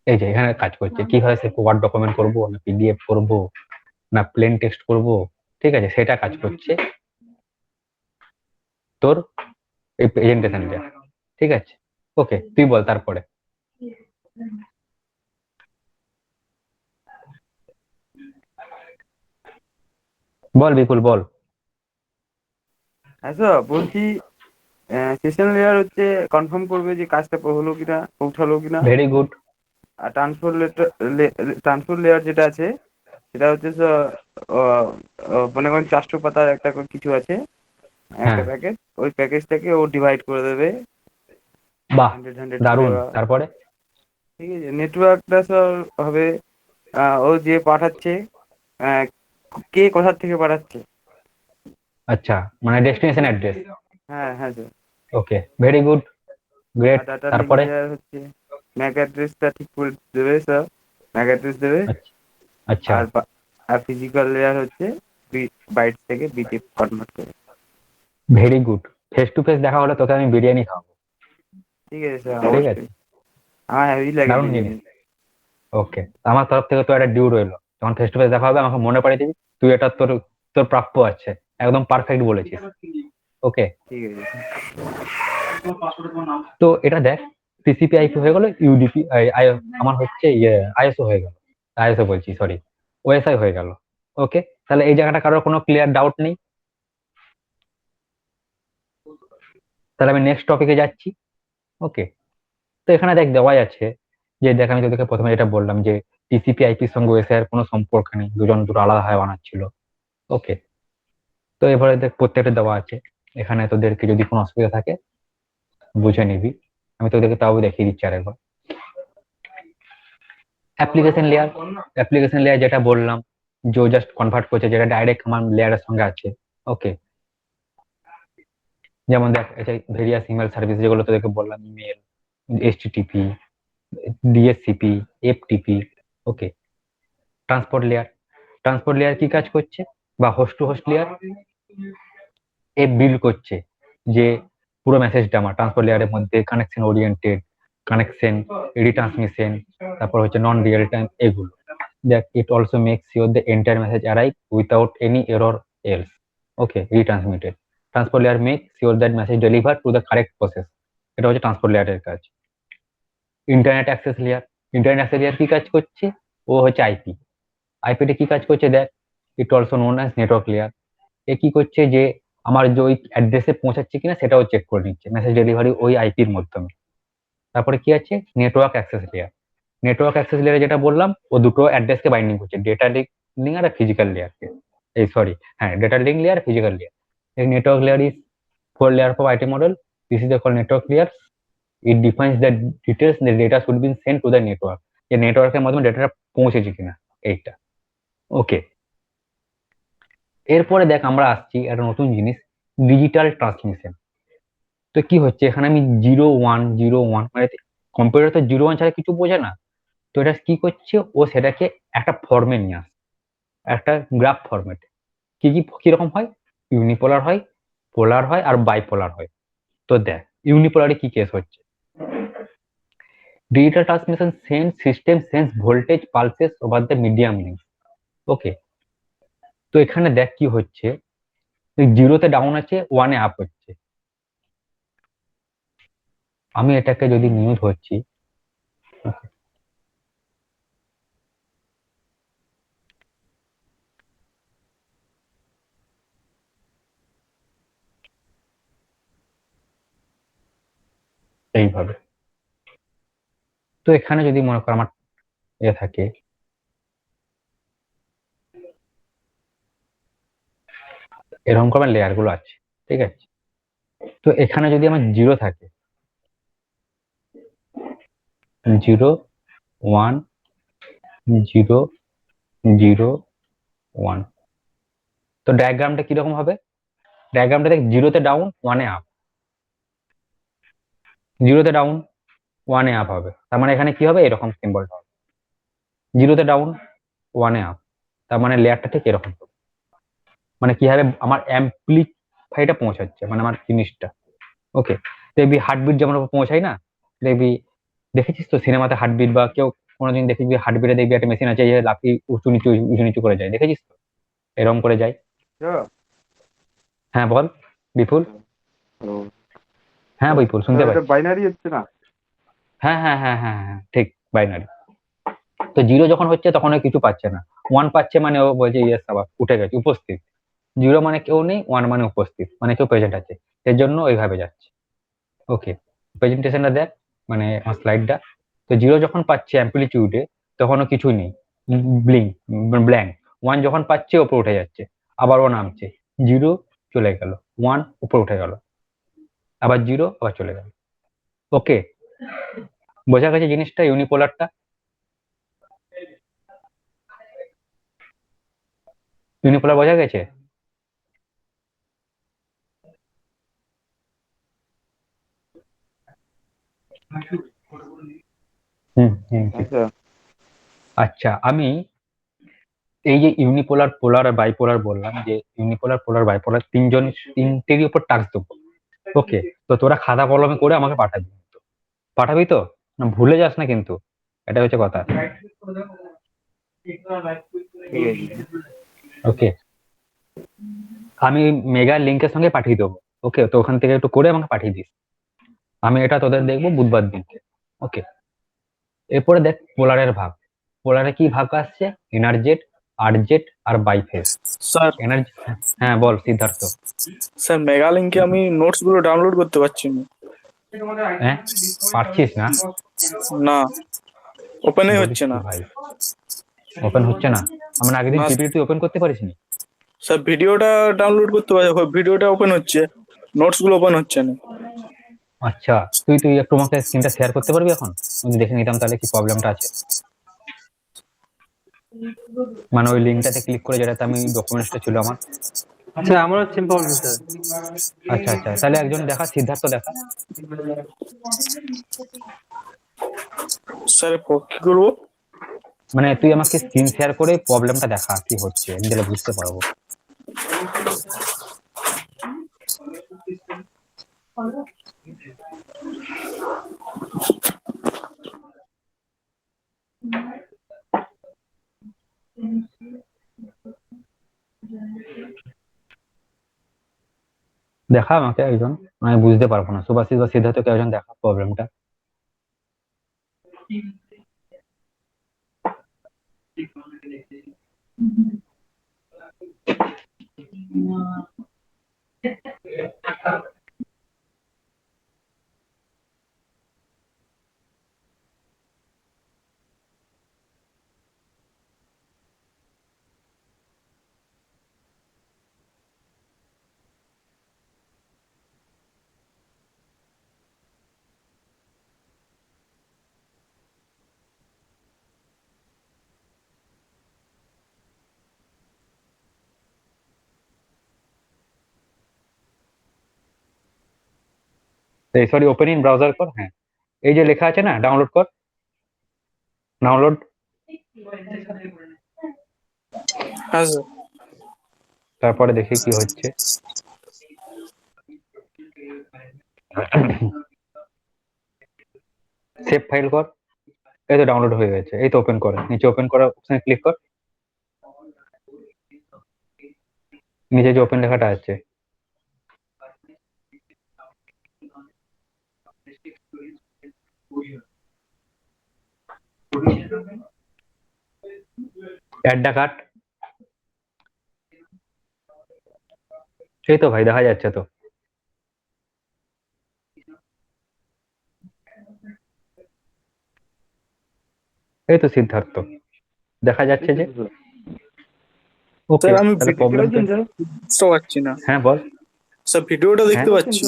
এই যে এখানে কাজ করছে কিভাবে সে ওয়ার্ড ডকুমেন্ট করবো, না PDF করবো, না প্লেন টেক্সট করবো, ঠিক আছে, সেটা কাজ করছে তোর এই প্রেজেন্টেশন লেয়ার, ঠিক আছে। ওকে, তুই বল তারপরে। বল বিপুল বল। হ্যাঁ স্যার, বলছি সেশন লেয়ার হচ্ছে কনফার্ম করবে যে কাজটা হলো কিনা, পৌঁছালো কিনা। Very good. আর ট্রান্সফার লেয়ার যেটা আছে সেটা হচ্ছে স্যার মনে করেন 400 পাতার একটা করে কিছু আছে, একটা হ্যাঁ, প্যাকেজ, ওই প্যাকেজটাকে ও ডিভাইড করে দেবে বাহ, 100 করে। দারুণ, তারপরে? ঠিক আছে, নেটওয়ার্কটা স্যার হবে ও যে পাঠাচ্ছে, আহ, কে কোথা থেকে পাঠাচ্ছে। আচ্ছা, মানে ডেস্টিনেশন অ্যাড্রেস। হ্যাঁ হ্যাঁ স্যার। ওকে, ভেরি গুড, গ্রেট, আর ডাটা লিঙ্ক তারপরে? লেয়ার হচ্ছে ম্যাক অ্যাড্রেসটা ঠিক করে দেবে স্যার, ম্যাক অ্যাড্রেস দেবে। আচ্ছা আচ্ছা, আর আর ফিজিক্যাল লেয়ার হচ্ছে বাইটস থেকে বিটে কনভার্ট করে। Very good. Face to face দেখা হলে তোকে আমি বিরিয়ানি খাওয়াবো, ঠিক আছে স্যার, ঠিক আছে, অবশ্যই। আমার হেভি লাগে দারুণ বিরিয়ানি। জিনিস। ওকে, আমার তরফ থেকে তো একটা ডিউ রইলো, যখন ফেস টু ফেস দেখা হবে আমাকে মনে পাঠিয়ে দিবি, তুই এটা তোর তোর প্রাপ্য আছে, একদম পারফেক্ট বলেছিস। ওকে, ঠিক আছে তো এটা দেখ, TCP/IP হয়ে গেল, ইউডিপি আমার হচ্ছে ISO হয়ে গেল, ISO বলছি সরি, OSI হয়ে গেল। ওকে, তাহলে এই জায়গাটা কারোর কোনো ক্লিয়ার ডাউট নেই? তাহলে আমি নেক্সট টপিকে যাচ্ছি। ওকে, তো এখানে দেখ দেওয়াই আছে যে, দেখ আমি তোদেরকে প্রথমে যেটা বললাম যে TCP/IP-র সঙ্গে OSI এর কোনো সম্পর্ক নেই, দুটো আলাদা হয় বানাচ্ছিল। ওকে, তো এবারে দেখ প্রত্যেকটা দেওয়া আছে, এখানে তোদেরকে যদি কোনো অসুবিধা থাকে বুঝে নিবি, আমি তোদেরকে তাও দেখিয়ে দিচ্ছি আরেকবার। অ্যাপ্লিকেশন লেয়ার যেটা বললাম, যে জাস্ট কনভার্ট করছে, যেটা ডাইরেক্ট আমার লেয়ারের সঙ্গে আছে। ওকে, যেমন দেখ ভেরিয়াস ইমেল সার্ভিস যেগুলো তোদেরকে বললাম, ইমেল, HTTP, DHCP, FTP। ওকে, ট্রান্সপোর্ট লেয়ার কি কাজ করছে, বা host to host layer A build করছে যে পুরো মেসেজটা আমার ট্রান্সপোর্ট লেয়ারের মধ্যে কানেকশন ওরিয়েন্টেড, কানেকশন, রিট্রান্সমিশন, তারপর হচ্ছে নন রিয়েল টাইম, এগুলো দেখ। It also make sure the entire message arrive without any error else. Okay, retransmitted, transport layer make sure that message deliver to the correct process. এটা হচ্ছে transport লেয়ারের কাজ। Internet access layer কি কাজ করছে, ও হচ্ছে আইপিতে কি কাজ করছে দেখ, it also known as network layer. এ কি করছে যে আমার যে ওই অ্যাড্রেসে পৌঁছাচ্ছে কিনা সেটাও চেক করে নিচ্ছে, মেসেজ ডেলিভারি ওই আইপির মাধ্যমে। তারপরে কি আছে, নেটওয়ার্ক অ্যাক্সেস লেয়ারে যেটা বললাম, ও দুটো অ্যাড্রেসকে বাইন্ডিং করছে, ডেটা লিঙ্ক আর ফিজিক্যাল লেয়ারকে, এই সরি, হ্যাঁ, data link layer, physical layer. এই network layer is 4 layer of IT model. This is called network layer. It defines the details the data should be sent to the network. যে নেটওয়ার্কের মাধ্যমে ডেটাটা পৌঁছেছে কিনা, এইটা। ওকে, এরপরে দেখ আমরা আসছি একটা নতুন জিনিস, ডিজিটাল ট্রান্সমিশন। তো কি হচ্ছে এখানে, আমি 0 1 0 1, মানে কম্পিউটার তো 0 1 ছাড়া কিছু বোঝে না। তো এটা কি করছে, ও সেটাকে একটা ফর্মে নিয়ে আসে, একটা গ্রাফ ফরম্যাটে। কিরকম হয়, ইউনিপোলার হয়, পোলার হয়, আর বাইপোলার হয়। তো দেখ ইউনিপোলারে কি কেস হচ্ছে, digital transmission sense voltage pulses over the medium link. Okay, তো এখানে দেখ কি হচ্ছে, 0-তে ডাউন আছে, 1-এ আপ হচ্ছে। আমি এটাকে যদি নিউজ হচ্ছি, এইভাবে। তো এখানে যদি মনে করো আমার থাকে এরকম করে লেয়ার গুলো আছে, ঠিক আছে? তো এখানে যদি আমার 0 থাকে, 0 1 0 0 1, তো ডায়াগ্রামটা কিরকম হবে? ডায়াগ্রামটা দেখ 0 তে ডাউন 1 এ আপ, 0 তে ডাউন 1 এ আপ হবে। তার মানে এখানে কি হবে? এরকম সিম্বলটা হবে। 0 তে ডাউন 1 এ আপ, তার মানে লেয়ারটা ঠিক এরকম হবে। মানে কি হবে? আমার অ্যাম্পলিফাইটা পৌঁছাচ্ছে, মানে আমার জিনিসটা। ওকে, দেখবি হার্টবিট যেমন পৌঁছায় না, দেখবি, দেখেছিস তো সিনেমাতে হার্টবিট, বা কেউ কোনোদিন দেখবি হার্টবিটে দেখবি একটা মেশিন আছে যে লাফিয়ে উঁচু নিচু করে যায়, দেখেছিস তো? এরকম করে যায়। হ্যাঁ বল বিপুল। হ্যাঁ বিপুল, শুনতে এটা পাচ্ছি। বাইনারি হচ্ছে না? হ্যাঁ হ্যাঁ হ্যাঁ হ্যাঁ হ্যাঁ, ঠিক, বাইনারি। তো 0 যখন হচ্ছে তখন ও কিছু পাচ্ছে না, 1 পাচ্ছে মানে ও বলছে ইয়েস, আবার উঠে গেছে, উপস্থিত। 0 মানে কেউ নেই, 1 মানে উপস্থিত, মানে কেউ প্রেজেন্ট আছে, এর জন্য ওইভাবে যাচ্ছে। ওকে, প্রেজেন্টেশনটা দেখ, মানে আমার স্লাইডটা। তো 0 যখন পাচ্ছে অ্যাম্পলিটিউডে, তখনও কিছুই নেই, ব্ল্যাঙ্ক। 1 যখন পাচ্ছে ওপর উঠে যাচ্ছে, আবার ও নামছে, 0 চলে গেল, 1 উপর উঠে গেল, আবার 0 আবার চলে গেল। ওকে, বোঝা গেছে জিনিসটা, ইউনিপোলারটা? ইউনিপোলার বোঝা গেছে? হুম হুম হুম। আচ্ছা, আচ্ছা, আমি এই যে ইউনিপোলার, পোলার আর বাইপোলার বললাম, যে ইউনিপোলার, পোলার, বাইপোলার তিনটেরই উপর টাস্ক দেবো। ওকে, তো তোরা খাতা কলমে করে আমাকে পাঠাবি, পাঠাবি তো? না ভুলে যাস না কিন্তু, এটা হচ্ছে কথা। ঠিক আছে। ওকে, আমি মেগা লিঙ্কের সঙ্গে পাঠিয়ে দেবো। ওকে, তো ওখান থেকে একটু করে আমাকে পাঠিয়ে দিস, আমি এটা তোদের দেখবো বুধবার দিনকে। ওকে, এরপরে দেখ পোলারের ভাগ। পোলারে কি ভাগ আসছে? এনার্জেট, আরজেট আর বাইফেজ। স্যার এনার্জি, হ্যাঁ বল সিদ্ধার্থ। স্যার মেগা লিঙ্কে আমি নোটস গুলো ডাউনলোড করতে পারছি না। হ্যাঁ, পারছিস না? না, ওপেনই বলিস হচ্ছে কি না। ভাই, ওপেন হচ্ছে না? আমরা আগের দিন না পিপিটি তুই ওপেন করতে পারিস নি? স্যার, ভিডিওটা ডাউনলোড করতে পারছি, ভিডিওটা ওপেন হচ্ছে, নোটস গুলো ওপেন হচ্ছে না। আচ্ছা, তুই তুই একটু আমাকে স্ক্রিনটা শেয়ার করতে পারবি এখন? আমি দেখে নিতাম তাহলে কি প্রবলেমটা আছে। মানে ওই লিঙ্কটাতে ক্লিক করে যেটাতে আমি ডকুমেন্টসটা ছিল আমার। আচ্ছা, আমারও সেম প্রবলেম স্যার। আচ্ছা আচ্ছা, তাহলে একজন দেখা, সিদ্ধার্থ দেখা। স্যার কি করবো? মানে তুই আমাকে স্ক্রিন শেয়ার করে প্রবলেমটা দেখা কি হচ্ছে, আমি তাহলে বুঝতে পারবো। দেখা আমাকে একজন, আমি বুঝতে পারবো না, সুভাষিস বা সিদ্ধার্থকে একজন দেখা প্রবলেমটা। সরি, ওপেন ইন ব্রাউজার কর। হ্যাঁ, এই যে লেখা আছে না, ডাউনলোড কর, ডাউনলোড। হ্যাঁ স্যার। তারপরে দেখি কি হচ্ছে। সেভ ফাইল কর। এই তো ডাউনলোড হয়ে গেছে, এই তো ওপেন কর, নিচে ওপেন করা অপশনে ক্লিক কর, নিচে যে ওপেন লেখাটা আছে। অ্যাডটা কাট। এই তো ভাই দেখা যাচ্ছে তো। এই তো সিদ্ধার্থ দেখা যাচ্ছে যে। ওকে স্যার আমি তাহলে দেখতে প্রবলেম পাচ্ছেন স্যার? বুঝতে পারছি না হ্যাঁ বল। স্যার, ভিডিওটা দেখতে হ্যাঁ পাচ্ছি।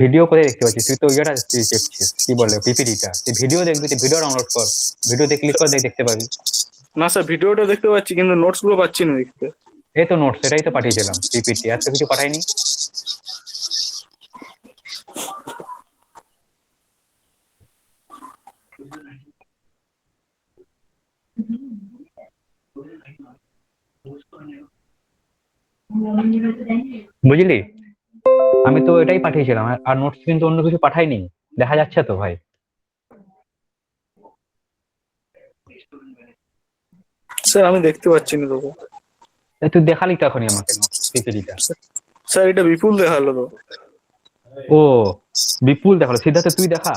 ভিডিও কোথায় দেখতে পাচ্ছিস? তুই তো ইয়েটা চেপছিস, কি বলে পিপিটিটা। তুই ভিডিও দেখবি, তুই ভিডিও ডাউনলোড কর, ভিডিওতে ক্লিক করে দেখতে পাবি। না স্যার, ভিডিওটা দেখতে পাচ্ছি কিন্তু নোটস গুলো পাচ্ছি না দেখতে। এই তো নোটস, এটাই তো পাঠিয়েছিলাম পিপিটি, আর তো কিছু পাঠাইনি। বুঝলি, আমি তো এটাই পাঠিয়েছিলাম, আর নোটস কিন্তু অন্য কিছু পাঠাইনি। দেখা যাচ্ছে তো ভাই? স্যার আমি দেখতে পাচ্ছি না তো। তুই দেখালি তো এখনই আমাকে নোটস পিপিটিটা। স্যার এটা বিপুল দেখালো তো। ও বিপুল দেখালো। সিদ্ধার্থ তুই দেখা,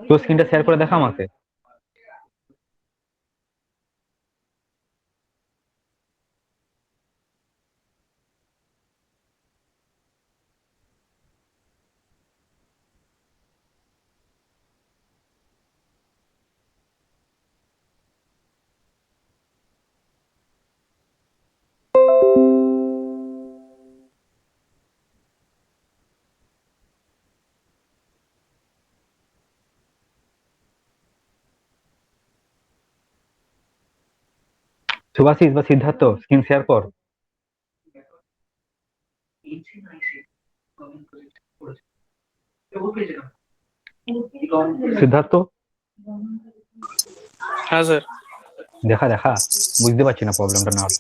তোর স্ক্রিনটা শেয়ার করে দেখা আমাকে। সুভাষিস বা সিদ্ধার্থ স্ক্রিন শেয়ার কর। সিদ্ধার্থ হ্যাঁ স্যার। দেখা দেখা, বুঝতে পারছি না প্রবলেমটা না হলে।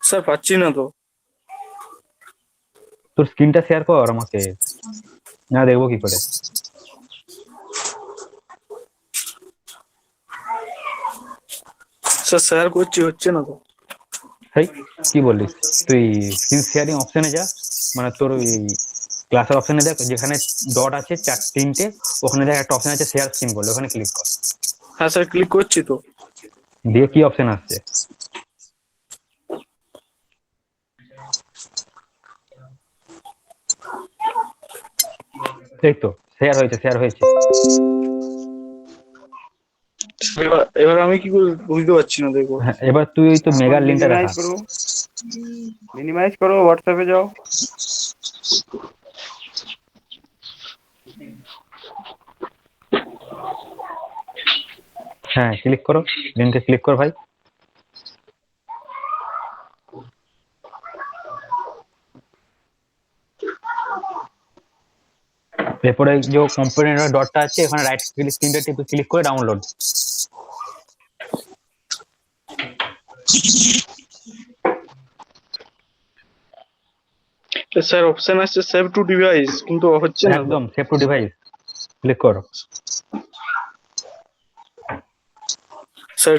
স্যার পাচ্ছি না তো। তোর স্ক্রিনটা শেয়ার কর আমাকে, না দেখবো কি করে। স্যার শেয়ার করছি, হচ্ছে না তো। হেই কি বললিস তুই? স্ক্রিন শেয়ারিং অপশনে যা, মানে তোর ওই ক্লাসের অপশনে দেখ, যেখানে ডট আছে তিনটে, ওখানে দেখ একটা অপশন আছে শেয়ার স্ক্রিন বলে, ওখানে ক্লিক কর। হ্যাঁ স্যার, ক্লিক করছি তো। দিয়ে কি অপশন আসছে? এই তো শেয়ার হয়েছে, শেয়ার হয়েছে। এবার আমি কি করে বুঝতে পারছি না, দেখো। হ্যাঁ এবার তুই ওই তো মেগার লিঙ্কটা দেখা। মিনিমাইজ করো, হোয়াটসঅ্যাপে যাও। হ্যাঁ ক্লিক করো, লিঙ্কে ক্লিক কর ভাই। এরপরে যে কম্পোনেন্ট ডটটা আছে, এখানে রাইট তিনটে টিপে ক্লিক করে ডাউনলোড। স্যার অপশন আসছে সেভ টু ডিভাইস, কিন্তু হচ্ছে না। একদম সেভ টু ডিভাইস ক্লিক করো। স্যার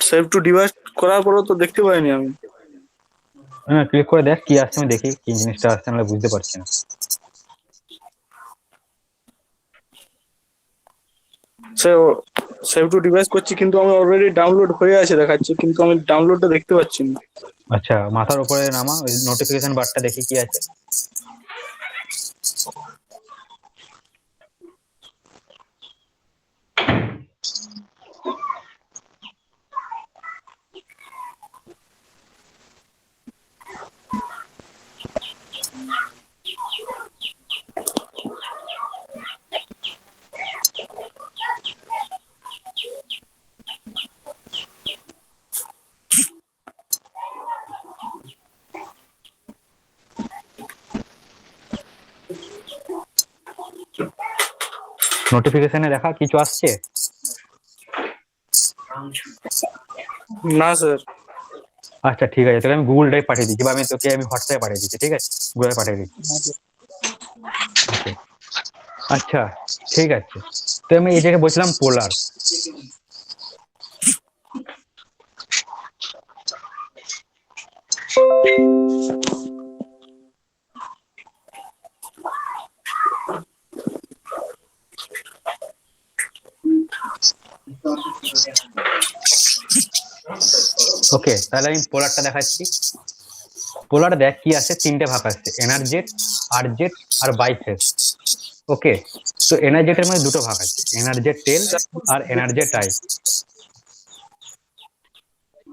সেভ টু ডিভাইস করার পরও তো দেখতে পাইনি আমি। হ্যাঁ ক্লিক করে দেখ কি আসছে, আমি দেখি কি জিনিসটা আসছে, নাহলে বুঝতে পারছি না। স্যার সেভ টু ডিভাইস করছি, কিন্তু আমি অলরেডি ডাউনলোড হয়ে আছে দেখাচ্ছে, কিন্তু আমি ডাউনলোডটা দেখতে পাচ্ছি না। আচ্ছা মাথার উপরে নামা, ওই নোটিফিকেশন বারটা দেখি কি আছে। নোটিফিকেশনে দেখা কিছু আসছে? না স্যার। আচ্ছা ঠিক আছে, তোকে আমি গুগল ড্রাইভ পাঠিয়ে দিচ্ছি, বা আমি তোকে হোয়াটসঅ্যাপে পাঠিয়ে দিচ্ছি, ঠিক আছে? গুগলে পাঠিয়ে দিচ্ছি। Okay. আচ্ছা ঠিক আছে, তো আমি এই জায়গায় বলছিলাম পোলার। ওকে, তাহলে আমি পোলারটা দেখাচ্ছি। পোলার দেখ কি আছে, তিনটে ভাগ আছে, এনার্জেট, আরজেট আর বাইফেস। ওকে, তো এনার্জেটের মধ্যে দুটো ভাগ আছে, এনার্জেট টেল আর এনার্জেট আই।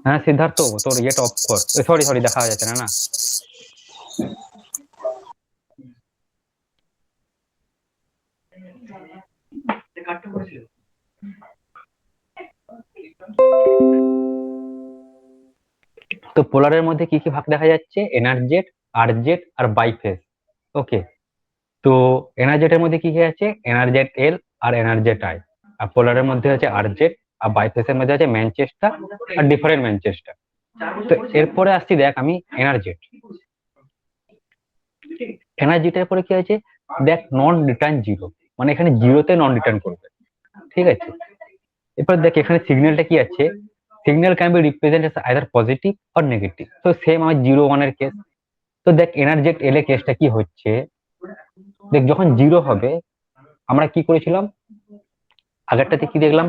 হ্যাঁ সিদ্ধার্থ, তোর ইয়েটা অফ কর, সরি সরি দেখা যাচ্ছে না। তো পোলারের মধ্যে কি কি ভাগ দেখা যাচ্ছে, এনার্জেট, আরজেট আর বাইফেস। ওকে, তো এনার্জেটের মধ্যে কি কি আছে, এনার্জেট এল আর এনার্জেট আই। আর পোলারের মধ্যে আছে আরজেট, আর বাইফেসের মধ্যে আছে ম্যানচেস্টার আর ডিফারেন্ট ম্যানচেস্টার। তো এরপরে আসছি দেখ আমি এনার্জেট। এনার্জিটার পরে কি আছে দেখ, নন রিটার্ন জিরো, মানে এখানে জিরোতে নন রিটার্ন করবে, ঠিক আছে। এরপর দেখ এখানে সিগন্যালটা কি আছে, signal can be represent S either positive or negative. তো সেম আমার 0 1 এর কেস। তো দেখ এনার্জেট এল এর কেসটা কি হচ্ছে, দেখ যখন 0 হবে আমরা কি করেছিলাম, আগেরটাতে কি দেখলাম,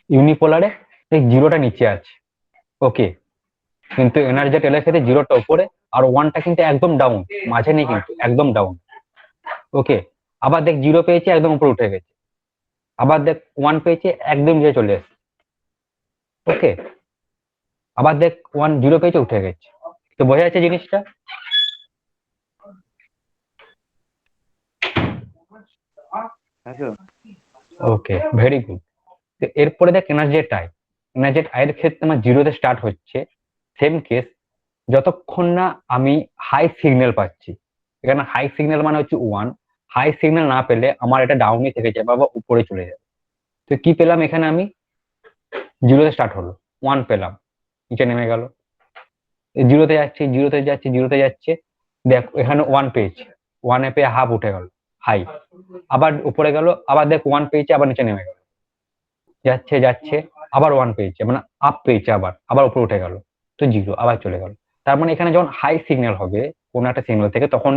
ইউনিপোলারে দেখ 0টা নিচে আছে। ওকে, কিন্তু এনার্জেট এল এর ক্ষেত্রে 0টা উপরে আর 1টা কিন্তু একদম ডাউন, মাঝে নেই কিন্তু একদম ডাউন। ওকে, আবার দেখ 0 পেয়েছে একদম উপরে উঠে গেছে, আবার দেখ 1 পেয়েছে একদম নিচে চলে এসেছে। ওকে, আবার দেখ 1 0 পেয়েছে উঠে গেছে। তো বোঝা যাচ্ছে জিনিসটা। আচ্ছা, ওকে, ভেরি গুড। তো এরপরে দেখ এনার্জেট আই। এনার্জেট আই এর ক্ষেত্রে আমার 0 তে স্টার্ট হচ্ছে, সেম কেস, যতক্ষণ না আমি হাই সিগন্যাল পাচ্ছি। এখানে হাই সিগন্যাল মানে হচ্ছে 1, হাই সিগন্যাল না পেলে আমার এটা ডাউনে থেকে যাবে বা উপরে চলে যাবে। তো কি পেলাম এখানে আমি, 0 তে স্টার্ট হলো, 1 পেলাম, নিচে নেমে গেল, 0 তে যাচ্ছে 0 তে যাচ্ছে 0 তে যাচ্ছে, দেখ এখানে 1 পেয়েছে, 1 এ পেয়ে হাফ উঠে গেল হাই, আবার উপরে গেল, আবার দেখ 1 পেয়েছে আবার নিচে নেমে গেল, যাচ্ছে যাচ্ছে, আবার 1 পেয়েছে মানে আপ পেয়েছে, আবার আবার উপরে উঠে গেল, তো 0 আবার চলে গেল। তার মানে এখানে যখন হাই সিগন্যাল হবে কোন একটা সিগন্যাল থেকে, তখন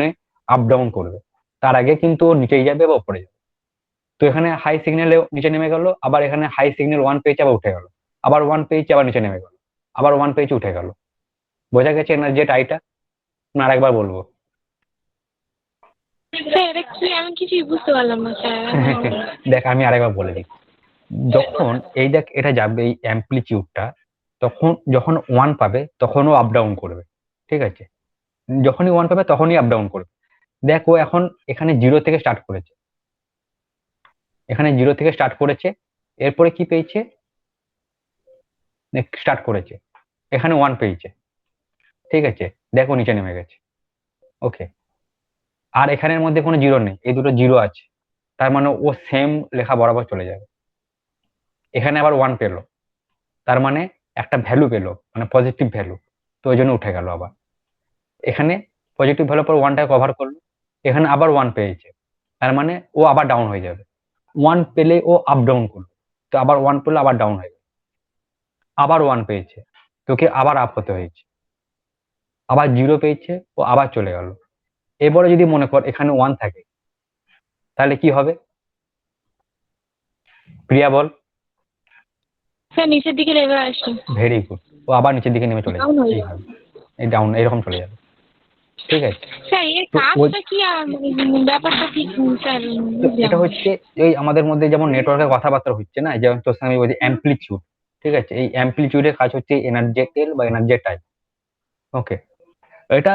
আপ ডাউন করবে, তার আগে কিন্তু ও নিচেই যাবে বা উপরে যাবে। তো এখানে হাই সিগন্যালে নিচে নেমে গেল, আবার এখানে হাই সিগন্যাল 1 পেয়েছে আবার উঠে গেল, আবার 1 পেয়েছে আবার নিচে নেমে গেল, আবার 1 পেয়েছে উঠে গেল। বোঝা গেছে এনার্জেট আইটা না আরেকবার বলবো? স্যার এটা কি, আমি কিছুই বুঝতে পারলাম না স্যার। দেখ আমি আরেকবার বলে দিই, যখন এই দেখ এটা যাবে এই অ্যাম্পলিটিউডটা, তখন যখন 1 পাবে তখন ও আপ ডাউন করবে, ঠিক আছে। যখনই 1 পাবে তখনই আপ ডাউন করবে। দেখ ও এখন এখানে 0 থেকে স্টার্ট করেছে, এখানে 0 থেকে স্টার্ট করেছে, এরপরে কি পেয়েছে, স্টার্ট করেছে এখানে 1 পেয়েছে, ঠিক আছে, দেখো নিচে নেমে গেছে। ওকে, আর এখানের মধ্যে কোনো 0 নেই, এই দুটো 0 আছে, তার মানে ও সেম লেখা বরাবর চলে যাবে। এখানে আবার 1 পেলো, তার মানে একটা ভ্যালু পেলো, মানে পজিটিভ ভ্যালু, তো ওই জন্য উঠে গেল আবার। এখানে পজিটিভ ভ্যালু পর 1টাকে কভার করলো, এখানে আবার 1 পেয়েছে, তার মানে ও আবার ডাউন হয়ে যাবে। 1 পেলে ও আপ ডাউন করলো, তো আবার 1 পেলে আবার ডাউন হয়ে যাবে, আবার 1 পেয়েছে তোকে আবার আপ হতে হয়েছে, আবার 0 পেয়েছে ও আবার চলে গেল। এবারে যদি মনে কর এখানে 1 থাকে, তাহলে কি হবে প্রিয়া বল? স্যার নিচের দিকে নেমে আসি। ভেরি গুড, ও আবার নিচের দিকে নেমে চলে Down যাবে, হয়ে এইভাবে এই ডাউন এরকম চলে যাবে, ঠিক আছে। স্যার এর তো কাজটা কি আর মানে ব্যাপারটা কি স্যার? তো এটা হচ্ছে এই আমাদের মধ্যে যেমন নেটওয়ার্কের কথাবার্তা হচ্ছে না, যেমন তোর সঙ্গে বলছি অ্যাম্পলিটিউড, ঠিক আছে, এই অ্যাম্পলিটিউডের কাজ হচ্ছে এনার্জেটেল বা এনার্জেটাইল। ওকে, এটা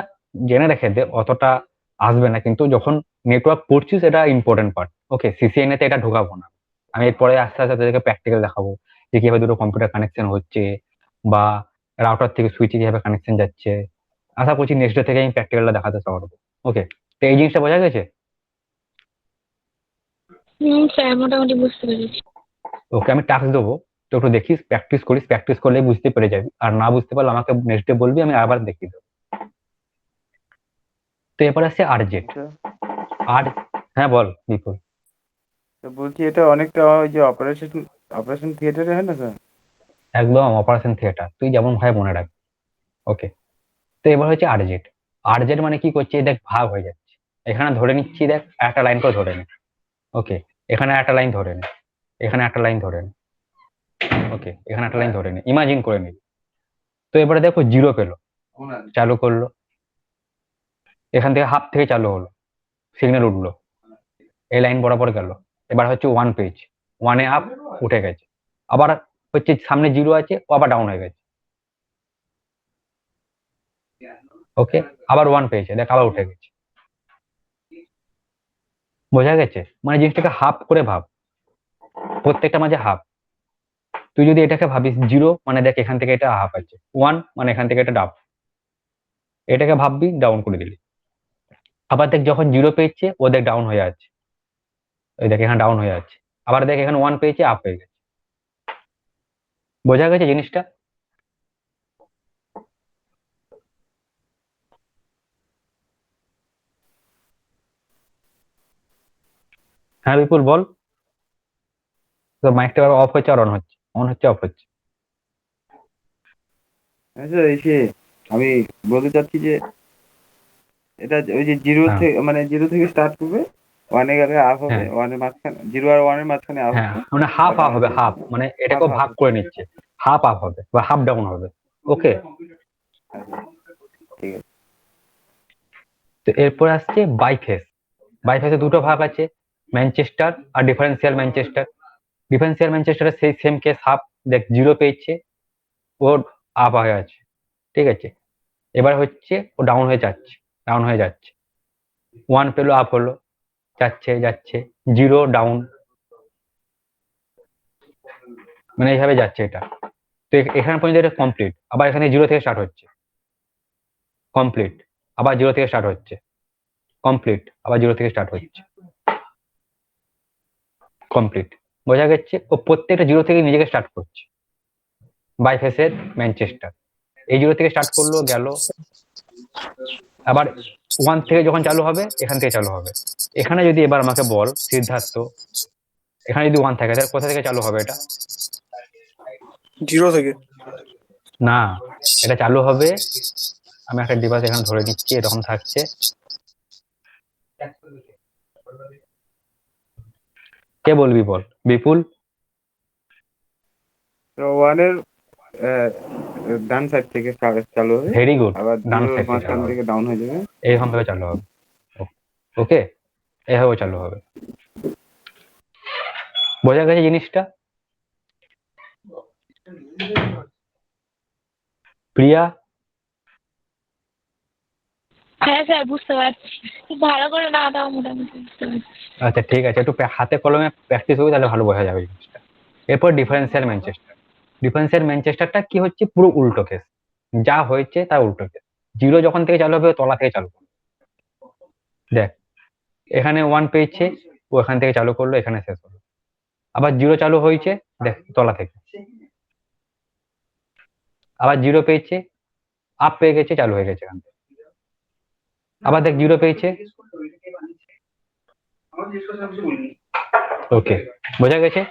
জেনে রেখে দে, অতটা আসবে না, কিন্তু যখন নেটওয়ার্ক পড়ছিস এটা ইম্পর্টেন্ট পার্ট। ওকে, সিসিএনএ তে এটা ঢোকাবো না, আমি এরপরে আস্তে আস্তে তাদেরকে প্র্যাকটিক্যাল দেখাবো যে কিভাবে দুটো কম্পিউটার কানেকশন হচ্ছে বা রাউটার থেকে সুইচে কিভাবে কানেকশন যাচ্ছে। আশা করছি নেক্সট ডে থেকে আমি প্র্যাকটিক্যালটা দেখাতে পারবো। ওকে, তো এই জিনিসটা বোঝা গেছে? স্যার মোটামুটি বুঝতে পেরেছি। ওকে, আমি টাস্ক দেবো, তো একটু দেখিস, প্র্যাকটিস করিস, প্র্যাকটিস করলে বুঝতে পেরে যাবি, আর না বুঝতে পারলে আমাকে নেক্সট ডে বলবি, আমি আবার দেখিয়ে দেবো। তো এরপর আসছে আরজেট। আচ্ছা, আর হ্যাঁ বল বিপুল। তো বলছি এটা অনেকটা ওই যে অপারেশন থিয়েটারে হয় না স্যার? একদম অপারেশন থিয়েটার, তুই যেমন ভাই মনে রাখ। ওকে, তো এবার হচ্ছে আরজেট। আরজেট মানে কি করছে, দেখ ভাগ হয়ে যাচ্ছে, এখানে ধরে নিচ্ছি, দেখ একটা লাইন করে ধরে নে। ওকে, এখানে একটা লাইন ধরে নে, এখানে একটা লাইন ধরে নে, ওকে, এখানে একটা লাইন ধরে নি, ইমাজিন করে নি। তো এবারে দেখো জিরো পেলো, চালু করলো, এখান থেকে হাফ থেকে চালু হলো, সিগন্যাল উঠলো, এই লাইন বরাবর গেল, এবার হচ্ছে ওয়ান পেজ, ওয়ানে আপ উঠে গেছে, আবার হচ্ছে সামনে জিরো আছে, ও আবার ডাউন হয়ে গেছে। ওকে, আবার ওয়ান পেয়েছে, দেখ আবার উঠে গেছে। বোঝা গেছে? মানে জিনিসটাকে হাফ করে ভাব, প্রত্যেকটা মাঝে হাফ। তুই যদি এটাকে ভাবিস জিরো মানে দেখ এখান থেকে এটা হাফ আছে, ওয়ান মানে এখান থেকে এটা ডাউন, এটাকে ভাববি ডাউন করে দিলি। আবার দেখ যখন জিরো পেয়েছে ও দেখ ডাউন হয়ে আছে, ওই দেখ এখানে ডাউন হয়ে আছে, আবার দেখ এখানে ওয়ান পেয়েছে আপ হয়ে গেছে। বোঝা গেছে জিনিসটা? হ্যাঁ বিপুল বল। তো মাইকটা অফ হচ্ছে আর অন হচ্ছে, অন হচ্ছে অফ হচ্ছে। আচ্ছা এই যে আমি বলতে চাচ্ছি যে এটা ওই যে জিরো হ্যাঁ। থেকে মানে জিরো থেকে স্টার্ট করবে, ওয়ানে গেলে আপ হবে, হ্যাঁ। ওয়ানের মাঝখানে জিরো আর ওয়ানের মাঝখানে আপ হ্যাঁ, হবে। মানে হাফ আপ হবে, হাফ মানে এটাকেও half ভাগ হবে। করে নিচ্ছে, হাফ আপ হবে বা হাফ ডাউন হবে। ওকে, ঠিক আছে। তো এরপর আসছে বাইফেস। বাইফেসে দুটো ভাগ আছে, ম্যানচেস্টার আর ডিফারেন্সিয়াল ম্যানচেস্টার। ডিফারেন্সিয়াল ম্যানচেস্টারের সেই সেম কেস, হাফ দেখ জিরো পেয়েছে, ও আপ হয়ে আছে, ঠিক আছে। এবার হচ্ছে ও ডাউন হয়ে যাচ্ছে, ডাউন হয়ে যাচ্ছে, ওয়ান পেলো আপ হলো, যাচ্ছে যাচ্ছে, জিরো ডাউন, মানে এইভাবে যাচ্ছে এটা। তো এখানে পর্যন্ত এটা কমপ্লিট, আবার এখানে জিরো থেকে স্টার্ট হচ্ছে, কমপ্লিট, আবার জিরো থেকে স্টার্ট হচ্ছে, কমপ্লিট, আবার জিরো থেকে স্টার্ট হচ্ছে, কমপ্লিট। বোঝা গেছে? ও প্রত্যেকটা জিরো থেকে নিজেকে স্টার্ট করছে। বাইফেসের ম্যানচেস্টার এই জিরো থেকে স্টার্ট করলো, গেল, আবার ওয়ান থেকে যখন চালু হবে এখান থেকে চালু হবে। এখানে যদি এবার আমাকে বল সিদ্ধার্থ, এখানে যদি ওয়ান থাকে তাহলে কোথা থেকে চালু হবে এটা? জিরো থেকে। না, এটা চালু হবে, আমি একটা ডিভাইস এখানে ধরে নিচ্ছি, এরকম থাকছে, কে বলবি বল? বিপুল। তো ওয়ানের ডান সাইড থেকে চালু হবে, ভেরি গুড, আবার ডান জিরোর সাইড থেকে মাঝখান চালু হবে, থেকে ডাউন হয়ে যাবে। এইরকম ভাবে চালু হবে। ওকে, এভাবে চালু হবে। বোঝা গেছে জিনিসটা? প্রিয়া? হ্যাঁ স্যার বুঝতে পারছি, খুব ভালো করে না দাও মোটামুটি বুঝতে পারছি। আচ্ছা ঠিক আছে, একটু হাতে কলমে প্র্যাকটিস হবে, তাহলে ভালো বোঝা যাবে জিনিসটা। এরপর ডিফারেন্সিয়াল ম্যানচেস্টার। ডিফারেন্সিয়াল ম্যানচেস্টারটা কি হচ্ছে, পুরো উল্টো কেস, যা হয়েছে তার উল্টো কেস। জিরো যখন থেকে চালু হবে ও তলা থেকে চালু করবে। দেখ এখানে ওয়ান পেয়েছে, ও এখান থেকে চালু করলো, এখানে শেষ হলো, আবার জিরো চালু হয়েছে, দেখ তলা থেকে, আবার জিরো পেয়েছে, আপ পেয়ে গেছে, চালু হয়ে গেছে এখান থেকে, আবার দেখ জিরো পেয়েছে। ওকে, বোঝা গেছে?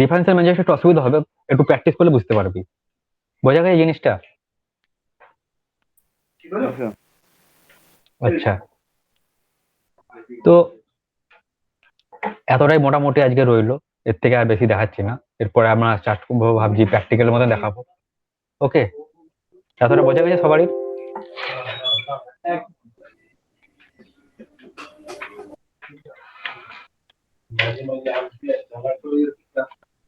ডিফারেন্সিয়াল ম্যানচেস্টার একটু অসুবিধা হবে, একটু প্র্যাকটিস করলে বুঝতে পারবি। বোঝা গেছে জিনিসটা? আচ্ছা। আচ্ছা, তো এতটাই মোটামুটি আজকে রইলো, এর থেকে আর বেশি দেখাচ্ছি না। এরপরে আমরা স্টার্ট করবো, ভাবছি প্র্যাকটিক্যালের মতো দেখাবো। ওকে, এতটা বোঝা গেছে সবারই?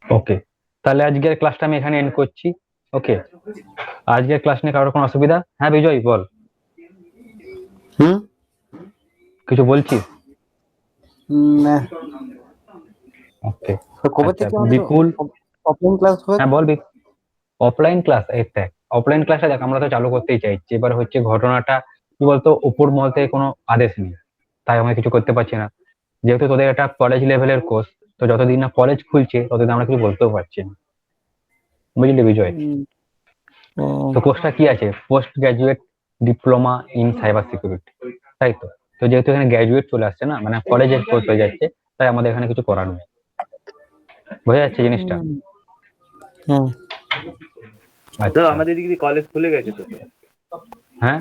ওকে, তাহলে আজকের ক্লাসটা আমি এখানে এন্ড করছি। ওকে, আজকের ক্লাস নিয়ে কারোর কোনো অসুবিধা? হ্যাঁ বিজয় বল, কিছু বলছিস? না, ওকে, কবে আচ্ছা, থেকে আমাদের বিপুল? অফলাইন ক্লাস হবে? হ্যাঁ বল অফলাইন ক্লাস, এই দেখ অফলাইন ক্লাসটা দেখ আমরা তো চালু করতেই চাইছি। এবার হচ্ছে ঘটনাটা কি বলতো, উপর মহল থেকে কোনো আদেশ নেই, তাই আমরা কিছু করতে পারছি না। যেহেতু তোদের একটা কলেজ লেভেলের কোর্স, তো যতদিন না কলেজ খুলছে ততদিন আমরা কিছু বলতেও পারছি না, বুঝলি বিজয়? তো কোর্সটা কি আছে, post graduate diploma in cyber security, তাই তো? তো যেহেতু এখানে গ্রাজুয়েট চলে আসছে না, মানে কলেজের কোর্স হয়ে যাচ্ছে, তাই আমাদের এখানে কিছু করার নেই। বোঝা যাচ্ছে জিনিসটা? তো আচ্ছা, আমাদের দিকে কলেজ খুলে গেছে তো, হ্যাঁ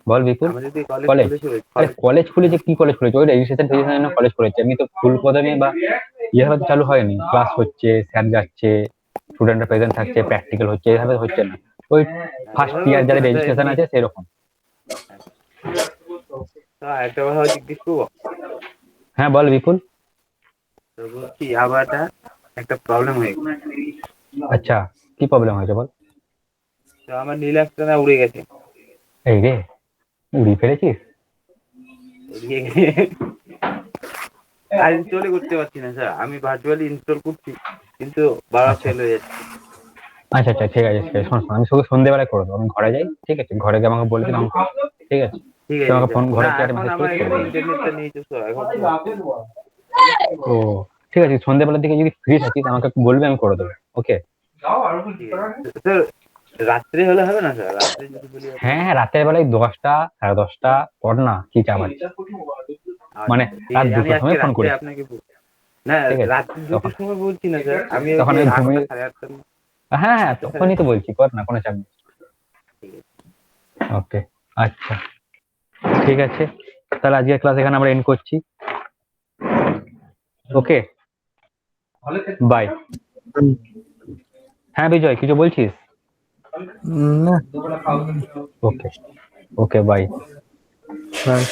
বল বিপুল। আমাদের দিকে কলেজ? খুলেছে। আরে কলেজ খুলেছে, কি কলেজ খুলেছে? ওই রেজিস্ট্রেশন ফেজিস্ট্রেশনের জন্য কলেজ খুলেছে, এমনি তো ফুল পদমে বা এভাবে তো চালু হয়নি, ক্লাস হচ্ছে, স্যার যাচ্ছে, স্টুডেন্টরা প্রেজেন্ট থাকছে, প্র্যাকটিক্যাল হচ্ছে, এভাবে হচ্ছে না। ওই ফার্স্ট ইয়ার যাদের রেজিস্ট্রেশন আছে সেরকম। তো একটা কথা জিজ্ঞেস করবো, হ্যাঁ বল বিপুল। তো বলছি আবার একটা প্রবলেম হয়ে গেছে। আচ্ছা কি প্রবলেম হয়েছে বল। তো আমার নীল একটা না উড়ে গেছে, এই রে, উড়িয়ে ফেলেছিস? উড়ে গেছে। আর ইনস্টলই করতে পারছি না স্যার, আমি ভার্চুয়ালি ইনস্টল করছি কিন্তু বারবার ফেল হয়ে যাচ্ছে। আচ্ছা আচ্ছা ঠিক আছে ঠিক আছে, শোন শোন, আমি শুধু সন্ধ্যেবেলায় করে দেবো, আমি ঘরে যাই, ঠিক আছে? ঘরে গিয়ে আমাকে বলে দিলাম, ঠিক আছে? ঠিক তুই আমাকে আছে ফোন ঘরে না, চেয়ে এখন মেসেজ আমার করে এখানে দিবি। ইন্টারনেটটা নেই তো স্যার এখন। ও ঠিক আছে, সন্ধ্যেবেলার দিকে যদি ফ্রি থাকিস আমাকে বলবি, আমি করে দেবো। ওকে স্যার রাত্রে হলে হবে না স্যার? রাত্রে যদি বলি হ্যাঁ হ্যাঁ, রাতের বেলায় 10টা 10:30 কর না, কি চাপ আছে? মানে রাত আমি 2টার আজকে সময় ফোন রাত্রে করিস, আপনাকে না, ঠিক আছে? রাত্রি 2টোর সময় বলছি না স্যার, আমি তখন আমি ঘুমিয়ে, 8টা 8:30 হ্যাঁ হ্যাঁ তখনই তো বলছি, কর না, কোনো চাপ নেই। ঠিক আছে। ওকে আচ্ছা ঠিক আছে, তাহলে আজকের ক্লাস এখানে আমরা এন্ড করছি। Okay bye. হ্যাঁ বিজয় কিছু বলছিস? না ওকে ওকে বাই। বাই।